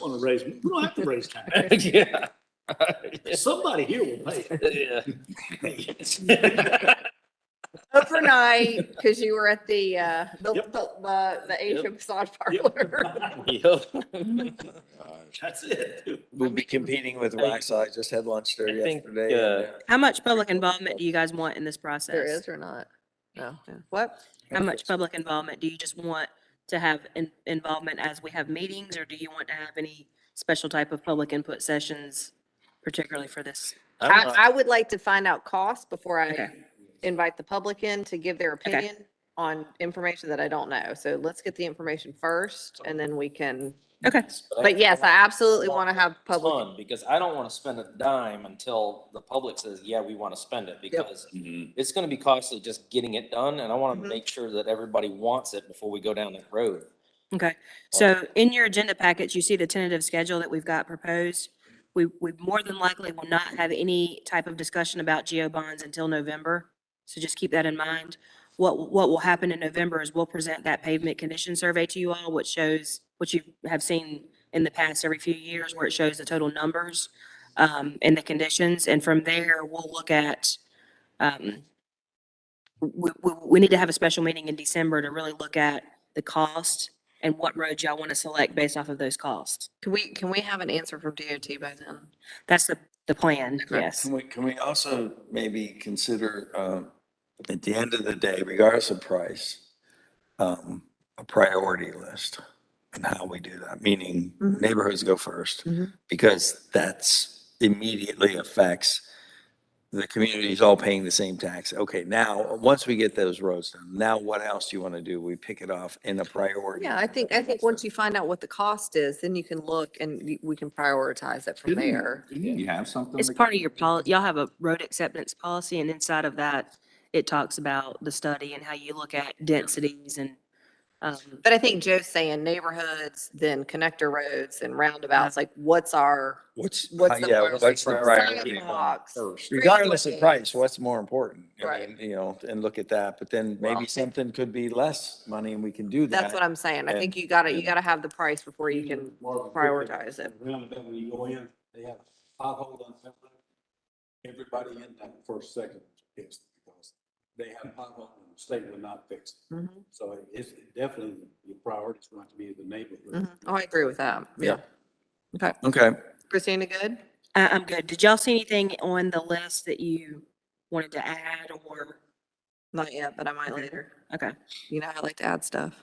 Want to raise, we don't have to raise taxes. Yeah. Somebody here will pay it. Yeah. Overnight, because you were at the Asia massage parlor. That's it. We'll be competing with Wax. I just had lunch there I think, yesterday. and, How much public involvement do you guys want in this process? There is or not? No. What? How much public involvement? Do you just want to have involvement as we have meetings, or do you want to have any special type of public input sessions, particularly for this? I would like to find out costs before I Okay. invite the public in to give their Okay. opinion on information that I don't know. So let's get the information first and then we can, Okay. but yes, I absolutely want to have public. Fun, because I don't want to spend a dime until the public says, yeah, we want to spend it, because it's going to be costly just getting it done, and I want to Mhm. make sure that everybody wants it before we go down that road. Okay, so in your agenda packets, you see the tentative schedule that we've got proposed. We more than likely will not have any type of discussion about geo bonds until November. So just keep that in mind. What will happen in November is we'll present that pavement condition survey to you all, which shows what you have seen in the past every few years, where it shows the total numbers and the conditions. And from there, we'll look at, we need to have a special meeting in December to really look at the cost and what roads y'all want to select based off of those costs. Can we have an answer from DOT by then? That's the plan, yes. Can we also maybe consider, at the end of the day, regardless of price, a priority list and how we do that, meaning Mhm. neighborhoods go first, Mhm. because that's immediately affects the community's all paying the same tax. Okay, now, once we get those roads done, now what else do you want to do? We pick it off in a priority. Yeah, I think once you find out what the cost is, then you can look and we can prioritize it from there. Didn't you have something? It's part of your y'all have a road acceptance policy, and inside of that, it talks about the study and how you look at densities and, But I think Joe's saying neighborhoods, then connector roads and roundabouts, like what's the What's the most priority sidewalks, first? Regardless of streetlights. price, what's more important? I Right. mean, you know, and look at that, but then maybe something could be less money and we can do that. That's what I'm saying. I think And- you gotta have the price before you can prioritize it. Roundabout, when you go in, they have a pothole on that road. Everybody in that first second is pissed because they have a pothole and the state will not fix it. Mhm. So it's definitely, your priority is going to be the neighborhood. Mhm. Oh, I agree with that. Yeah. Okay. Okay. Christina, good? I'm good. Did y'all see anything on the list that you wanted to add or? Not yet, but I might later. Okay. You know, I like to add stuff.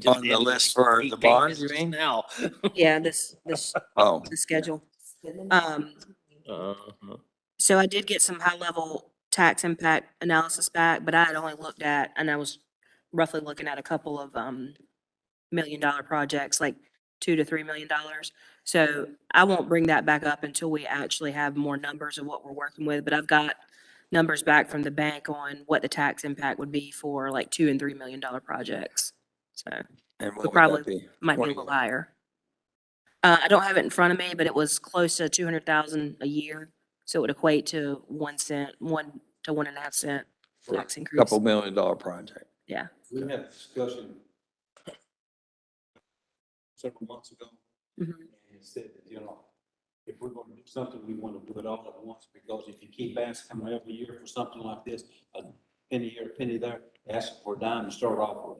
On the list for the bond, you mean? Now. Yeah, this, Oh. the schedule. Uh-huh. So I did get some high level tax impact analysis back, but I had only looked at, and I was roughly looking at a couple of, $1 million projects, like $2 to $3 million. So I won't bring that back up until we actually have more numbers of what we're working with, but I've got numbers back from the bank on what the tax impact would be for like $2 and $3 million projects. So And we what would probably that be? might be a little higher. I don't have it in front of me, but it was close to 200,000 a year. So it would equate to 1 cent, 1 to 1.5 cent tax increase. Couple $1 million project. Yeah. We had a discussion several months ago. Mhm. And it said, that, you know, if we're going to do something, we want to do it all at once, because if you keep asking them every year for something like this, a penny here, a penny there, ask for a dime to start off with.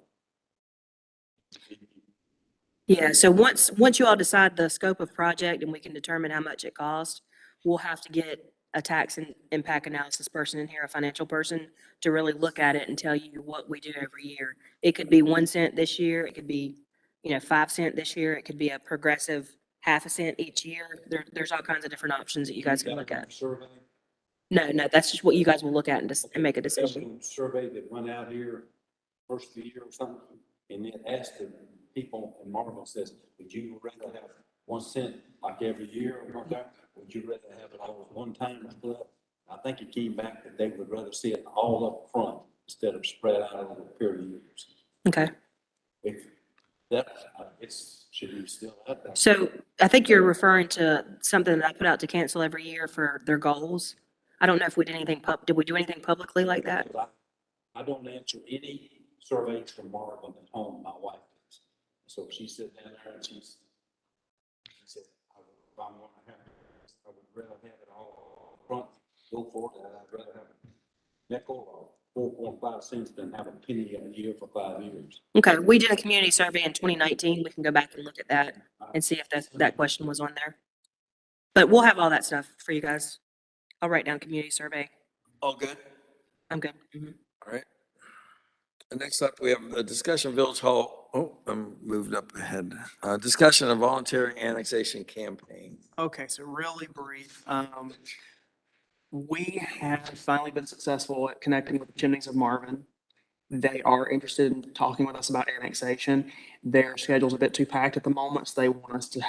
Yeah, so once you all decide the scope of project and we can determine how much it costs, we'll have to get a tax and impact analysis person in here, a financial person, to really look at it and tell you what we do every year. It could be 1 cent this year, it could be, 5 cent this year, it could be a progressive 0.5 cent each year. There's all kinds of different options that you guys can look at. Survey. No, that's just what you guys will look at and make a decision. Survey that went out here first of the year or something, and it asked the people in Marvin, says, would you rather have 1 cent like every year or what that? Would you rather have it all at one time or split? I think it came back that they would rather see it all up front instead of spread out over a period of years. Okay. If that, it's, should be still out there. So I think you're referring to something that I put out to cancel every year for their goals. I don't know if we did anything did we do anything publicly like that? I don't answer any surveys from Marvin at home, my wife does. So she sat down there and she said, if I'm gonna have, I would rather have it all up front, go for it, I'd rather have a nickel or 4.5 cents than have a penny a year for 5 years. Okay, we did a community survey in 2019. We can go back and look at that and see if that question was on there. But we'll have all that stuff for you guys. I'll write down community survey. All good? I'm good. Mhm. All right. And next up, we have a discussion of Village Hall. Oh, I'm moved up ahead. Discussion of voluntary annexation campaign. Okay, so really brief. We have finally been successful at connecting with the Chimneys of Marvin. They are interested in talking with us about annexation. Their schedule's a bit too packed at the moment, so they want us to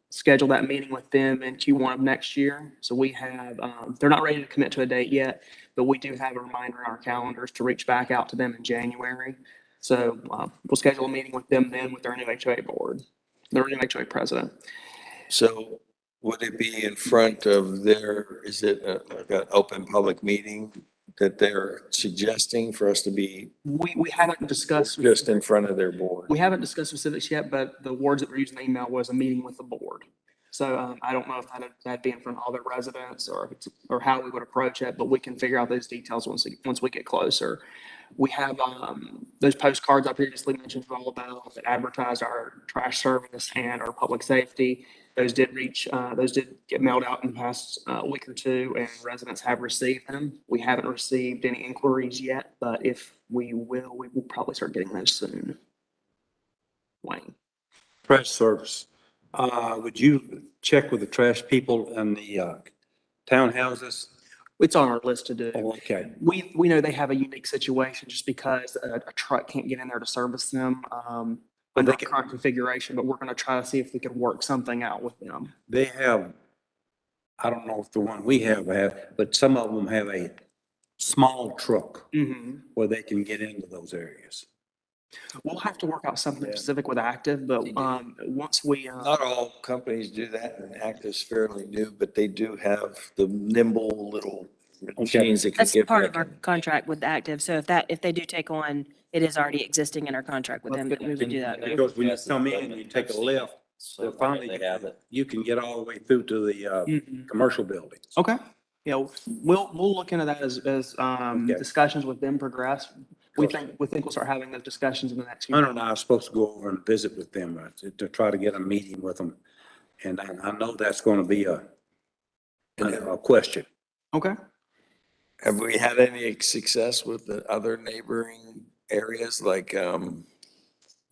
schedule that meeting with them in Q1 of next year. So we have, they're not ready to commit to a date yet, but we do have a reminder in our calendars to reach back out to them in January. So we'll schedule a meeting with them then with their new HOA board, their new HOA president. So would it be in front of their, is it like an open public meeting that they're suggesting for us to be We haven't discussed. just in front of their board? We haven't discussed specifics yet, but the words that were used in the email was a meeting with the board. So I don't know if that'd be in front of all their residents or how we would approach it, but we can figure out those details once we get closer. We have those postcards I previously mentioned for all about that advertise our trash service and our public safety. Those did those did get mailed out in the past week or two, and residents have received them. We haven't received any inquiries yet, but if we will probably start getting those soon. Wayne. Trash service. Would you check with the trash people in the townhouses? It's on our list to do. Oh, okay. We know they have a unique situation just because a truck can't get in there to service them under current configuration, but we're going to try to see if we can work something out with them. They have, I don't know if the one we have, but some of them have a small truck where they can get into those areas. We'll have to work out something specific with Active, but once we. Not all companies do that, and Active's fairly new, but they do have the nimble little machines that can That's get part back of our in. contract with Active. So if they do take on, it is already existing in our contract with them, that we would do that. Because when you come in, you take a left, so finally you can get all the way through to the commercial buildings. Okay. Yeah, we'll look into that as discussions with them progress. We think we'll start having those discussions in the next few. Hunter and I are supposed to go over and visit with them to try to get a meeting with them. And I know that's going to be a question. Okay. Have we had any success with the other neighboring areas, like,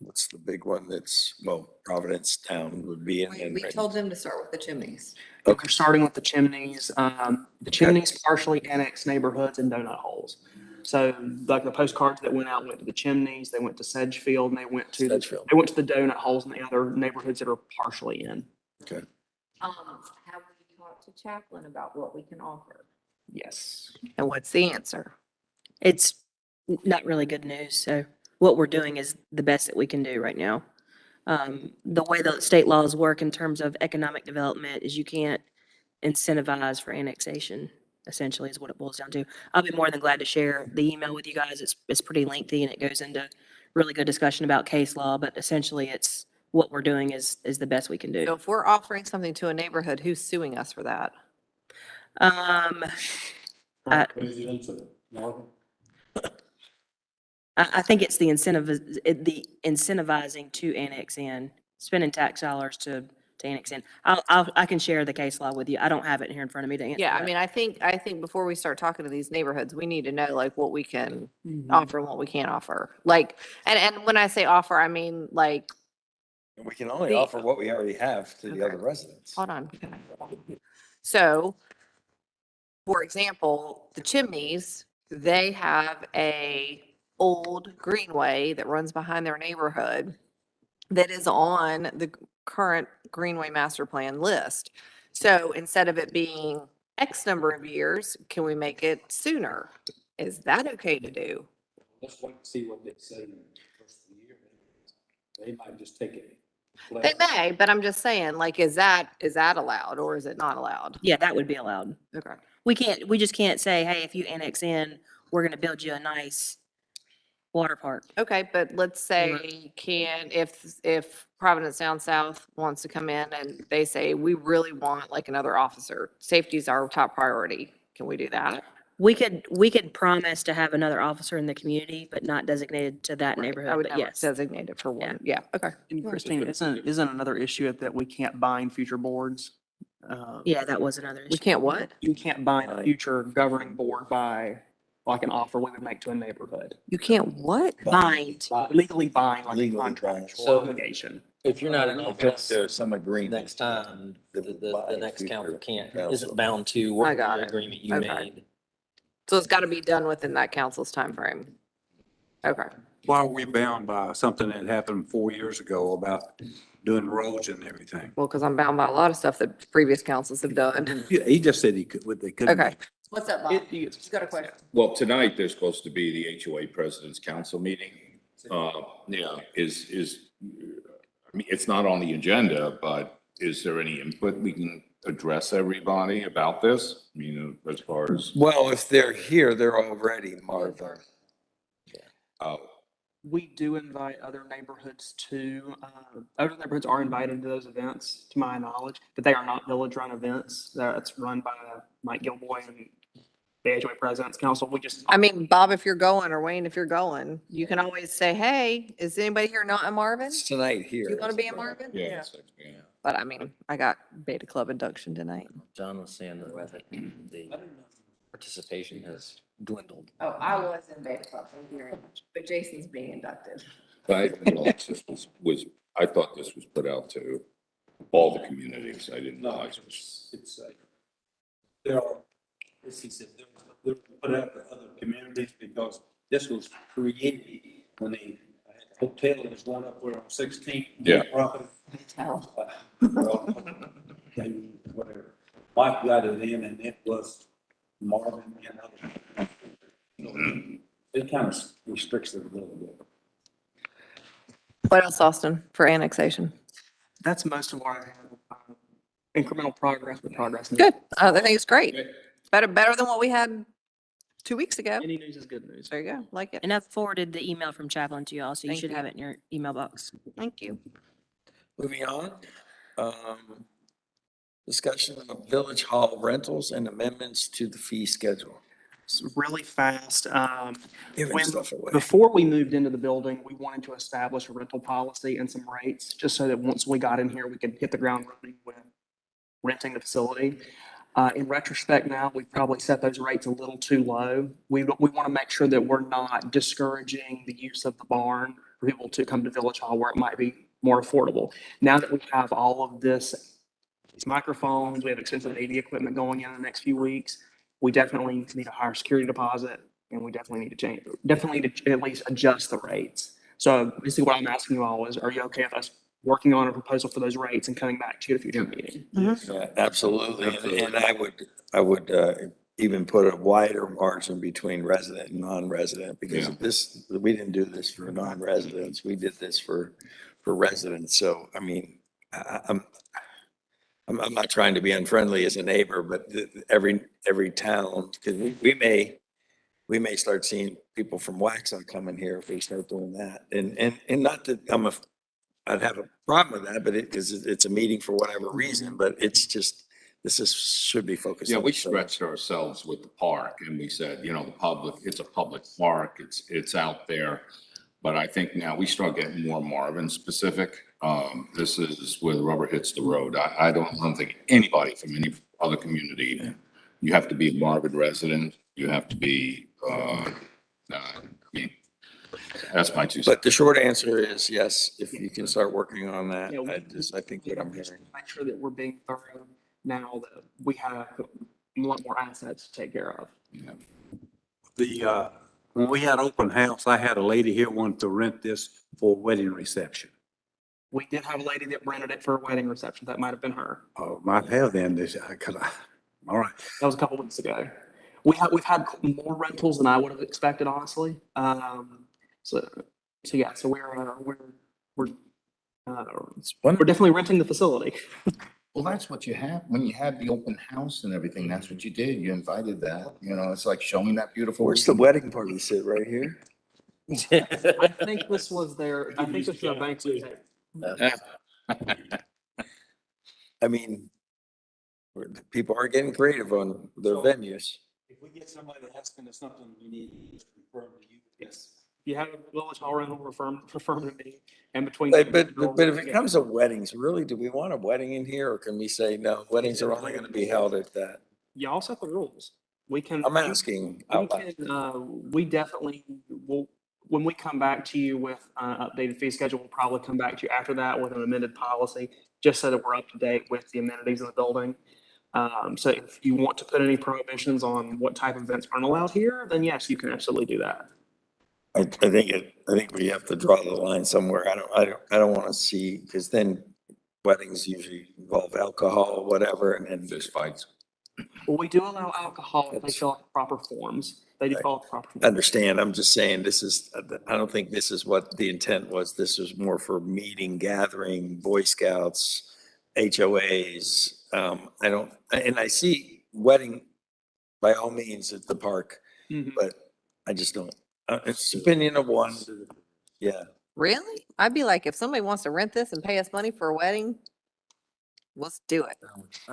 what's the big one that's, well, Providence Town would be in? We told them to start with the chimneys. Okay, starting with the chimneys. The chimneys partially annex neighborhoods and donut holes. So like the postcards that went out went to the chimneys, they went to Sedgefield, and they went to the donut holes in the other neighborhoods that are partially in. Okay. Have we talked to Chaplin about what we can offer? Yes. And what's the answer? It's not really good news. So what we're doing is the best that we can do right now. The way the state laws work in terms of economic development is you can't incentivize for annexation, essentially is what it boils down to. I'll be more than glad to share the email with you guys. It's pretty lengthy and it goes into really good discussion about case law, but essentially it's what we're doing is the best we can do. So if we're offering something to a neighborhood, who's suing us for that? I think it's the incentivizing to annex in, spending tax dollars to annex in. I can share the case law with you. I don't have it here in front of me to answer. Yeah, I that. mean, I think before we start talking to these neighborhoods, we need to know like what we can offer and what we can't offer. Like, and when I say offer, I mean like. We can only The- offer what we already have to the other residents. Hold on. So, for example, the chimneys, they have a old greenway that runs behind their neighborhood that is on the current Greenway Master Plan list. So instead of it being X number of years, can we make it sooner? Is that okay to do? Let's wait and see what they say in the first of the year. They might just take it. They may, but I'm just saying, like, is that allowed or is it not allowed? Yeah, that would be allowed. Okay. We just can't say, hey, if you annex in, we're gonna build you a nice water park. Okay, but let's say if Providence Down South wants to come in and they say, we really want like another officer, safety's our top priority. Can we do that? We could promise to have another officer in the community, but not designated to that I neighborhood, would but never yes. designate it for one. Yeah, okay. And Christine, isn't another issue that we can't bind future boards? Yeah, that was another issue. We can't what? You can't bind a future governing board by like an offer we would make to a neighborhood. You can't what? Bind. Legally bind like a Legally contractual So- obligation. If you're not in office There's some agreement. next time, the next council isn't council. bound to I what got the it. agreement you Okay. made. So it's got to be done within that council's timeframe. Okay. Why are we bound by something that happened 4 years ago about doing roads and everything? Well, because I'm bound by a lot of stuff that previous councils have done. Yeah, he just said they couldn't. Okay. What's up, Bob? You got a question? Well, tonight, there's supposed to be the HOA President's Council meeting. Yeah, I mean, it's not on the agenda, but is there any input we can address everybody about this? I mean, as far as, Well, if they're here, they're already, Martha. We do invite other neighborhoods other neighborhoods are invited to those events, to my knowledge, but they are not village-run events. That's run by Mike Gilboy and the HOA President's Council. We just, I mean, Bob, if you're going, or Wayne, if you're going, you can always say, hey, is anybody here not in Marvin? It's tonight Do here. you want to be in Marvin? Yeah. But I mean, I got Beta Club induction tonight. John was saying that the participation has dwindled. Oh, I was in Beta Club, thank you very much. But Jason's being inducted. But I didn't realize this was, I thought this was put out to all the communities. I didn't realize it was. It's, there are, as he said, they're put out to other communities because this was created when the hotel was going up where on 16th. Yeah. Property. Hotel. Whatever. Mike got it in and it was Marvin and other. It kind of restricts it a little bit. What else, Austin, for annexation? that's most of what I have. Incremental progress with progress. Good. I think it's great. Better than what we had 2 weeks ago. Any news is good news. There you go. Like it. And I've forwarded the email from Chaplin to you all, so you Thank should you. have it in your email box. Thank you. Moving on. Discussion of Village Hall rentals and amendments to the fee schedule. It's really fast. Giving When, stuff away. before we moved into the building, we wanted to establish a rental policy and some rates, just so that once we got in here, we could hit the ground running with renting the facility. In retrospect now, we probably set those rates a little too low. We want to make sure that we're not discouraging the use of the barn for people to come to Village Hall where it might be more affordable. Now that we have all of this, these microphones, we have expensive AV equipment going in the next few weeks, we definitely need a higher security deposit, and we definitely need to at least adjust the rates. So basically what I'm asking you all is, are you okay with us working on a proposal for those rates and coming back to you at a future meeting? Yeah, absolutely. And I would even put a wider margin between resident and non-resident because of this, we didn't do this for non-residents. We did this for residents. So, I mean, I'm not trying to be unfriendly as a neighbor, but every town, because we may start seeing people from Waxhaw coming here if we start doing that. And not that I'd have a problem with that, but because it's a meeting for whatever reason, but it's just, should be focused. Yeah, on we the stretched ourselves with the park and we said, you know, it's a public park, it's out there. But I think now we start getting more Marvin specific. This is where the rubber hits the road. I don't think anybody from any other community, you have to be a Marvin resident, you have to be, that's my 2 cents. But the short answer is yes, if you can start working on that. Yeah, I think what I'm hearing. Make sure that we're being thorough now that we have a lot more assets to take care of. When we had open house, I had a lady here wanted to rent this for a wedding reception. We did have a lady that rented it for a wedding reception. That might have been her. Oh, might have then, all right. That was a couple weeks ago. We've had more rentals than I would have expected, honestly. So yeah, so we're definitely renting the facility. Well, that's what you have, when you had the open house and everything, that's what you did, you invited that, you know, it's like showing that beautiful. Where's the wedding party sit right here? I think this was their bank. I mean, people are getting creative on their venues. If we get somebody asking us something, we need to confirm to you. Yes. You have a Village Hall rental refer to me, and between. But if it comes to weddings, really, do we want a wedding in here or can we say, no, weddings are only going to be held at that? Y'all set the rules. We can. I'm asking. We definitely will, when we come back to you with updated fee schedule, we'll probably come back to you after that with an amended policy, just so that we're up to date with the amenities in the building. So if you want to put any prohibitions on what type of events aren't allowed here, then yes, you can absolutely do that. I think we have to draw the line somewhere. I don't want to see, because then weddings usually involve alcohol, whatever, and then Fist fights. Well, we do allow alcohol if they fill out the proper forms. They do fill out the proper forms. understand. I'm just saying I don't think this is what the intent was. This was more for meeting, gathering, Boy Scouts, HOAs. I see wedding by all means at the park, but I just don't. It's opinion of one. Yeah. Really? I'd be like, if somebody wants to rent this and pay us money for a wedding, Let's do it.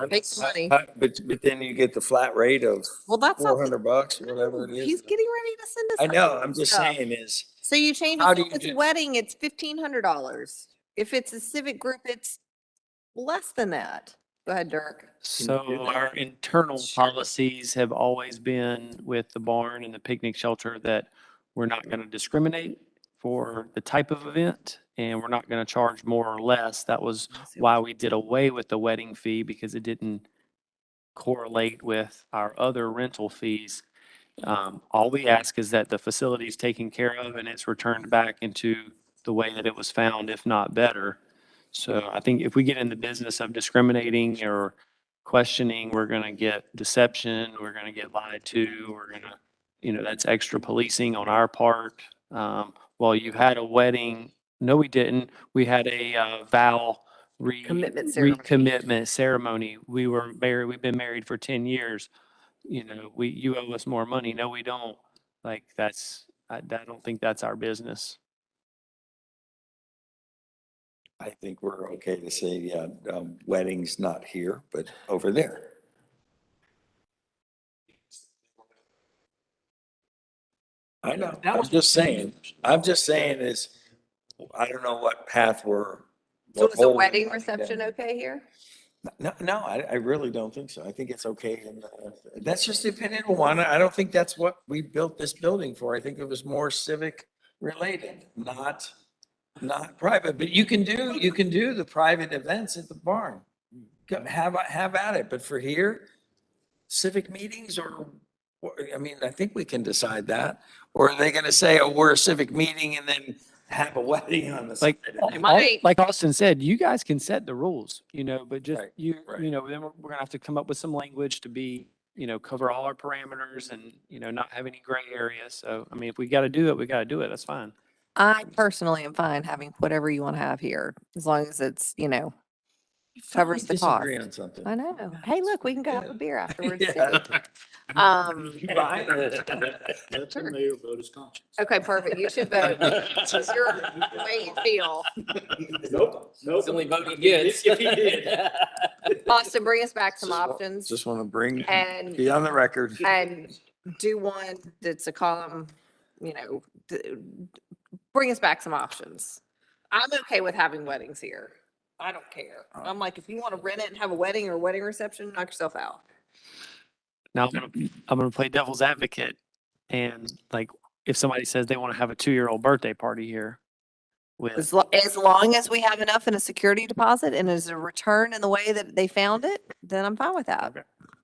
Make some money. But then you get the flat rate of Well, that's not, $400, whatever it he's is. getting ready to send us. I know, some I'm just stuff. saying is, So you change how it, do if you it's a do- wedding, it's $1,500. If it's a civic group, it's less than that. Go ahead, Dirk. So our internal policies have always been with the barn and the picnic shelter that we're not going to discriminate for the type of event and we're not going to charge more or less. That was why we did away with the wedding fee because it didn't correlate with our other rental fees. All we ask is that the facility is taken care of and it's returned back into the way that it was found, if not better. So I think if we get in the business of discriminating or questioning, we're going to get deception, we're going to get lied to, we're going to, that's extra policing on our part. Well, you had a wedding. No, we didn't. We had a vow Commitment ceremony. recommitment ceremony. We were married, we've been married for 10 years. You owe us more money. No, we don't. Like I don't think that's our business. I think we're okay to say, yeah, weddings not here, but over there. I know, I'm just saying is, I don't know what path we're. So is a holding wedding right reception now. okay here? No, I really don't think so. I think it's okay. And that's just the opinion of one. I don't think that's what we built this building for. I think it was more civic related, not private. But you can do the private events at the barn. Have at it. But for here, civic meetings I think we can decide that. Or are they going to say, oh, we're a civic meeting and then have a wedding on the side? Like Austin said, you guys can set the rules, but just Right, then we're gonna have to come up with some language to be, cover all our parameters and, not have any gray areas. So, I mean, if we gotta do it, we gotta do it. That's fine. I personally am fine having whatever you want to have here, as long as it's, covers the cost. Disagree on something. I know. Hey, look, we can go have a beer afterwards. too. Yeah. Let the mayor vote his conscience. Okay, perfect. You should vote. It's your way you feel. Nope. It's the only vote he gets. If he did. Austin, bring us back some options Just want to and, be on the record. and do one that's a column, bring us back some options. I'm okay with having weddings here. I don't care. I'm like, if you want to rent it and have a wedding or a wedding reception, knock yourself out. Now I'm gonna play devil's advocate. And like, if somebody says they want to have a 2-year-old birthday party here with, As long as we have enough in a security deposit and as a return in the way that they found it, then I'm fine with that. Okay.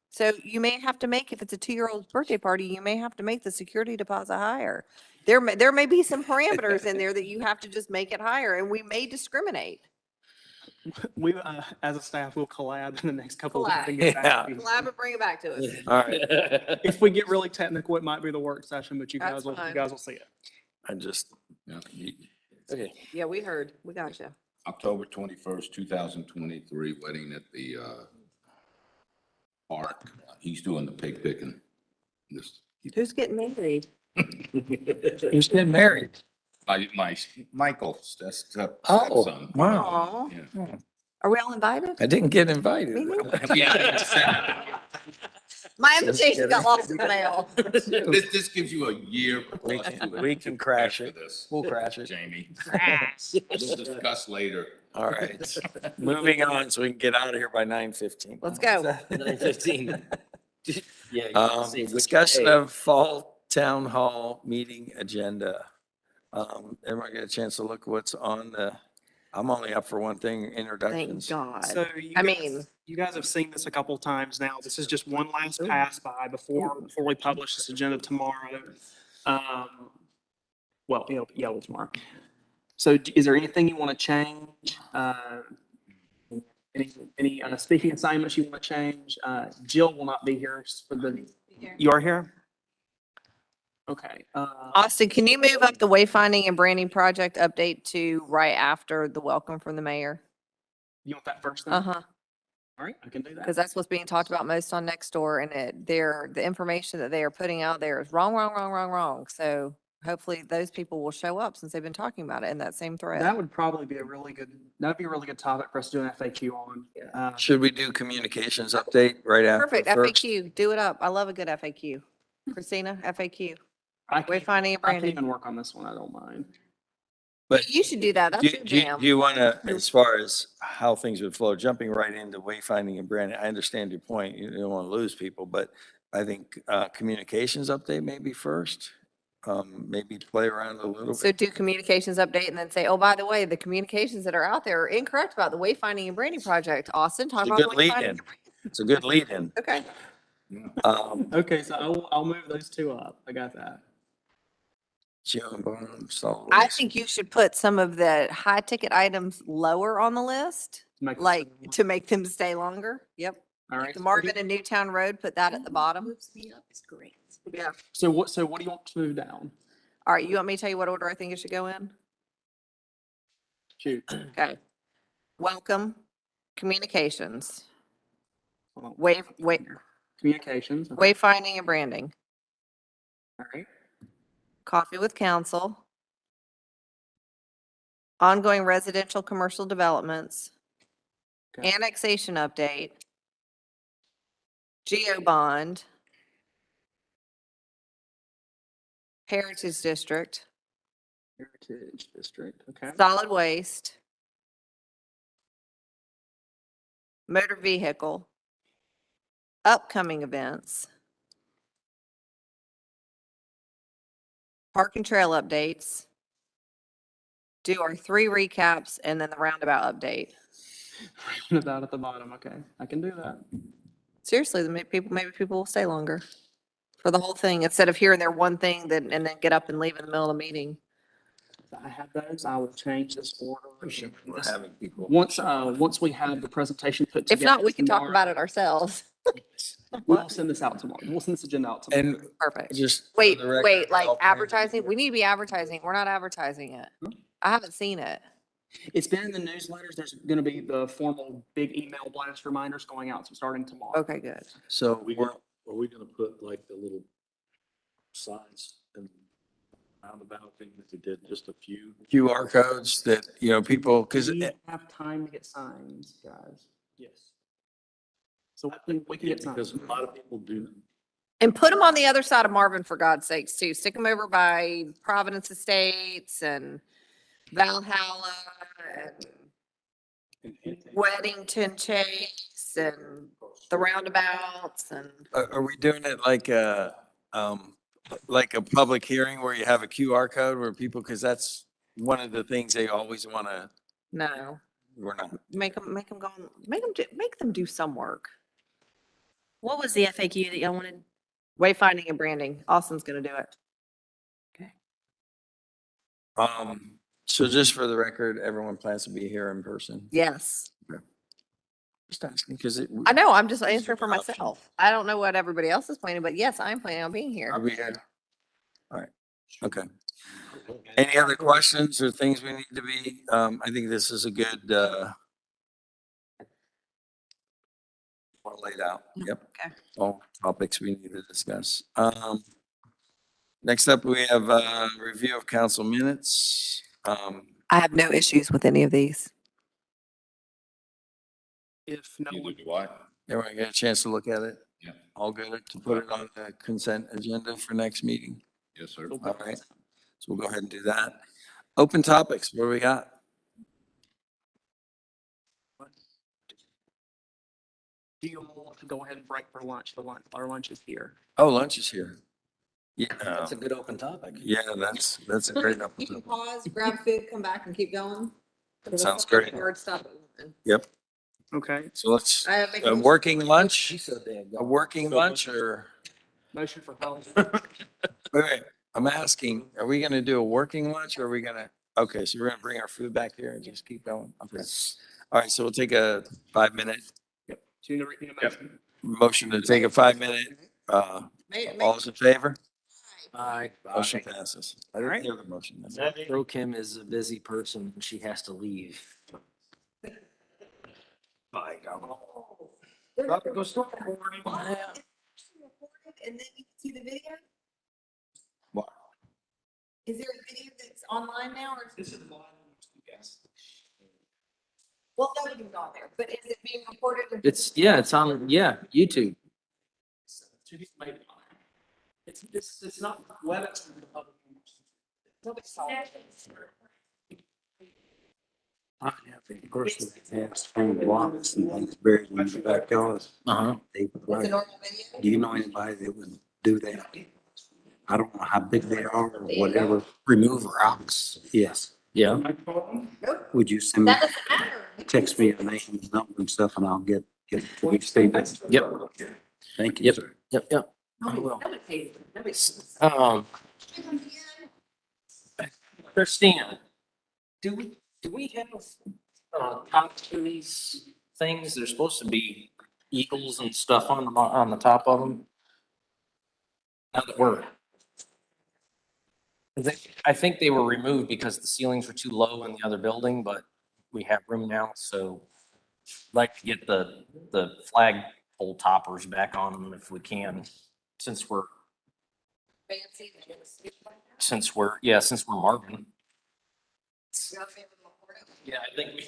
So you may have to make, if it's a 2-year-old's birthday party, you may have to make the security deposit higher. There may be some parameters in there that you have to just make it higher, and we may discriminate. We, as a staff, will collab in the next couple of weeks. Collab. and get back to you. Collab and bring it back to us. All right. If we get really technical, it might be the work session, but you That's guys will, fine. you guys will see it. I just, Okay. Yeah, we heard. We got you. October 21st, 2023, wedding at the park. He's doing the pig picking. Who's getting married? who's getting married? Michael's, that's Oh, stepson. wow. Aw. Yeah. Are we all invited? I didn't get invited. Me neither. Yeah. My invitation got lost in the mail. This gives you a year. We can crash it. This, We'll crash it. Jamie. Crash. We'll discuss later. All right. Moving on so we can get out of here by 9:15. Let's go. 9:15. Yeah. you can see which Discussion day. of fall town hall meeting agenda. Everyone get a chance to look what's on I'm only up for one thing, Thank introductions. God. So you I guys- mean, you guys have seen this a couple of times now. This is just one last pass by before we publish this agenda tomorrow. Well, tomorrow. So is there anything you want to change? Any speaking assignments you want to change? Jill will not be here for you are here? Okay. Austin, can you move up the wayfinding and branding project update to right after the welcome from the mayor? You want that first then? Uh-huh. All right, I can do that. Because that's what's being talked about most on Nextdoor, and the information that they are putting out there is wrong. So hopefully those people will show up since they've been talking about it in that same thread. That would probably be that'd be a really good topic for us to do an FAQ on. Should we do communications update right after Perfect, first? FAQ, do it up. I love a good FAQ. Christina, FAQ. I Wayfinding and I can branding. even work on this one. I don't mind. But You should do that. That's your jam. do you want to, as far as how things would flow, jumping right into wayfinding and branding, I understand your point. You don't want to lose people, but I think communications update maybe first. Maybe play around a little So bit. do communications update and then say, oh, by the way, the communications that are out there are incorrect about the wayfinding and branding project. Austin, talk It's a about good lead wayfinding. in. It's a good lead in. Okay. Okay, so I'll move those two up. I got that. I think you should put some of the high ticket items lower on the list, Make them like to make them stay longer. Yep. All Like right. the Marvin and Newtown Road, put that at the bottom. Moves me up is great. Yeah. So what do you want to move down? All right, you want me to tell you what order I think it should go in? Shoot. Okay. Welcome, communications, Hold on. wayfinding Communications. Okay. and branding, All right. coffee with council, ongoing residential commercial developments, Okay. annexation update, geo bond, heritage district, Heritage District. Okay. solid waste, motor vehicle, upcoming events, park and trail updates, do our 3 recaps, and then the roundabout update. Roundabout at the bottom. Okay, I can do that. Seriously, maybe people will stay longer for the whole thing instead of hearing their one thing and then get up and leave in the middle of the meeting. I have those. I will change this order. We're having people. Once we have the presentation put together. If not, we can talk tomorrow, about it ourselves. We'll send this out tomorrow. We'll send this agenda out tomorrow. And Perfect. just. for Wait, the record, wait, like all plans- advertising? We need to be advertising. We're not advertising it. I haven't seen it. It's been in the newsletters. There's going to be the formal big email blast reminders going out starting tomorrow. Okay, good. So Are we gonna put like the little signs and roundabout thing that they did, just a few? QR codes that, people, because We have time to get signs, guys. Yes. So we can get signs. Because a lot of people do. And put them on the other side of Marvin, for God's sakes, too. Stick them over by Providence Estates and Valhalla and Weddington Chase and the roundabouts and. are we doing it like a public hearing where you have a QR code where people, because that's one of the things they always want to, No, we're not. make them go, make them do some work. What was the FAQ that y'all wanted? Wayfinding and branding. Austin's gonna do it. So just for the record, everyone plans to be here in person. Yes. Just asking, because I know, I'm just answering for myself. I don't know what everybody else is planning, but yes, I'm planning on being here. I'll be here. All right, okay. Any other questions or things we need to be, I think this is a good, well laid out. Yep. Okay. All topics we need to discuss. Next up, we have a review of council minutes. I have no issues with any of these. If no Neither one, do I. Everyone get a chance to look at it? Yeah. All good to put it on the consent agenda for next meeting? Yes, sir. All right. So we'll go ahead and do that. Open topics, what do we got? do you all want to go ahead and break for lunch? Our lunch is here. Oh, lunch is here. Yeah, That's a good open topic. yeah, that's a great You can opportunity. pause, grab food, come back and keep going. That sounds great. Hard stop. Yep. Okay. So let's, Make a a working lunch, She said they had a gone. working lunch or, Motion for health. wait, I'm asking, are we gonna do a working lunch or are we gonna, okay, so we're gonna bring our food back here and just keep going? Okay. All right, so we'll take a 5-minute Do you need a motion? motion to take a 5-minute, all those in favor? Aye. Motion passes. I didn't hear the motion. That's all. Pro Kim is a busy person and she has to leave. Bye, Dom. Go start recording. And then you can see the video? What? Is there a video that's online now or? This is live. Yes. Well, that would be on there, but is it being recorded? It's on, YouTube. It's not WebEx for the public. Nobody saw it. I have a person that has stone blocks and things buried in the backyard. They would It's a like, normal video? do you know anybody that would do that? I don't know how big they are or whatever. Remove rocks. Yes. Yeah. Would you send me, That doesn't matter. text me a name and number and stuff and I'll get each statement? Yep. Thank you, Yep. sir. Yep. Nobody pays. Nobody. Christina, do we have, top to these things? There's supposed to be eagles and stuff on the top of them. Now that I think they were removed because the ceilings were too low in the other building, but we have room now, so I'd like to get the flag pole toppers back on them if we can, since we're Fancy. Marvin. Yeah, I think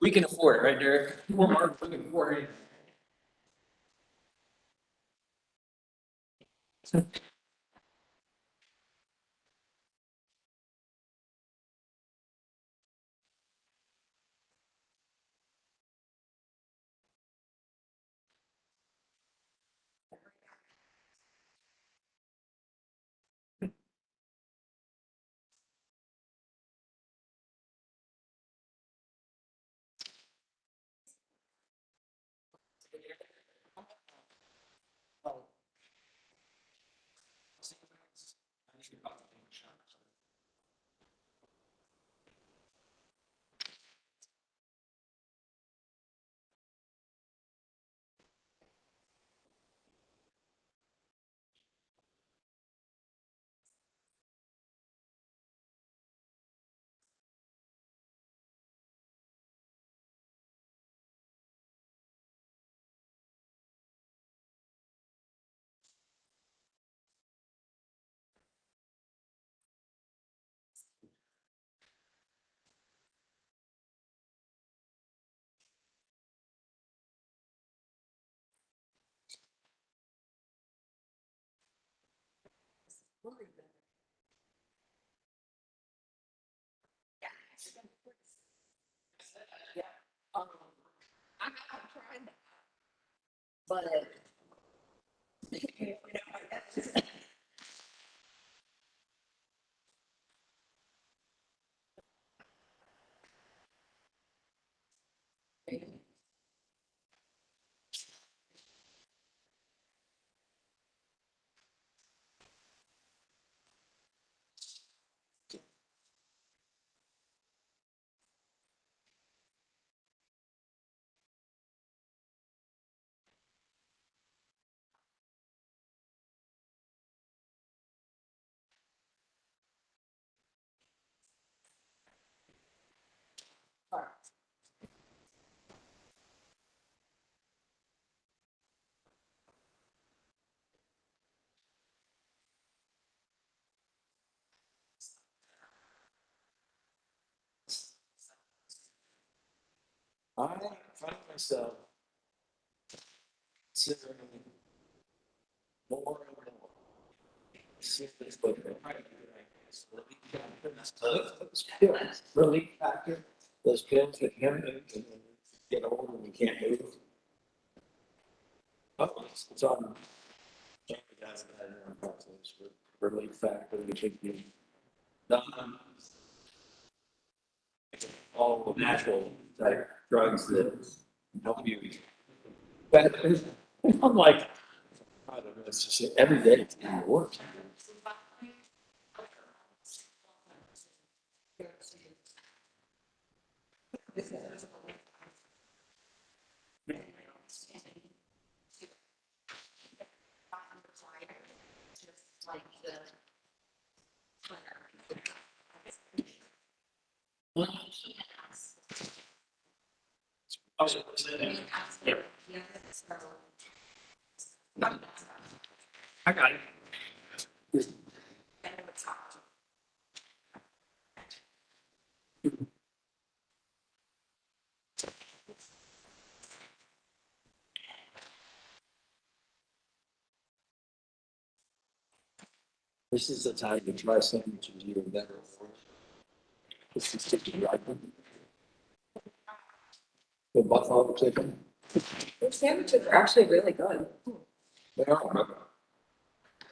we can afford it, right, Derek? We're Marvin, we can afford it. I'm trying that. But. I find myself considering more and more. Serious book. Relief factor, those pills that you get old and you can't move. Oh, it's on. Relief factor, which would be done. All the natural type drugs that help you. But I'm like, I don't know, it's just every day it's getting worse. I got it. This is the time to try something which is even better. This is just right. The buffalo chicken. Their sandwiches are actually really good. They are, but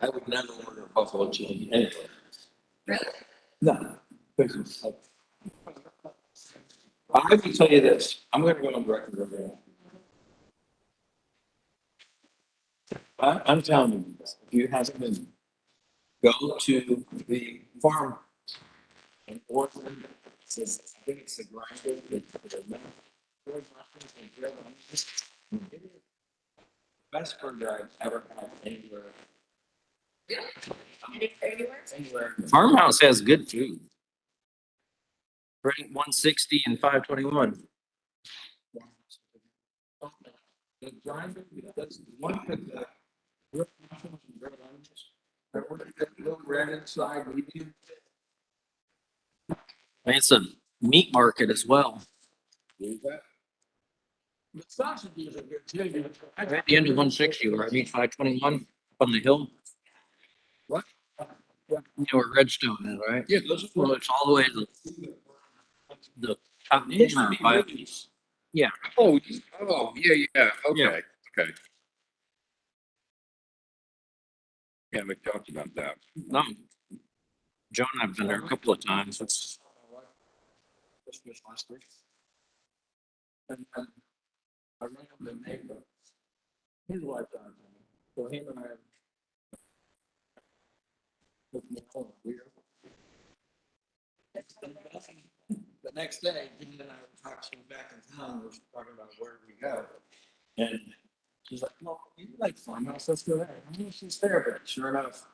I would never order buffalo chicken anywhere. Really? No. I can tell you this, I'm gonna go on record right now. I'm telling you, this, if you haven't been, go to the farm and order, I think it's the grinder. Best burger I've ever had anywhere. Anywhere. Farmhouse has good food. Ranked 160 and 521. The grinder, that's one of the. I ordered that little red inside medium. And it's a meat market as well. The sausages are good too. Right at the end of 160, or I mean 521 on the hill. What? You know where Redstone is, right? Yeah, those are. Well, it's all the way to the top Used to corner be by- Rudy's. Yeah. Oh, yeah, okay. Yeah, we talked about that. No. Joe and I've been there a couple of times. It's Christmas last week. And I ran up the neighbor. His wife died. So him and I. The next day, Jim and I were talking back in town, we were talking about where we go. And she's like, well, you like farmhouse, let's go there. I mean, she's there, but sure enough,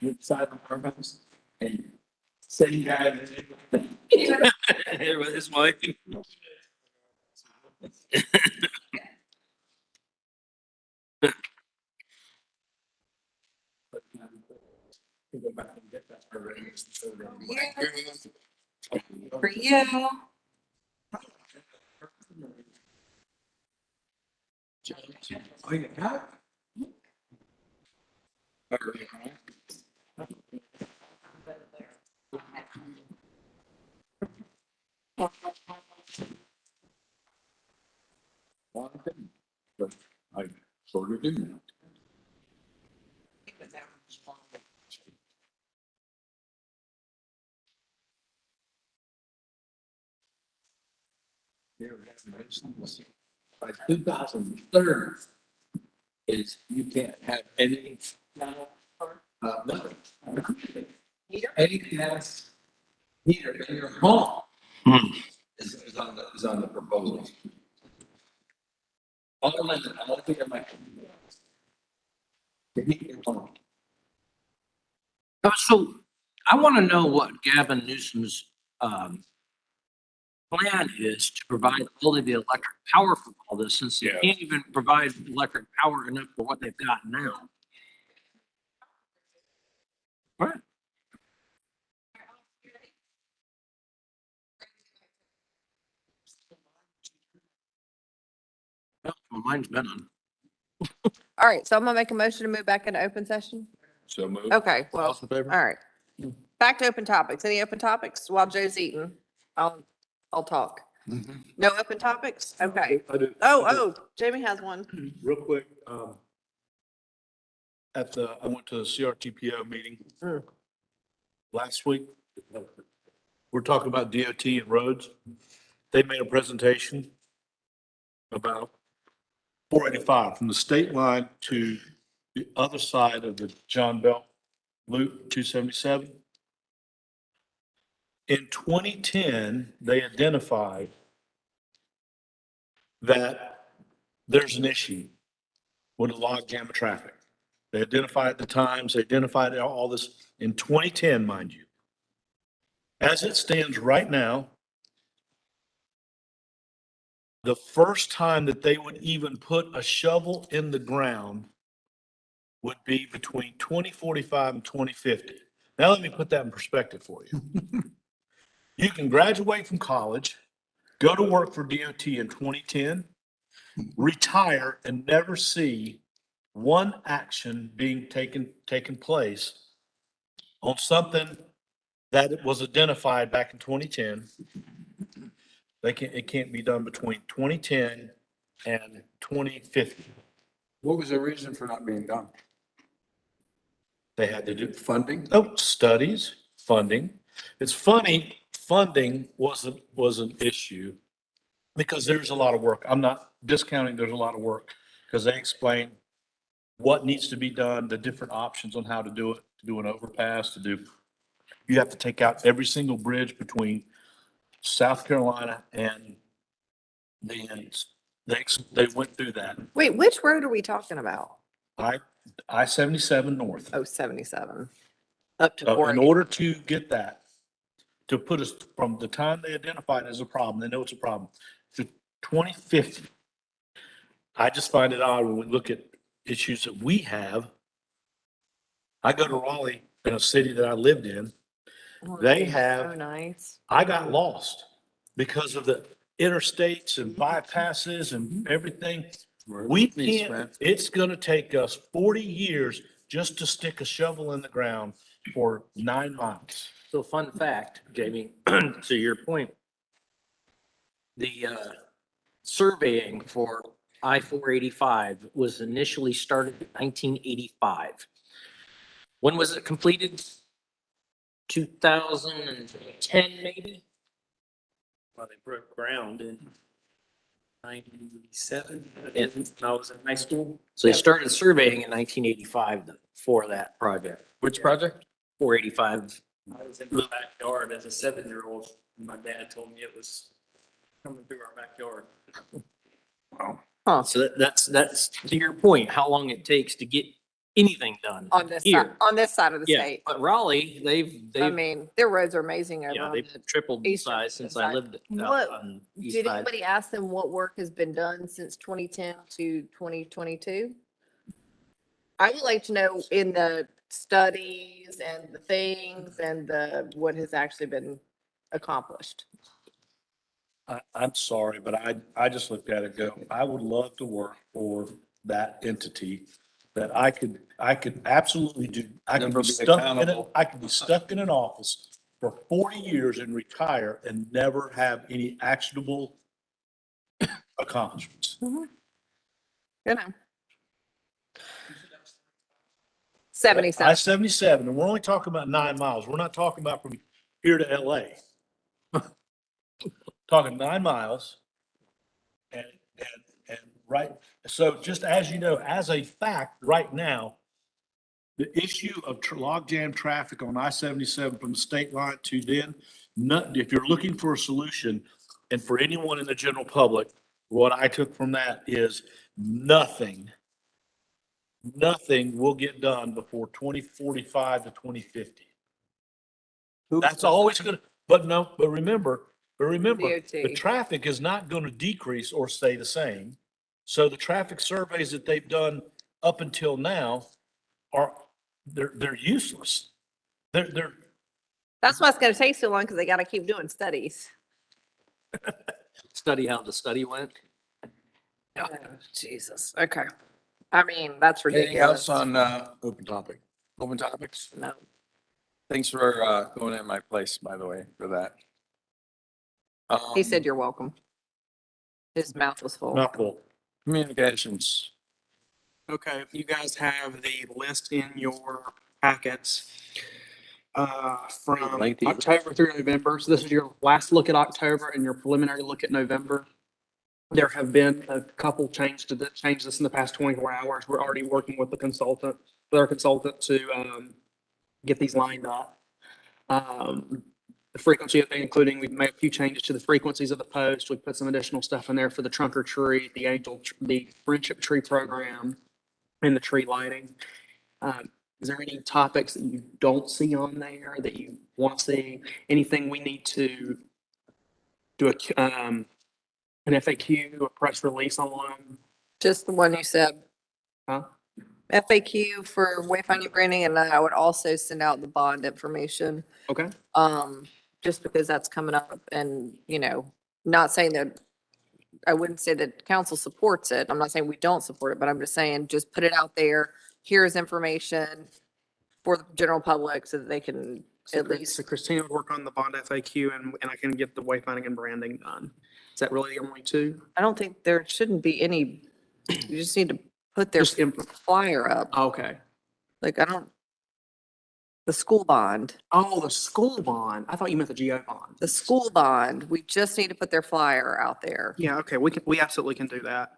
we decided on farmhouse and same guy. in the neighborhood. here with his wife. We go back and get that already. For you. Oh, you got it? But I sort of do. By 2030 is you can't have any, nothing. Any gas heater in your home is on the proposal. All of it, all of it, my. The heat your home. So I want to know what Gavin Newsom's plan is to provide all of the electric power for all this, since they can't even provide electric power enough for what they've got now. Right. Well, mine's been on. All right, so I'm gonna make a motion to move back into open session. So move. Okay, well, All in favor? all right. Back to open topics. Any open topics while Joe's eating? I'll talk. No open topics? Okay. I do. Oh, Jamie has one. Real quick, I went to the CRTPO meeting last week. We're talking about DOT and roads. They made a presentation about 485 from the state line to the other side of the John Bell Loop 277. In 2010, they identified that there's an issue with a log jam of traffic. They identified the times, they identified all this in 2010, mind you. As it stands right now, the first time that they would even put a shovel in the ground would be between 2045 and 2050. Now, let me put that in perspective for you. You can graduate from college, go to work for DOT in 2010, retire and never see one action being taken place on something that was identified back in 2010. It can't be done between 2010 and 2050. What was the reason for not being done? They had to do Funding? Oh, studies, funding. It's funny, funding was an issue because there's a lot of work. I'm not discounting there's a lot of work because they explain what needs to be done, the different options on how to do it, to do an overpass, you have to take out every single bridge between South Carolina and the ends. They went through that. Wait, which road are we talking about? I-77 north. Oh, 77. Up to In 480. order to get that, to put us from the time they identified it as a problem, they know it's a problem, to 2050. I just find it odd when we look at issues that we have. I go to Raleigh, in a city that I lived in. They have, So nice. I got lost because of the interstates and bypasses and everything. We can't, it's gonna take us 40 years just to stick a shovel in the ground for 9 miles. So fun fact, Jamie, to your point, the surveying for I-485 was initially started in 1985. When was it completed? 2010, maybe? Well, they broke ground in 97, And when I was in high school. so they started surveying in 1985 for that project. Which project? 485. I was in my backyard as a 7-year-old, and my dad told me it was coming through our backyard. So that's to your point, how long it takes to get anything done On this side, here. on this side of the Yeah, state. but Raleigh, I they've, mean, their roads are amazing over yeah, on they've the tripled in eastern size since I side. lived What- out on the east Did side. anybody ask them what work has been done since 2010 to 2022? I would like to know in the studies and the things and what has actually been accomplished. I'm sorry, but I just looked at it and go, I would love to work for that entity that I could absolutely do. I could Never be be stuck in it. accountable. I could be stuck in an office for 40 years and retire and never have any actionable accomplishments. You know. 77. I-77, and we're only talking about 9 miles. We're not talking about from here to LA. Talking 9 miles. And right, so just as you know, as a fact, right now, the issue of logjam traffic on I-77 from the state line to then, if you're looking for a solution, and for anyone in the general public, what I took from that is nothing will get done before 2045 to 2050. That's always gonna, but remember, the DOT. traffic is not gonna decrease or stay the same. So the traffic surveys that they've done up until now they're useless. They're That's why it's gonna take so long because they gotta keep doing studies. Study how the study went. Oh, Jesus. Okay. I mean, that's Anything ridiculous. else on, open topics? No. Thanks for, going in my place, by the way, for that. He said you're welcome. His mouth was full. not full. Communications. Okay, you guys have the list in your packets from Lengthy. October through November. So this is your last look at October and your preliminary look at November. There have been a couple changes in the past 24 hours. We're already working with our consultant to get these lined up. The frequency of including, we've made a few changes to the frequencies of the post. We put some additional stuff in there for the trunk or tree, the friendship tree program, and the tree lighting. Is there any topics that you don't see on there that you want to see? Anything we need to do an FAQ, a press release on? Just the one you said. Huh? FAQ for wayfinding branding, and then I would also send out the bond information. Okay. Just because that's coming up and, not saying that, I wouldn't say that council supports it. I'm not saying we don't support it, but I'm just saying, just put it out there. Here's information. for the general public so that they can at least. So Christina would work on the bond FAQ and I can get the wayfinding and branding done. Is that really the only two? I don't think there shouldn't be any, you just need to put their Just flyer up. Okay. Like, the school bond, Oh, the school bond. I thought you meant the GO bond. the school bond, we just need to put their flyer out there. Yeah, okay, we absolutely can do that.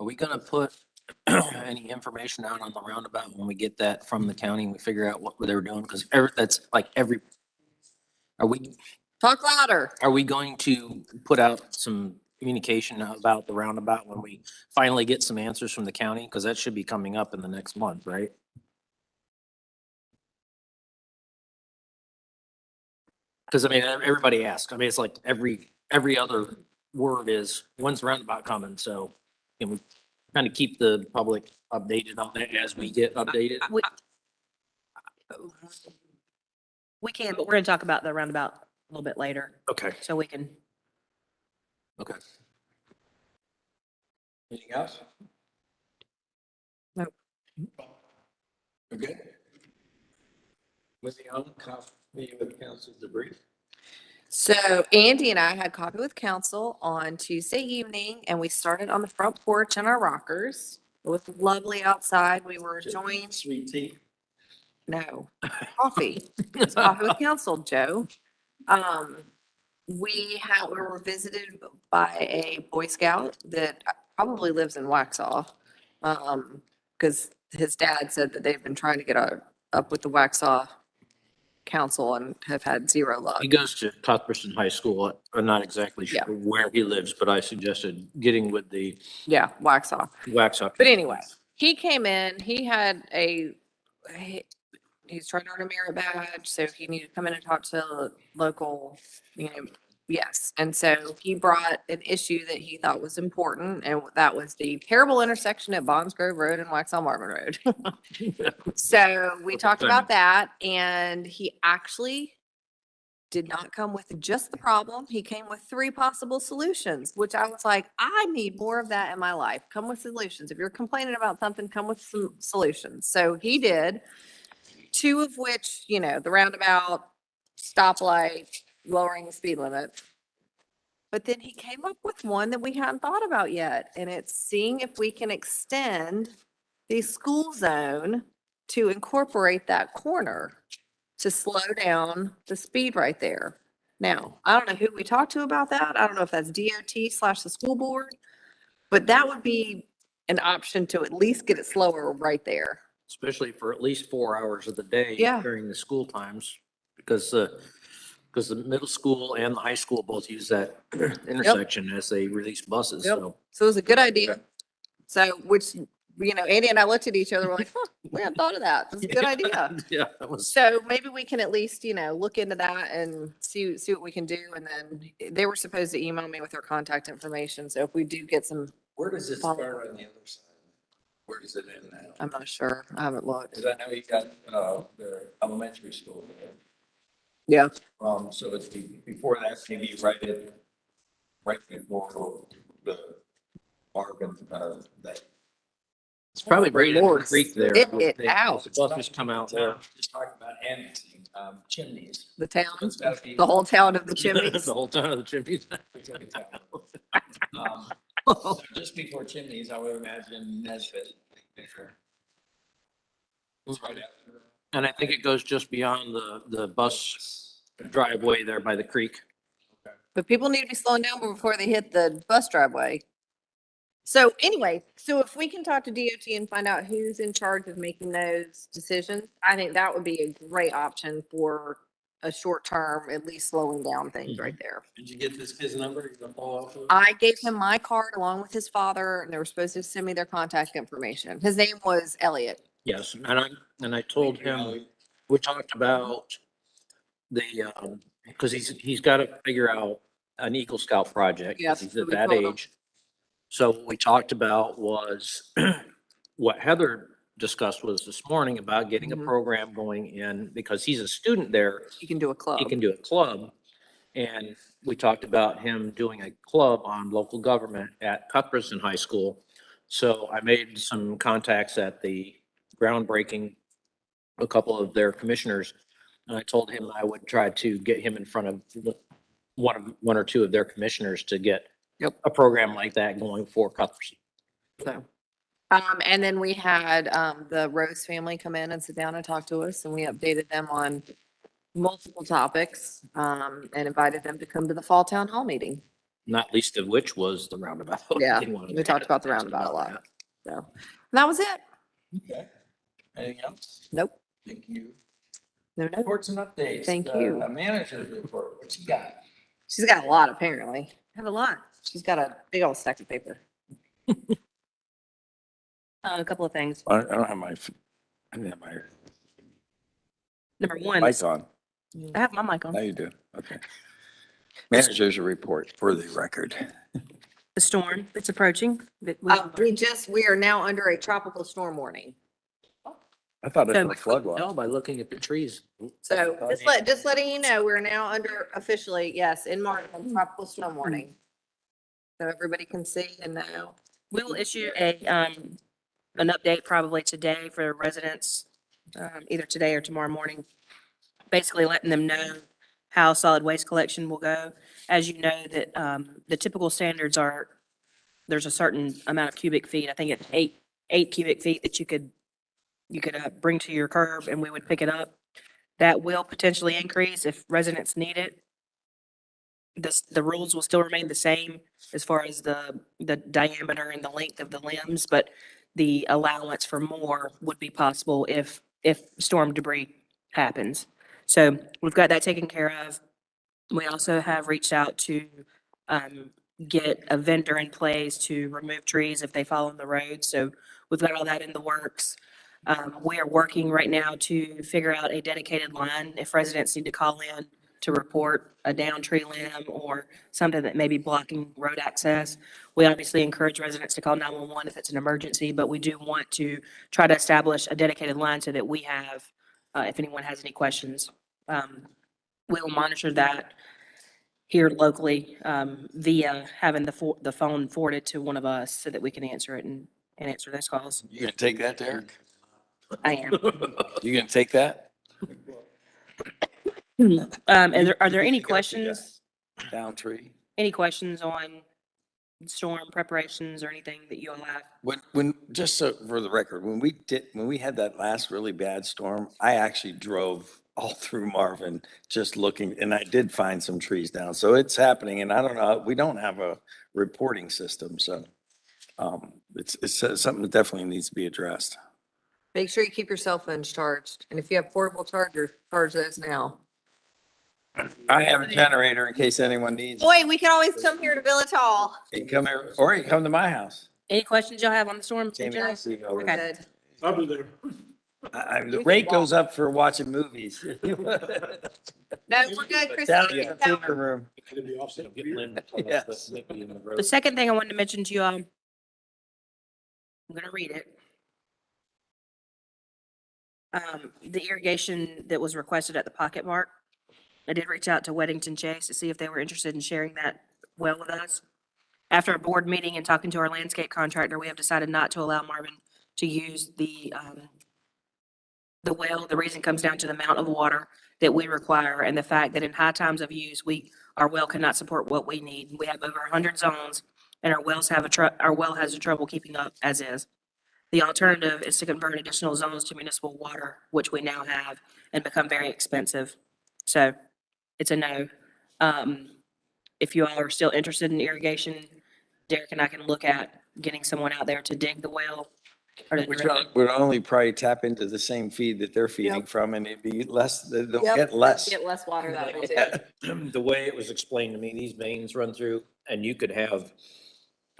Are we gonna put any information out on the roundabout when we get that from the county and we figure out what they're doing? Because Talk louder. are we going to put out some communication about the roundabout when we finally get some answers from the county? Because that should be coming up in the next month, right? Because I mean, everybody asks. I mean, it's like every other word is, when's the roundabout coming? So can we kind of keep the public updated on that as we get updated? We can, but we're gonna talk about the roundabout a little bit later. Okay. So we can. Okay. Anything else? Nope. Okay. Moving on, copy of council debrief. So Andy and I had coffee with council on Tuesday evening and we started on the front porch in our rockers. It was lovely outside. We were joined. Sweet tea. No, coffee. It's coffee with council, Joe. We were visited by a Boy Scout that probably lives in Waxhaw. Because his dad said that they've been trying to get up with the Waxhaw council and have had zero luck. He goes to Cuthbertson High School. I'm not exactly sure where he lives, but I suggested getting with the Yeah, Waxhaw. Waxhaw. But anyway, he came in, he's trying to earn a merit badge, so he needed to come in and talk to local, yes. And so he brought an issue that he thought was important, and that was the terrible intersection at Bonds Grove Road and Waxhaw Marvin Road. So we talked about that, and he actually did not come with just the problem. He came with 3 possible solutions, which I was like, I need more of that in my life. Come with solutions. If you're complaining about something, come with some solutions. So he did, 2 of which, the roundabout, stoplight, lowering the speed limit. But then he came up with one that we hadn't thought about yet, and it's seeing if we can extend the school zone to incorporate that corner to slow down the speed right there. Now, I don't know who we talked to about that. I don't know if that's DOT/the school board, but that would be an option to at least get it slower right there. Especially for at least 4 hours of the day Yeah. during the school times, because the middle school and the high school both use that intersection as they release buses, Yep. so. So it was a good idea. So, which, Andy and I looked at each other, we're like, we hadn't thought of that. That's a good idea. Yeah, that was. So maybe we can at least, look into that and see what we can do. And then they were supposed to email me with their contact information. So if we do get some. Where does it start on the other side? Where does it end now? I'm not sure. I haven't looked. Because I know you got, the elementary school there. Yeah. So it's before that, maybe right before the Marvin, that. It's probably right in the creek there. It out. The buses come out there. Just talking about annexing, chimneys. The town, It's gotta be- the whole town of the chimneys. The whole town of the chimneys. So just before chimneys, I would imagine Nesbit. It's right after. And I think it goes just beyond the bus driveway there by the creek. But people need to be slowing down before they hit the bus driveway. So anyway, so if we can talk to DOT and find out who's in charge of making those decisions, I think that would be a great option for a short term, at least slowing down things right there. Did you get this kid's number? You gonna follow up with him? I gave him my card along with his father, and they were supposed to send me their contact information. His name was Elliot. Yes, and I told him, we talked about because he's got to figure out an Eagle Scout project. 'Cause Yes, He's so at we that told him. age. So what we talked about was what Heather discussed was this morning about getting a program going in, because he's a student there. You can do a club. He can do a club. And we talked about him doing a club on local government at Cuthbertson High School So I made some contacts at the groundbreaking, a couple of their commissioners. And I told him I would try to get him in front of one or two of their commissioners to get a program like that going for Cuthbertson. So, and then we had, the Rose family come in and sit down and talk to us, and we updated them on multiple topics, and invited them to come to the fall town hall meeting. Not least of which was the roundabout. Yeah, They wanted we to talked add about the attention roundabout a lot. that. So, and that was it. Okay. Anything else? Nope. Thank you. No, no. Reports and updates. Thank you. Manager's report, what you got? She's got a lot, apparently. Have a lot. She's got a big old stack of paper. A couple of things. I don't have my, I didn't have my Number one, mic on. I have my mic on. Now you do, okay. Manager's report for the record. The storm that's approaching. That We are now under a tropical storm warning. I thought So- it was flood watch. Tell by looking at the trees. So just letting you know, we're now under officially, yes, in Martin, tropical storm warning. So everybody can see and know. We'll issue an update probably today for residents, either today or tomorrow morning. Basically letting them know how solid waste collection will go. As you know, that, the typical standards are, there's a certain amount of cubic feet. I think it's eight cubic feet that you could bring to your curb and we would pick it up. That will potentially increase if residents need it. The rules will still remain the same as far as the diameter and the length of the limbs, but the allowance for more would be possible if storm debris happens. So we've got that taken care of. We also have reached out to get a vendor in place to remove trees if they fall on the road. So we've got all that in the works. We are working right now to figure out a dedicated line if residents need to call in to report a downed tree limb or something that may be blocking road access. We obviously encourage residents to call 911 if it's an emergency, but we do want to try to establish a dedicated line so that we have, if anyone has any questions. We'll monitor that here locally via having the phone forwarded to one of us so that we can answer it and answer those calls. You gonna take that, Derek? I am. You gonna take that? Are there any questions? Down tree? Any questions on storm preparations or anything that you all have? When, just so for the record, when we had that last really bad storm, I actually drove all through Marvin just looking, and I did find some trees down. So it's happening, and I don't know, we don't have a reporting system, so it's something that definitely needs to be addressed. Make sure you keep your cell phones charged. And if you have portable chargers, charge those now. I have a generator in case anyone needs. Boy, we can always come here to Village Hall. You can come here, or you can come to my house. Any questions y'all have on the storm? in Jamie, general? I'll see you over Okay. there. I'll be there. The rate goes up for watching movies. No, we're good, Down Christine. in the theater room. Yes. The second thing I wanted to mention to you all, I'm gonna read it. The irrigation that was requested at the Pocket Mark. I did reach out to Weddington Chase to see if they were interested in sharing that well with us. After a board meeting and talking to our landscape contractor, we have decided not to allow Marvin to use the well. The reason comes down to the amount of water that we require and the fact that in high times of use, our well cannot support what we need. We have over 100 zones and our well has a trouble keeping up as is. The alternative is to convert additional zones to municipal water, which we now have, and become very expensive. So it's a no. If you all are still interested in irrigation, Derek and I can look at getting someone out there to dig the well. We'd only probably tap into the same feed that they're feeding from, and it'd be less, they'll Yep, get less. Get less water that way too. The way it was explained to me, these veins run through and you could have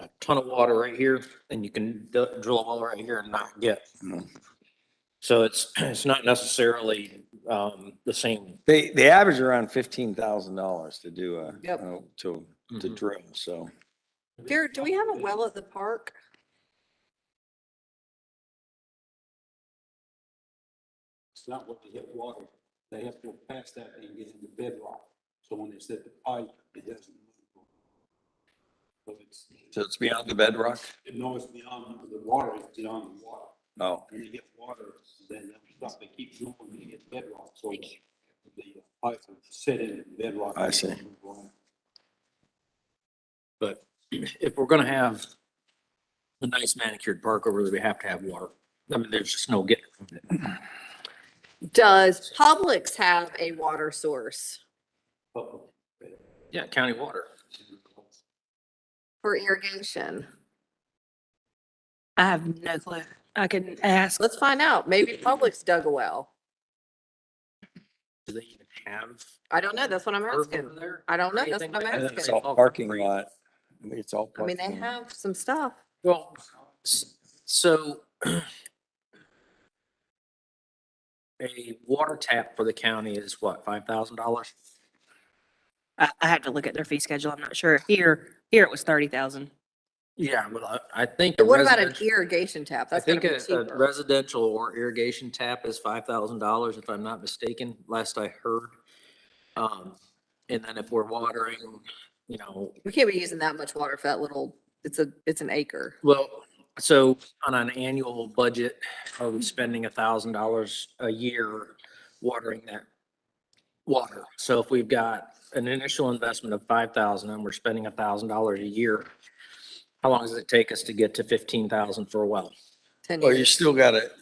a ton of water right here and you can drill a well right here and not get. So it's not necessarily the same. They average around $15,000 to do Yep. to drill, so. Garrett, do we have a well at the park? It's not what they hit water. They have to go past that and get into bedrock. So when they set the pipe, it doesn't move. So it So it's beyond the bedrock? No, it's beyond, the water is beyond the water. Oh. When you get water, then that stuff, they keep going when you get bedrock, so the pipe will sit in bedrock. I see. But if we're gonna have a nice manicured park over there, we have to have water. I mean, there's just no getting around it. Does Publix have a water source Yeah, county water. for irrigation? I have no clue. I can ask. Let's find out. Maybe Publix dug a well. Do they even have? I don't know. That's what I'm asking. I don't know. That's what I'm And it's asking. all parking lot. I mean, it's all I mean, parking. they have some stuff. Well, so a water tap for the county is what, $5,000? I have to look at their fee schedule. I'm not sure. Here it was 30,000. Yeah, well, I think. a What about an residential- irrigation tap? I That's gonna think be a cheaper. residential or irrigation tap is $5,000, if I'm not mistaken, last I heard. And then if we're watering, We can't be using that much water for that little, it's an acre. well, so on an annual budget, are we spending $1,000 a year watering that water? So if we've got an initial investment of 5,000 and we're spending $1,000 a year, how long does it take us to get to 15,000 for a well? 10 Well, you years. still gotta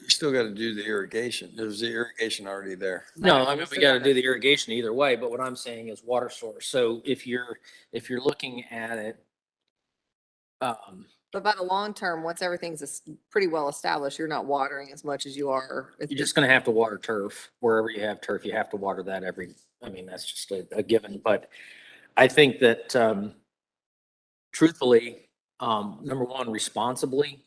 do the irrigation. There's the irrigation already there. No, I mean, we gotta do the irrigation either way, but what I'm saying is water source. So if you're looking at it, But by the long term, once everything's pretty well established, you're not watering as much as you are. you're just gonna have to water turf. Wherever you have turf, you have to water that that's just a given. But I think that, truthfully, number one, responsibly,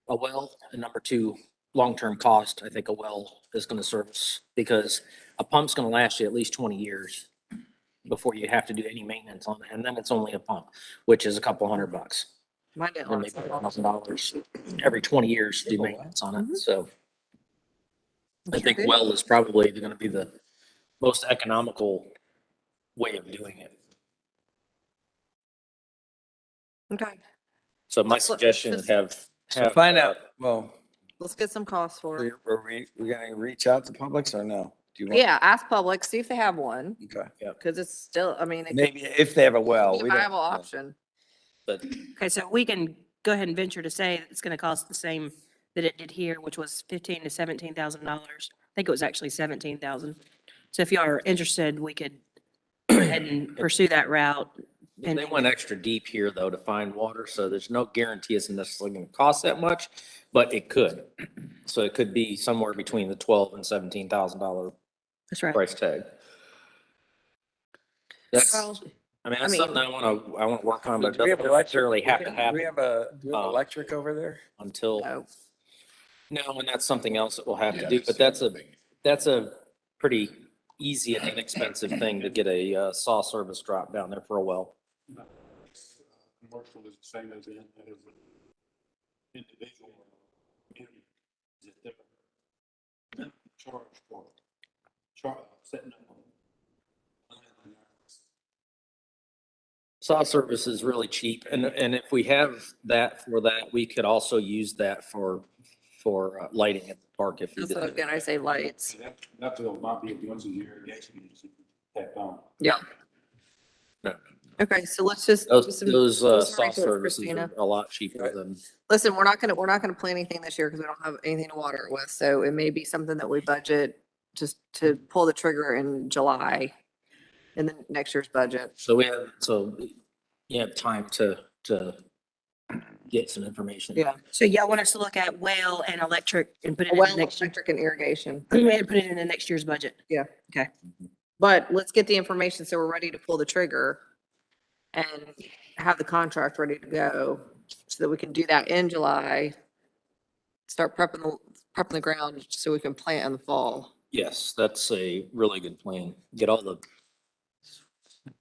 a well, and number two, long-term cost, I think a well is gonna service, because a pump's gonna last you at least 20 years before you have to do any maintenance on it. And then it's only a pump, which is a couple $100. Mine didn't Or last maybe that long. $1,000 every 20 years to do maintenance on it. So I think did. well is probably gonna be the most economical way of doing it. Okay, So my suggestion is have. So find out, well, let's get some costs for it. we're gonna reach out to Publix or no? Do you want? Yeah, ask Publix, see if they have one, Okay. because it's still, I mean, it Maybe if they have a well. could be we a don't- viable option. But Okay, so we can go ahead and venture to say that it's going to cost the same that it did here, which was $15,000 to $17,000. I think it was actually 17,000. So if you are interested, we could go ahead and pursue that route. they went extra deep here though to find water, so there's no guarantee it's necessarily gonna cost that much, but it could. So it could be somewhere between the $12,000 and $17,000 That's right. price tag. That's, Well, that's mean- something I wanna work on, but it Do we have doesn't electric? necessarily have to Do we happen have electric over there? until. No. No, and that's something else that we'll have to do, but that's a pretty easy and inexpensive thing to get a saw service drop down there for a well. Commercial is the same as in, individual. Is it different? Charge for, setting up. Saw service is really cheap, and if we have that for that, we could also use that for lighting at the park if we That's what I was did. gonna say, lights. That's what might be once a year irrigation, tap on. Yeah. No. Okay, so let's just. do Those some- those do some saw research, services Christina. are a lot cheaper than. Listen, we're not gonna plan anything this year because we don't have anything to water it with, so it may be something that we budget just to pull the trigger in July in the next year's budget. So you have time to get some information. Yeah. So y'all want us to look at well and electric and put it in Well, the next year? electric and irrigation. Put it in the next year's budget. Yeah. Okay. But let's get the information so we're ready to pull the trigger and have the contract ready to go so that we can do that in July. Start prepping the ground so we can plant in the fall. Yes, that's a really good plan. Get all the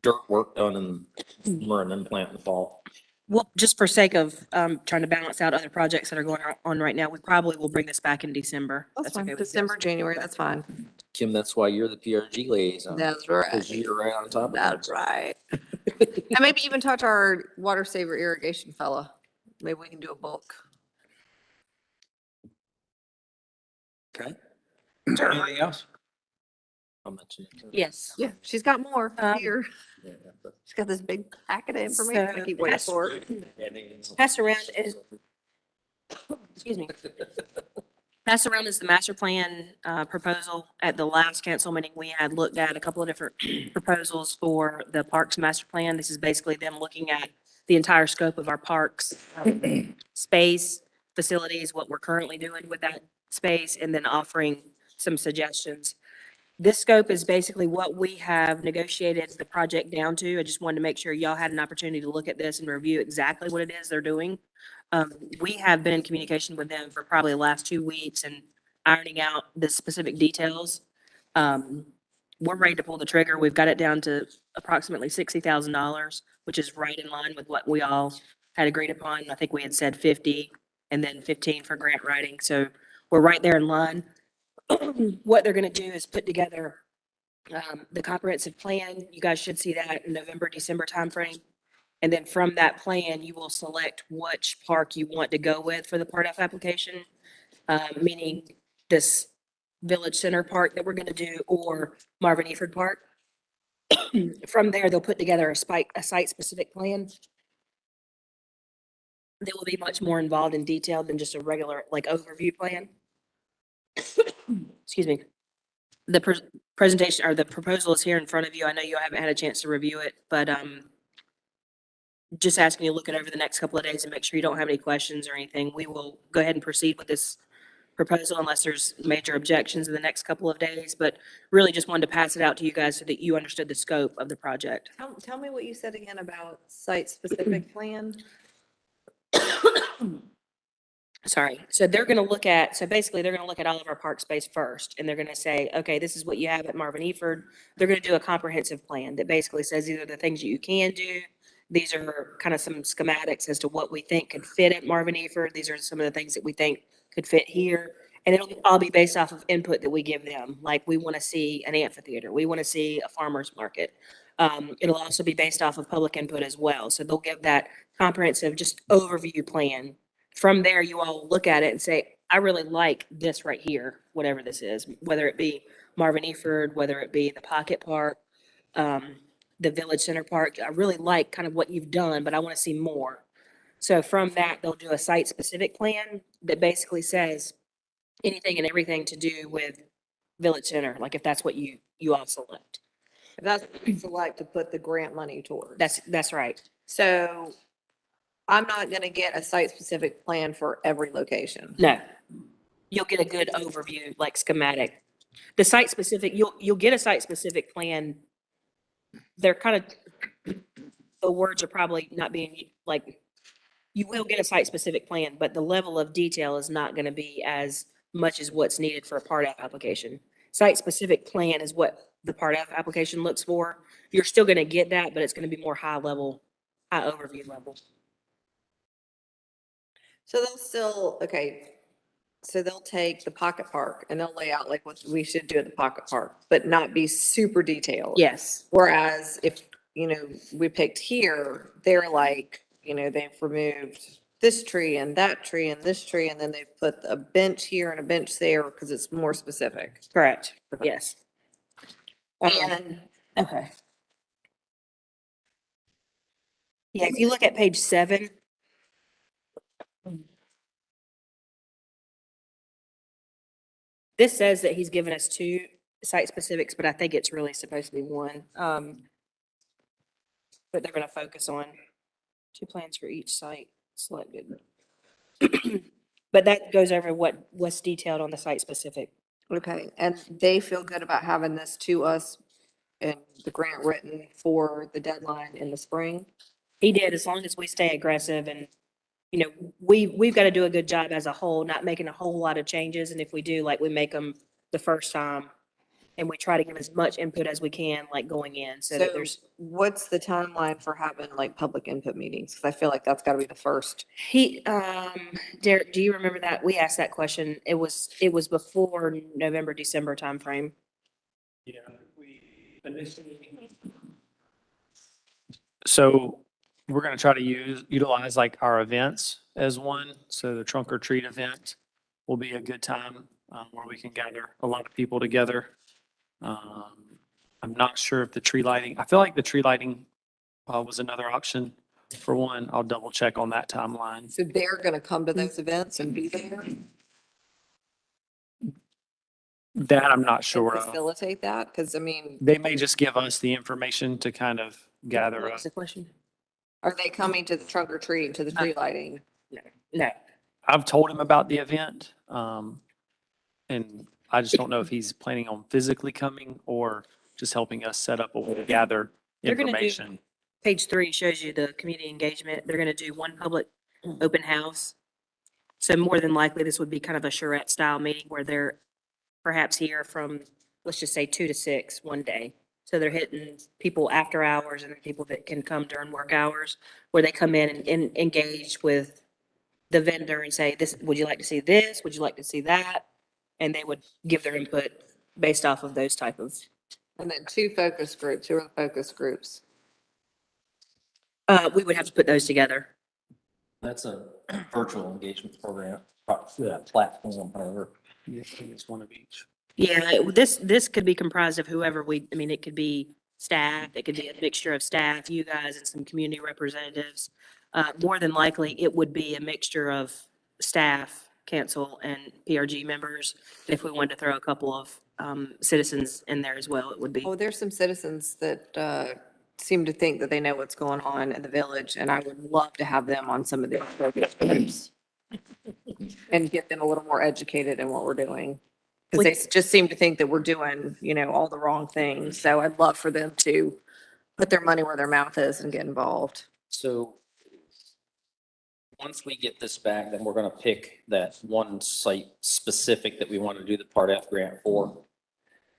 dirt work done in summer and then plant in the fall. Well, just for sake of trying to balance out other projects that are going on right now, we probably will bring this back in December. That's fine. okay with you guys? December, January, that's fine. Kim, that's why you're the PRG liaison. That's right. Because you're right on top of it. That's right. And maybe even talk to our water saver irrigation fella. Maybe we can do a bulk. Okay. Is there anything else? I'll mention it. Yes. Yeah, she's got more here. Yeah, but- She's got this big packet of information I So keep waiting that's- for. Pass around is, excuse me. Pass around is the master plan proposal. At the last council meeting, we had looked at a couple of different proposals for the parks master plan. This is basically them looking at the entire scope of our parks, space, facilities, what we're currently doing with that space, and then offering some suggestions. This scope is basically what we have negotiated the project down to. I just wanted to make sure y'all had an opportunity to look at this and review exactly what it is they're doing. We have been in communication with them for probably the last 2 weeks and ironing out the specific details. We're ready to pull the trigger. We've got it down to approximately $60,000, which is right in line with what we all had agreed upon. I think we had said 50 and then 15 for grant writing. So we're right there in line. What they're gonna do is put together the comprehensive plan. You guys should see that in November, December timeframe. And then from that plan, you will select which park you want to go with for the Part F application. Meaning this Village Center Park that we're gonna do or Marvin Eford Park. From there, they'll put together a site-specific plan. They will be much more involved in detail than just a regular like overview plan. Excuse me. The presentation or the proposal is here in front of you. I know you haven't had a chance to review it, but just asking you to look it over the next couple of days and make sure you don't have any questions or anything. We will go ahead and proceed with this proposal unless there's major objections in the next couple of days, but really just wanted to pass it out to you guys so that you understood the scope of the project. Tell me what you said again about site-specific plan. Sorry. So they're going to look at, so basically they're going to look at all of our park space first and they're going to say, okay, this is what you have at Marvin Eford. They're going to do a comprehensive plan that basically says these are the things that you can do. These are kind of some schematics as to what we think could fit at Marvin Eford. These are some of the things that we think could fit here. And it'll all be based off of input that we give them. Like we want to see an amphitheater. We want to see a farmer's market. It'll also be based off of public input as well. So they'll give that comprehensive just overview plan. From there, you all look at it and say, I really like this right here, whatever this is, whether it be Marvin Eford, whether it be the Pocket Park, the Village Center Park. I really like kind of what you've done, but I want to see more. So from that, they'll do a site-specific plan that basically says anything and everything to do with Village Center, like if that's what you all select. If that's what we select to put the grant money towards. That's right. So I'm not gonna get a site-specific plan for every location. No. You'll get a good overview, like schematic. The site-specific, you'll get a site-specific plan. They're kind of, the words are probably not being like, you will get a site-specific plan, but the level of detail is not gonna be as much as what's needed for a Part F application. Site-specific plan is what the Part F application looks for. You're still gonna get that, but it's gonna be more high level, high overview level. So they'll still, okay, so they'll take the Pocket Park and they'll lay out like what we should do at the Pocket Park, but not be super detailed. Yes. Whereas if, we picked here, they're like, they've removed this tree and that tree and this tree, and then they've put a bench here and a bench there because it's more specific. Correct. Yes. And, Okay. Yeah, if you look at page 7. This says that he's given us 2 site specifics, but I think it's really supposed to be 1. But they're gonna focus on 2 plans for each site selected. But that goes over what's detailed on the site specific. okay, and they feel good about having this to us and the grant written for the deadline in the spring? He did, as long as we stay aggressive and, we've got to do a good job as a whole, not making a whole lot of changes. And if we do, like we make them the first time and we try to give as much input as we can, like going in, so that So there's. what's the timeline for having like public input meetings? Because I feel like that's got to be the first. Derek, do you remember that? We asked that question. It was before November, December timeframe. Yeah, we initially, So we're going to try to utilize like our events as one. So the trunk or treat event will be a good time where we can gather a lot of people together. I'm not sure if the tree lighting, I feel like the tree lighting was another option for one. I'll double check on that timeline. So they're gonna come to those events and be there That I'm not and sure of. facilitate that? Because I mean, They may just give us the information to kind of gather what up. was the question? Are they coming to the trunk or treat, to the tree lighting? No. I've told him about the event. And I just don't know if he's planning on physically coming or just helping us set up a way to gather They're gonna do- information. Page 3 shows you the community engagement. They're going to do one public open house. So more than likely, this would be kind of a charrette style meeting where they're perhaps here from, let's just say 2 to 6 one day. So they're hitting people after hours and then people that can come during work hours, where they come in and engage with the vendor and say, this, would you like to see this? Would you like to see that? And they would give their input based off of those type of. And then 2 focus groups, 2 focus groups. We would have to put those together. That's a virtual engagement program, platform, however. It's one of each. Yeah, this could be comprised of whoever I mean, it could be staff, it could be a mixture of staff, you guys and some community representatives. More than likely, it would be a mixture of staff, council and PRG members. If we wanted to throw a couple of citizens in there as well, it would be. Oh, there's some citizens that seem to think that they know what's going on in the village, and I would love to have them on some of the focus groups and get them a little more educated in what we're doing. Because they just seem to think that we're doing, all the wrong things. So I'd love for them to put their money where their mouth is and get involved. So once we get this back, then we're gonna pick that one site specific that we want to do the Part F grant for.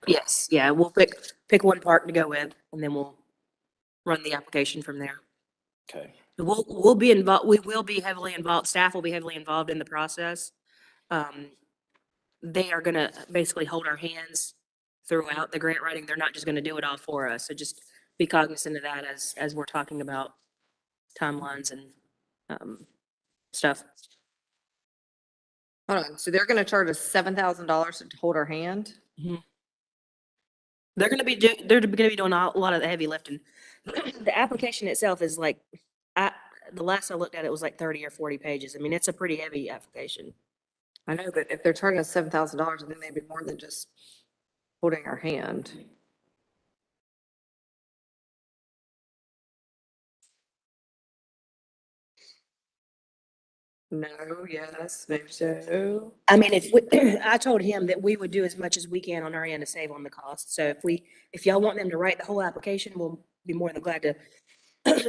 Yes, yeah, we'll pick one park to go with and then we'll run the application from there. Okay. We'll be involved, we will be heavily involved, staff will be heavily involved in the process. They are gonna basically hold our hands throughout the grant writing. They're not just gonna do it all for us. So just be cognizant of that as we're talking about timelines and stuff. Hold on, so they're gonna charge us $7,000 to hold our hand? They're gonna be doing a lot of the heavy lifting. The application itself is like, the last I looked at it was like 30 or 40 pages. I mean, it's a pretty heavy application. I know, but if they're charging us $7,000, then they'd be more than just holding our hand. No, yes, maybe so. I mean, I told him that we would do as much as we can on our end to save on the cost. So if y'all want them to write the whole application, we'll be more than glad to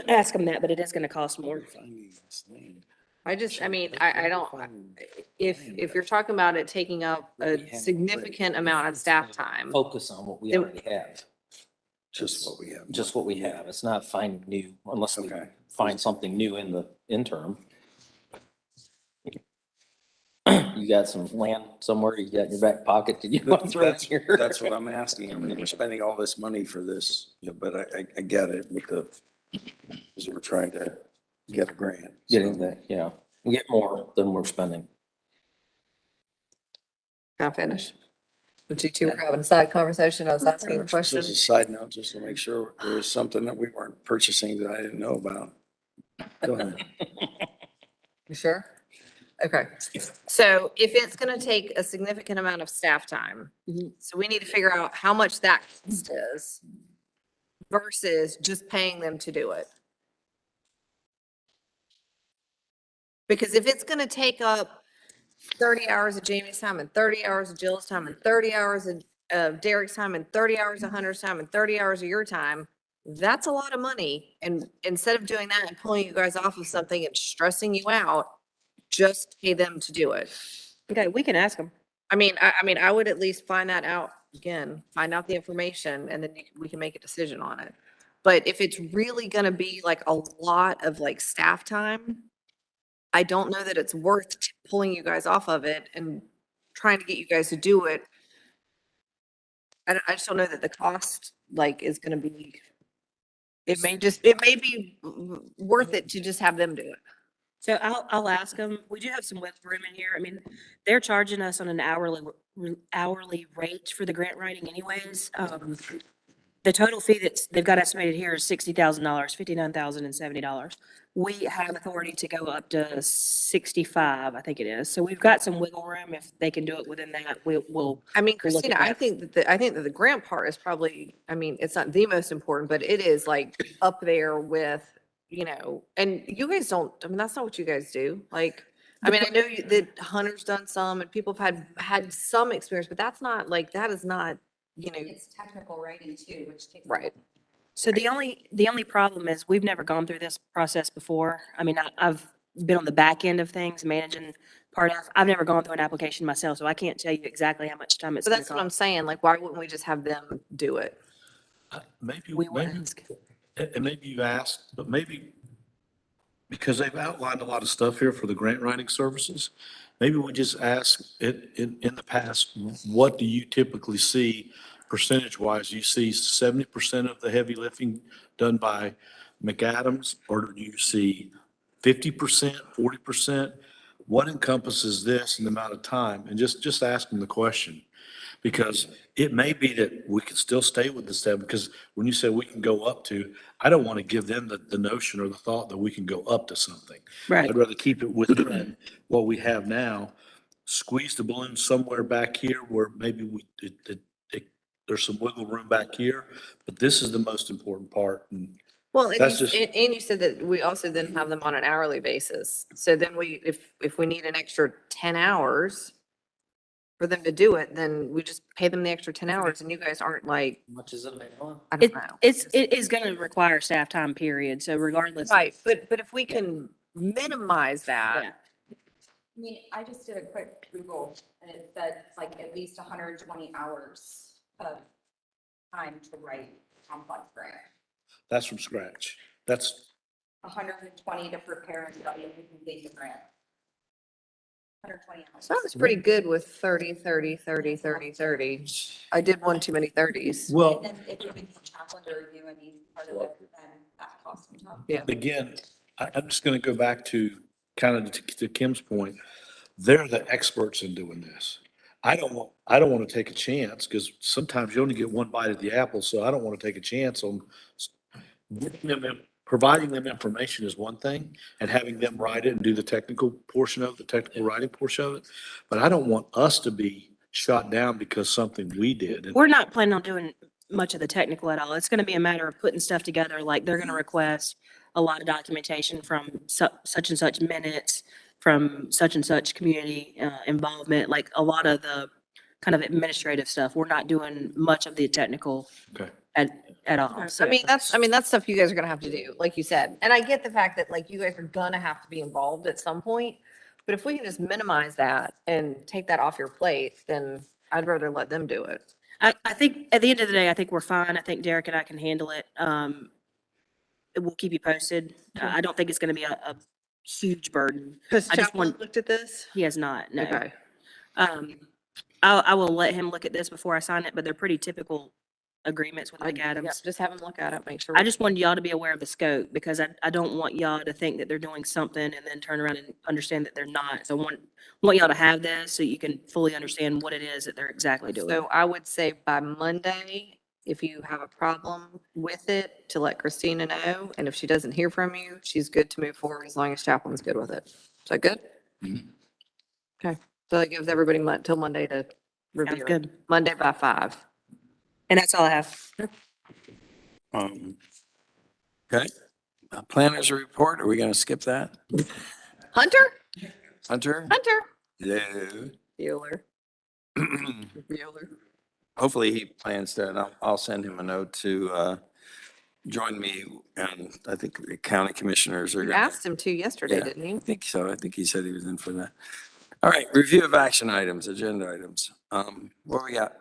ask them that, but it is gonna cost more. I don't, if you're talking about it taking up a significant amount of staff time. Focus on what we Then- already have. Just what we have. Just what we have. It's not finding new, unless we find something new in the interim. You got some land somewhere you got in your back pocket? Did you want to throw it here? That's what I'm asking. I mean, we're spending all this money for this, but I get it with because we're trying to get a grant. Getting we get more than we're spending. Can I finish? But you two were having a side conversation. I was asking a question. Just a side note, just to make sure there was something that we weren't purchasing that I didn't know about. Go ahead. You sure? Okay. So if it's gonna take a significant amount of staff time, so we need to figure out how much that cost is versus just paying them to do it. Because if it's gonna take up 30 hours of Jamie's time and 30 hours of Jill's time and 30 hours of Derek's time and 30 hours of Hunter's time and 30 hours of your time, that's a lot of money. And instead of doing that and pulling you guys off of something and stressing you out, just pay them to do it. Okay, we can ask them. I would at least find that out again, find out the information, and then we can make a decision on it. But if it's really gonna be like a lot of like staff time, I don't know that it's worth pulling you guys off of it and trying to get you guys to do it. I just don't know that the cost is gonna be It may be worth it to just have them do it. So I'll ask them. We do have some wiggle room in here. I mean, they're charging us on an hourly rate for the grant writing anyways. The total fee they've got estimated here is $60,000, $59,070. We have authority to go up to 65, I think it is. So we've got some wiggle room. If they can do it within that, we'll. I mean, we'll look at Christina, I that. think that the grant part is probably, I mean, it's not the most important, but it is like up there with, and you guys don't, I mean, that's not what you guys do. Like, I mean, I know that Hunter's done some and people have had some experience, but that's not like, that is not, It's technical writing too, which takes. right. So the only problem is we've never gone through this process before. I mean, I've been on the back end of things, managing part of, I've never gone through an application myself, so I can't tell you exactly how much time it's So gonna that's what I'm cost. saying. Like, why wouldn't we just have them do it? Maybe, We will maybe, ask. and maybe you asked, but maybe because they've outlined a lot of stuff here for the grant writing services, maybe we just ask in the past, what do you typically see percentage-wise? You see 70% of the heavy lifting done by McAdams, or do you see 50%, 40%? What encompasses this in the amount of time? And just ask them the question. Because it may be that we could still stay with the 7, because when you say we can go up to, I don't want to give them the notion or the thought that we can go up to something. Right. I'd rather keep it within what we have now, squeeze the balloon somewhere back here where maybe there's some wiggle room back here, but this is the most important part. And Well, and that's you, just, and you said that we also then have them on an hourly basis. So then if we need an extra 10 hours for them to do it, then we just pay them the extra 10 hours and you guys aren't like, Much as it may want. I don't It, know. it is gonna require staff time period, so regardless. Right, but if we can minimize that, Yeah. I mean, I just did a quick Google and it said like at least 120 hours of time to write complex grant. that's from scratch. That's, 120 to prepare and study and complete the grant. 120 hours. sounds pretty good with 30, 30, 30, 30, 30. I did one too many 30s. well, And then if you need a chaplain to review any part of it, then that costs on top. Yeah. again, I'm just going to go back to kind of to Kim's point. They're the experts in doing this. I don't want to take a chance because sometimes you only get one bite of the apple. So I don't want to take a chance on giving them, providing them information is one thing and having them write it and do the technical portion of it, the technical writing portion of it. But I don't want us to be shot down because something we did. And We're not planning on doing much of the technical at all. It's gonna be a matter of putting stuff together, like they're gonna request a lot of documentation from such and such minutes, from such and such community involvement, like a lot of the kind of administrative stuff. We're not doing much of the technical Okay. at all. So I mean, that's stuff you guys are gonna have to do, like you said. And I get the fact that like you guys are gonna have to be involved at some point. But if we can just minimize that and take that off your plate, then I'd rather let them do it. I think at the end of the day, I think we're fine. I think Derek and I can handle it. We'll keep you posted. I don't think it's gonna be a huge burden. Has I just Chaplin want, looked at this? he has not, no. Okay. I will let him look at this before I sign it, but they're pretty typical agreements with Yeah, McAdams. just have them look at it, make sure. I just wanted y'all to be aware of the scope because I don't want y'all to think that they're doing something and then turn around and understand that they're not. So I want y'all to have this so you can fully understand what it is that they're exactly doing. So I would say by Monday, if you have a problem with it, to let Christina know. And if she doesn't hear from you, she's good to move forward as long as Chaplain's good with it. Is that good? Okay, so that gives everybody till Monday to review it. good. Monday by 5. And that's all I have. Okay. Planners report, are we going to skip that? Hunter? Hunter? Hunter? Hello. Bueller. Bueller. Hopefully he plans to, and I'll send him a note to join me, and I think the county commissioners are You going to. asked him to yesterday, Yeah, didn't I you? think so. I think he said he was in for that. All right, review of action items, agenda items. What we got?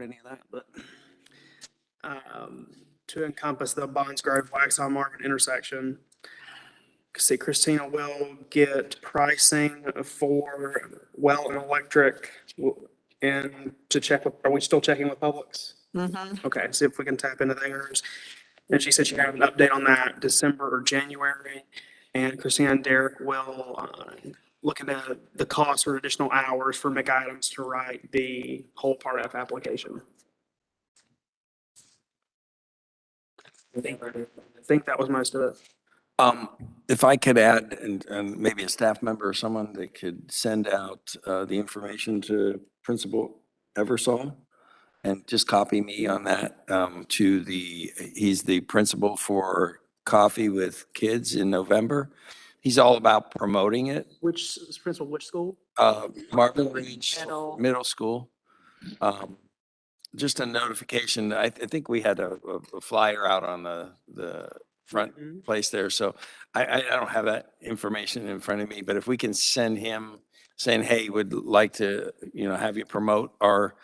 report any of that, but to encompass the Bonds Grove, Waxaw Marvin intersection. See, Christina will get pricing for well and electric and to check with, are we still checking with Publix? Mm-hmm. Okay, see if we can tap into theirs. And she said she had an update on that December or January. And Christina and Derek will look into the cost for additional hours for McAdams to write the whole Part F application. I think that was most of it. If I could add, and maybe a staff member or someone that could send out the information to Principal Eversole and just copy me on that to he's the principal for Coffee with Kids in November. He's all about promoting it. Which principal, which school? Marvin Ridge Middle. Middle School. Just a notification. I think we had a flyer out on the front place there. So I don't have that information in front of me, but if we can send him saying, hey, would like to, have you promote our,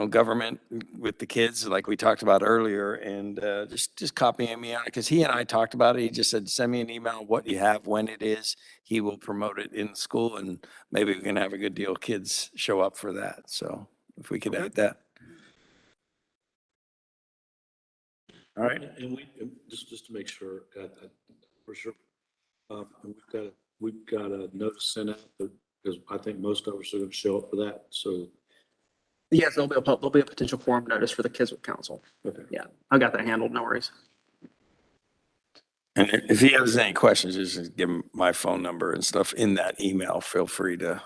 government with the kids like we talked about earlier, and just copying me on it, because he and I talked about it. He just said, send me an email, what you have, when it is. He will promote it in school, and maybe we can have a good deal. Kids show up for that. So if we could add that. All right. And we, just to make sure, for sure, we've got a notice sent out, because I think most of us are gonna show up for that, so. Yes, there'll be a potential forum notice for the Kids with Council. Okay. Yeah, I got that handled, no worries. And if he has any questions, just give him my phone number and stuff in that email. Feel free to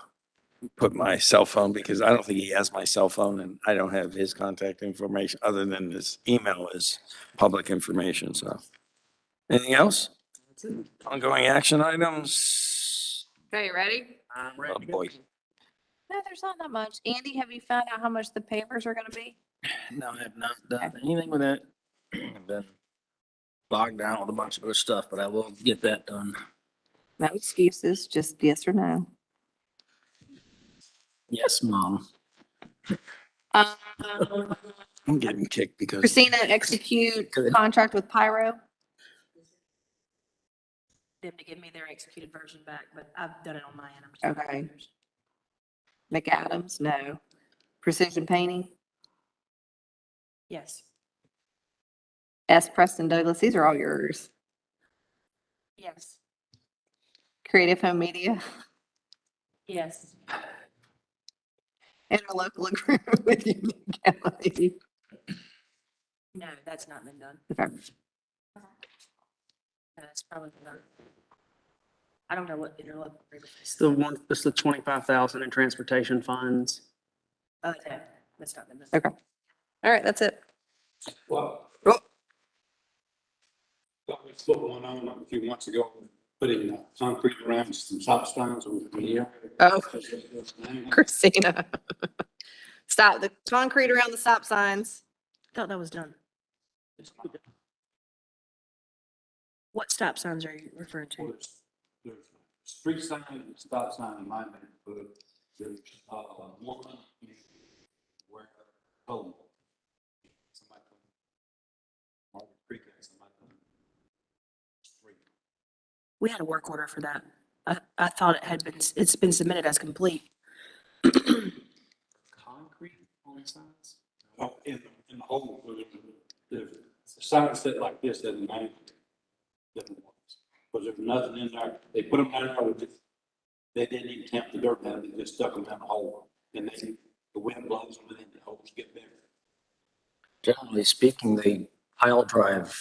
put my cell phone, because I don't think he has my cell phone, and I don't have his contact information other than his email is public information. So anything else? Ongoing action items? Okay, you ready? I'm ready Oh, to go. boy. No, there's not that much. Andy, have you found out how much the papers are gonna be? No, I have not done anything with that. I've been bogged down with a bunch of other stuff, but I will get that done. No excuses, just yes or no. Yes, Mom. I'm getting kicked because. Christina, execute contract with Pyro. Them to give me their executed version back, but I've done it on my end. I'm just- Okay. McAdams, no. Precision Painting, Yes. S. Preston Douglas, these are all yours. Yes. Creative Home Media, Yes. Interlocal Agreement with Union County. No, that's not been done. Okay. That's probably not. I don't know what interlocal agreement is. It's the 25,000 in transportation funds. Oh, no, that's not been done. Okay. All right, that's it. Well, Oh. we put one on a few months ago, putting concrete around some stop signs over here. Oh, Christina. Stop, the concrete around the stop signs. Thought that was done. What stop signs are you referring to? There's street sign and stop sign in my neighborhood. There's one where home. Somebody come, Marvin Creek, somebody come. Street. We had a work order for that. I thought it's been submitted as complete. Concrete on the signs? Oh, in the hole, there's signs that like this that name different ones. Because there's nothing in there. They put them down there with this. They didn't even tamp the dirt down. They just stuck them down the hole. And then the wind blows them and then the holes get bigger. Generally speaking, they pile drive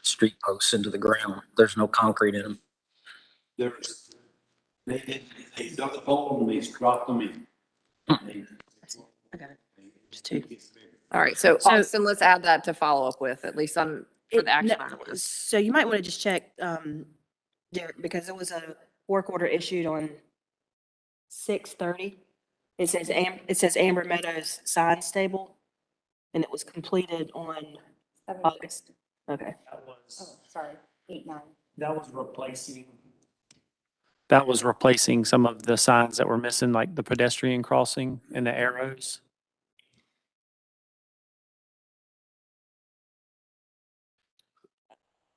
street posts into the ground. There's no concrete in them. They dug a hole and they dropped them in. I got it. Just two. All right, so Austin, let's add that to follow up with, at least on, for the action item list. So you might want to just check, Derek, because it was a work order issued on 6/30. It says Amber Meadows Sign Stable, and it was completed on August. Okay. Sorry, 8/9. That was replacing some of the signs that were missing, like the pedestrian crossing and the arrows.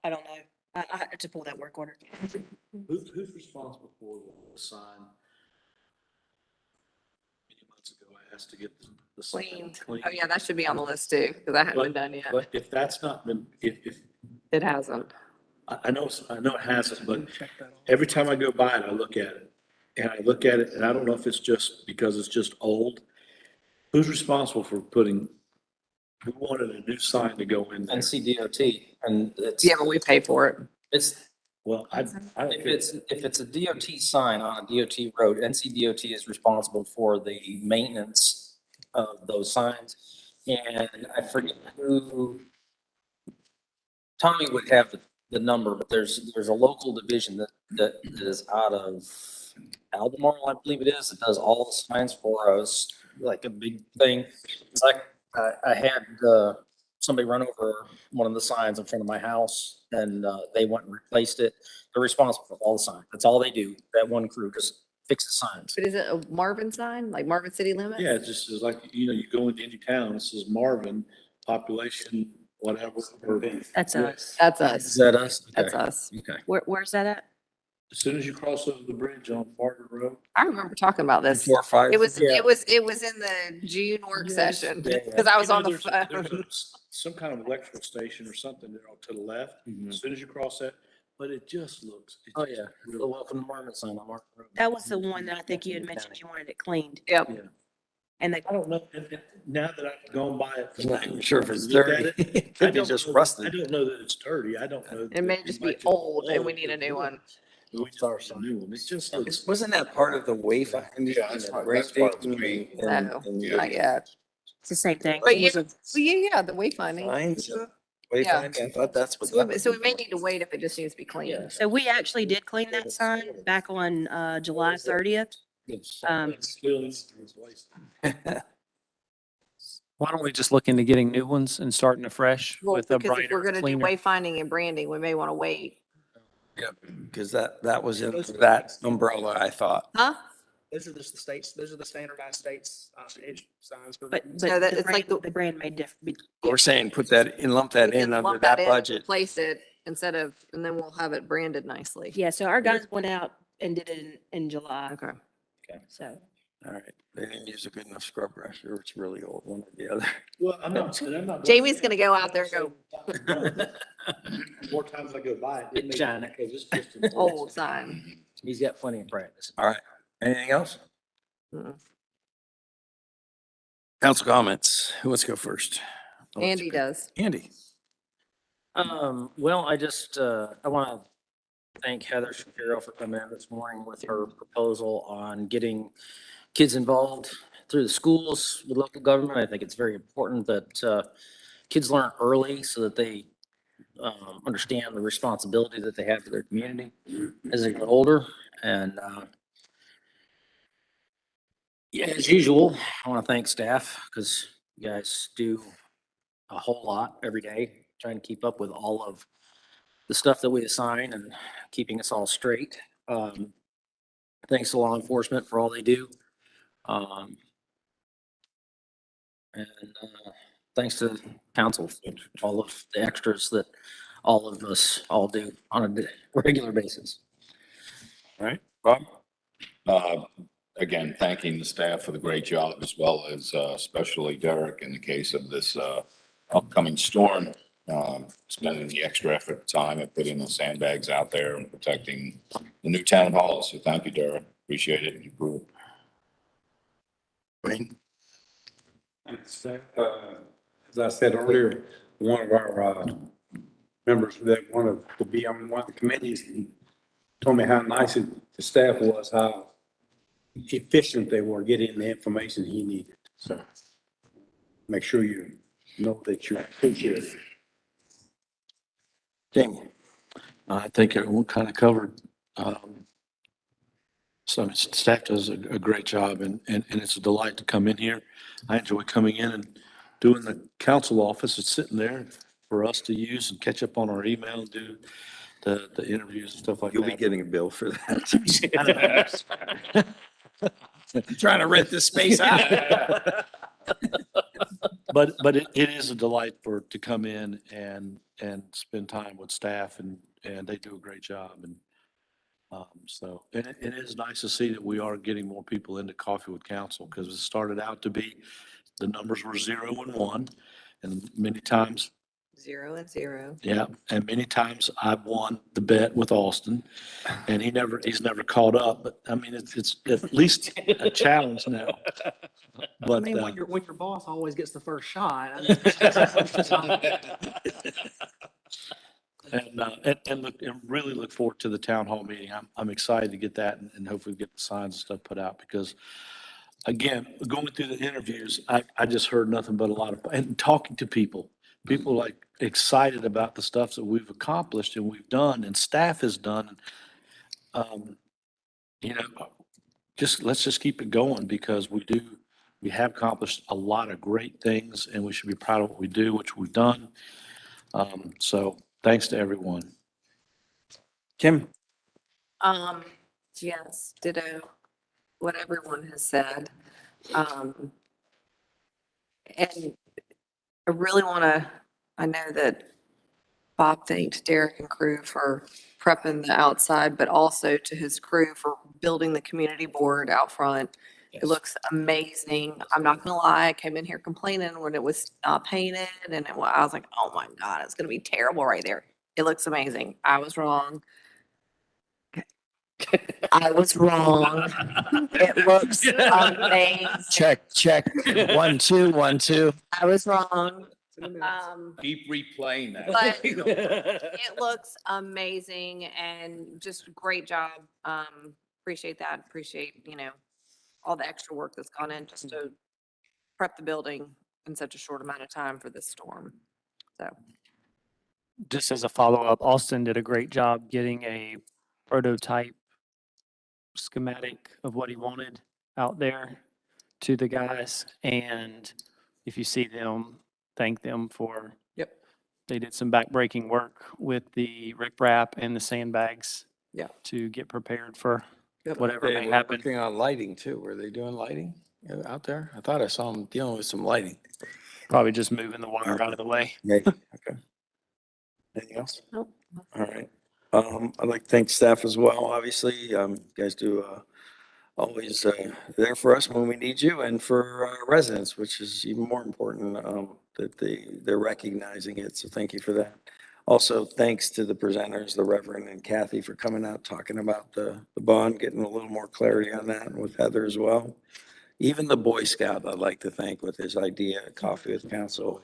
I don't know. I had to pull that work order. Who's responsible for the sign? Many months ago, I asked to get the sign Cleaned. cleaned. Oh, yeah, that should be on the list too, because I haven't been done yet. But if that's not been, if, It hasn't. I know, I know it hasn't, but every time I go by it, I look at it. And I look at it, and I don't know if it's just because it's just old. Who's responsible for putting, who wanted a new sign to go in there? NCDOT, and it's. Yeah, but we pay for it. It's, Well, I if it's a DOT sign on a DOT road, NCDOT is responsible for the maintenance of those signs. And I forget who, Tommy would have the number, but there's a local division that is out of Albemarle, I believe it is, that does all the signs for us, like a big thing. It's like, I had, somebody run over one of the signs in front of my house and, they went and replaced it. They're responsible for all the signs. That's all they do. That one crew just fix the signs. But is it a Marvin sign, like Marvin city limits? Yeah, it just is like, you know, you go into any town, it says Marvin, population, whatever. or- That's Yeah. us. That's us. Is that us? That's Okay. us. Okay. Where's that at? As soon as you cross over the bridge on Barton Road. I remember talking about this. Before fire. It was, Yeah. it was in the June work session, Yeah, yeah. because I was You know, on the there's phone. some kind of electrical station or something there to the left, as soon as you cross that, but it just looks. it Oh, just yeah. The really- welcome to Marvin sign on Marvin Road. That was the one that I think you had mentioned you wanted it cleaned. Yep. Yeah. And the I don't know, now that I've gone by it. I'm not even sure if it's looked at dirty. it, It I could be don't just know- rusted. I don't know that it's dirty, I don't know. It may that just might be old and we need a but new one. We start some new one, it just looks. Wasn't that part of the wayfinding? Yeah, that's part of the way. No, not yet. It's the same thing. But yeah, well, yeah, the wayfinding. Signs? Yeah. Wayfinding? I thought that's what. So we may need to wait if it just needs to be cleaned. So we actually did clean that sign back on July 30th. Why don't we just look into getting new ones and starting afresh Well, with a because if we're brighter, gonna do cleaner? wayfinding and branding, we may want to wait. Yep, because that was in that umbrella, I thought. Huh? Those are just the states, those are the standardized states, age signs. for- But No, that- the it's like brand, the brand may differ. We're saying put that, and lump that We in can under lump that in, budget. Replace it instead of, and then we'll have it branded nicely. Yeah, so our guys went out and did it in July. Okay. So. All right, they didn't use a good enough scrub brush, or it's really old, one or the other. Well, I'm not. Jamie's gonna go out there and go, More times I go by it. it makes- Shine it. because it's just an old sign. He's got plenty of practice. All right, anything else? Mm-mm. Council comments, who wants to go first? Andy does. Andy. Well, I just, I want to thank Heather Shapiro for coming in this morning with her proposal on getting kids involved through the schools with local government. I think it's very important that, kids learn early so that they, understand the responsibility that they have for their community as they get older. And, yeah, as usual, I want to thank staff because you guys do a whole lot every day, trying to keep up with all of the stuff that we assign and keeping us all straight. Thanks to law enforcement for all they do. And thanks to council, for all of the extras that all of us all do on a regular basis. All right, Bob? Again, thanking the staff for the great job as well as especially Derek in the case of this upcoming storm. Spending the extra effort, time and putting the sandbags out there and protecting the new town hall. So thank you, Derek. Appreciate it. You grew. Wayne? As I said earlier, one of our members that wanted to be on one of the committees told me how nice the staff was, how efficient they were getting the information he needed. So make sure you know that you appreciate it. Jamie? I think everyone kind of covered. So staff does a great job and it's a delight to come in here. I enjoy coming in and doing the council office. It's sitting there for us to use and catch up on our email and do the interviews and stuff like that. You'll be getting a bill for that. Trying to rent this space out. But it is a delight to come in and spend time with staff and they do a great job. And so, and it is nice to see that we are getting more people into Coffee with Council because it started out to be, the numbers were 0 and 1. And many times, 0 and 0. yeah, and many times I've won the bet with Austin and he's never caught up. But I mean, it's at least a challenge now. I But, mean, when your boss always gets the first shot. And look, and really look forward to the town hall meeting. I'm excited to get that and hopefully get the signs and stuff put out because again, going through the interviews, I just heard nothing but a lot of, and talking to people like excited about the stuff that we've accomplished and we've done and staff has done. You know, let's just keep it going because we have accomplished a lot of great things and we should be proud of what we do, which we've done. So thanks to everyone. Kim? Yes, ditto what everyone has said. And I really want to, I know that Bob thanked Derek and crew for prepping the outside, but also to his crew for building the community board out front. It looks amazing. I'm not gonna lie, I came in here complaining when it was not painted and I was like, oh my God, it's gonna be terrible right there. It looks amazing. I was wrong. I was wrong. It looks amazing. Check. 1, 2, 1, 2. I was wrong. Keep replaying that. But it looks amazing and just great job. Appreciate that. Appreciate, all the extra work that's gone in just to prep the building in such a short amount of time for this storm. So. Just as a follow-up, Austin did a great job getting a prototype schematic of what he wanted out there to the guys. And if you see them, thank them for, they did some backbreaking work with the riprap and the sandbags. Yeah. To get prepared for Yep. whatever They may were happen. working on lighting too. Were they doing lighting out there? I thought I saw them dealing with some lighting. Probably just moving the wire out of the way. Okay. Anything else? Nope. All right. I'd like to thank staff as well. Obviously, you guys do always there for us when we need you and for residents, which is even more important that they're recognizing it. So thank you for that. Also, thanks to the presenters, the Reverend and Kathy, for coming out, talking about the bond, getting a little more clarity on that, and with Heather as well. Even the Boy Scout, I'd like to thank with his idea, Coffee with Council.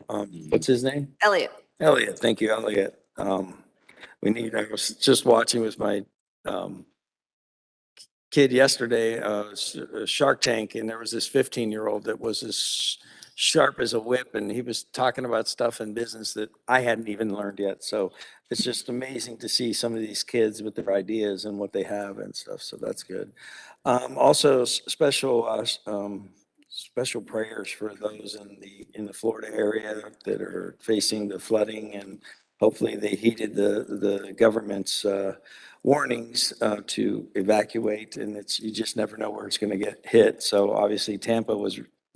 What's his name? Elliot. Elliot. Thank you, Elliot. I was just watching with my kid yesterday, Shark Tank, and there was this 15-year-old that was as sharp as a whip, and he was talking about stuff in business that I hadn't even learned yet. So it's just amazing to see some of these kids with their ideas and what they have and stuff. So that's good. Also, special prayers for those in the Florida area that are facing the flooding, and hopefully they heeded the government's warnings to evacuate, and you just never know where it's going to get hit. So obviously Tampa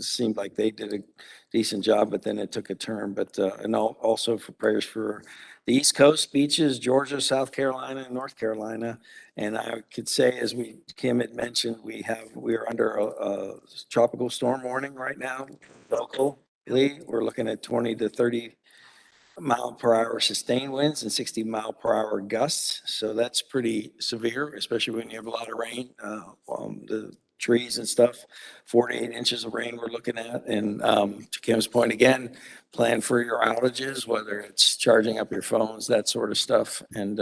seemed like they did a decent job, but then it took a turn. But and also for prayers for the East Coast beaches, Georgia, South Carolina, and North Carolina. And I could say, as Kim had mentioned, we are under a tropical storm warning right now. Locally, we're looking at 20 to 30 mile per hour sustained winds and 60 mile per hour gusts. So that's pretty severe, especially when you have a lot of rain. The trees and stuff, 4 to 8 inches of rain we're looking at. And to Kim's point again, plan for your outages, whether it's charging up your phones, that sort of stuff. And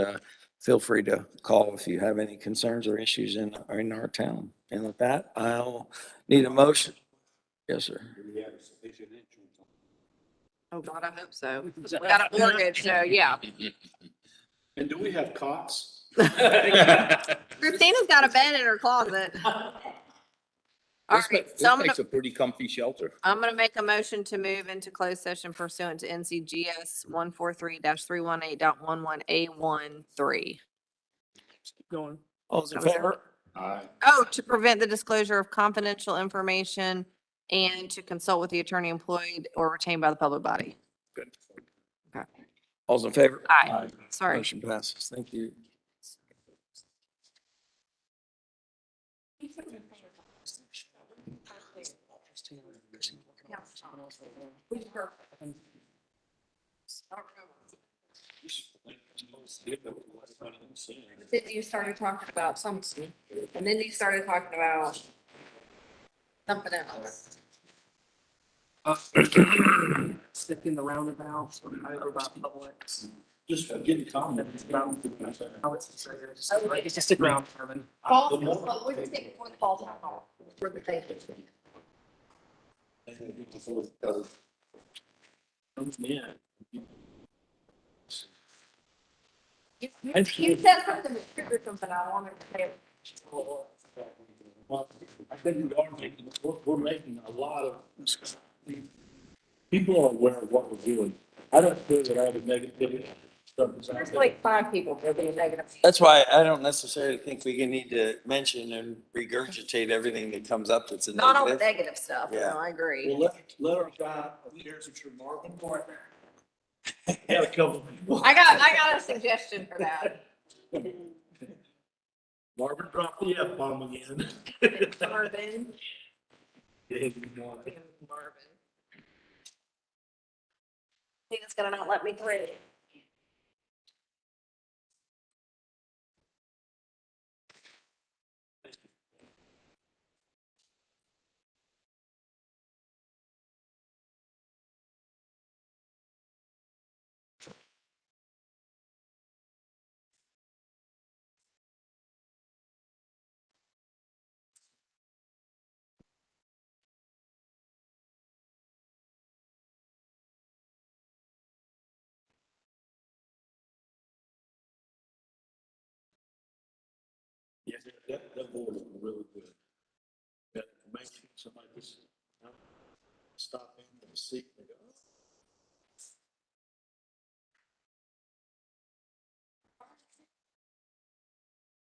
feel free to call if you have any concerns or issues in our town. And with that, I'll need a motion. Yes, sir. Oh, God, I hope so. We got a mortgage, so yeah. And do we have cots? Christina's got a bed in her closet. All right, so This makes a pretty comfy shelter. I'm gonna make a motion to move into closed session pursuant to NCGS 143-318.11A13. Keep going. All those in favor? Aye. Oh, to prevent the disclosure of confidential information and to consult with the attorney employed or retained by the public body. All's in favor? Aye. Sorry. Motion passes. Thank you. Then you started talking about something, and then you started talking about something else. Stick in the roundabouts or over by Publix. Just getting comments. How it's considered. It's just a ground, Marvin. We're just taking one call down for the thing. You said something that triggered something I wanted to say. Well, I think we are making, we're making a lot of, people are aware of what we're doing. I don't feel that I have a negativity. There's like 5 people that are being negative. That's why I don't necessarily think we need to mention and regurgitate everything that comes up that's a Not all the negative. negative stuff, Yeah. no, I agree. Well, let our guy, here's what your Marvin partner. Had a couple people. I got a suggestion for that. Marvin dropped the F-bomb again. Marvin. Marvin. He's gonna not let me through. Yeah, that board is really good. That information, somebody just stop in and see. They go,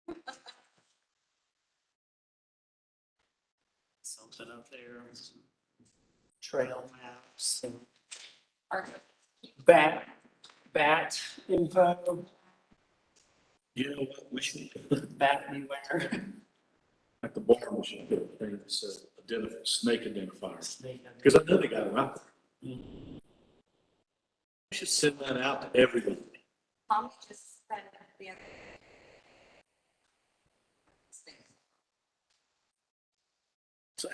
"Oh." Something up there. Trail maps and bat info, You know what, we should, bat beware. at the bar, we should do a thing that says snake identifier, because I know they got them out there. We should send that out to everyone. Tommy just said the other. So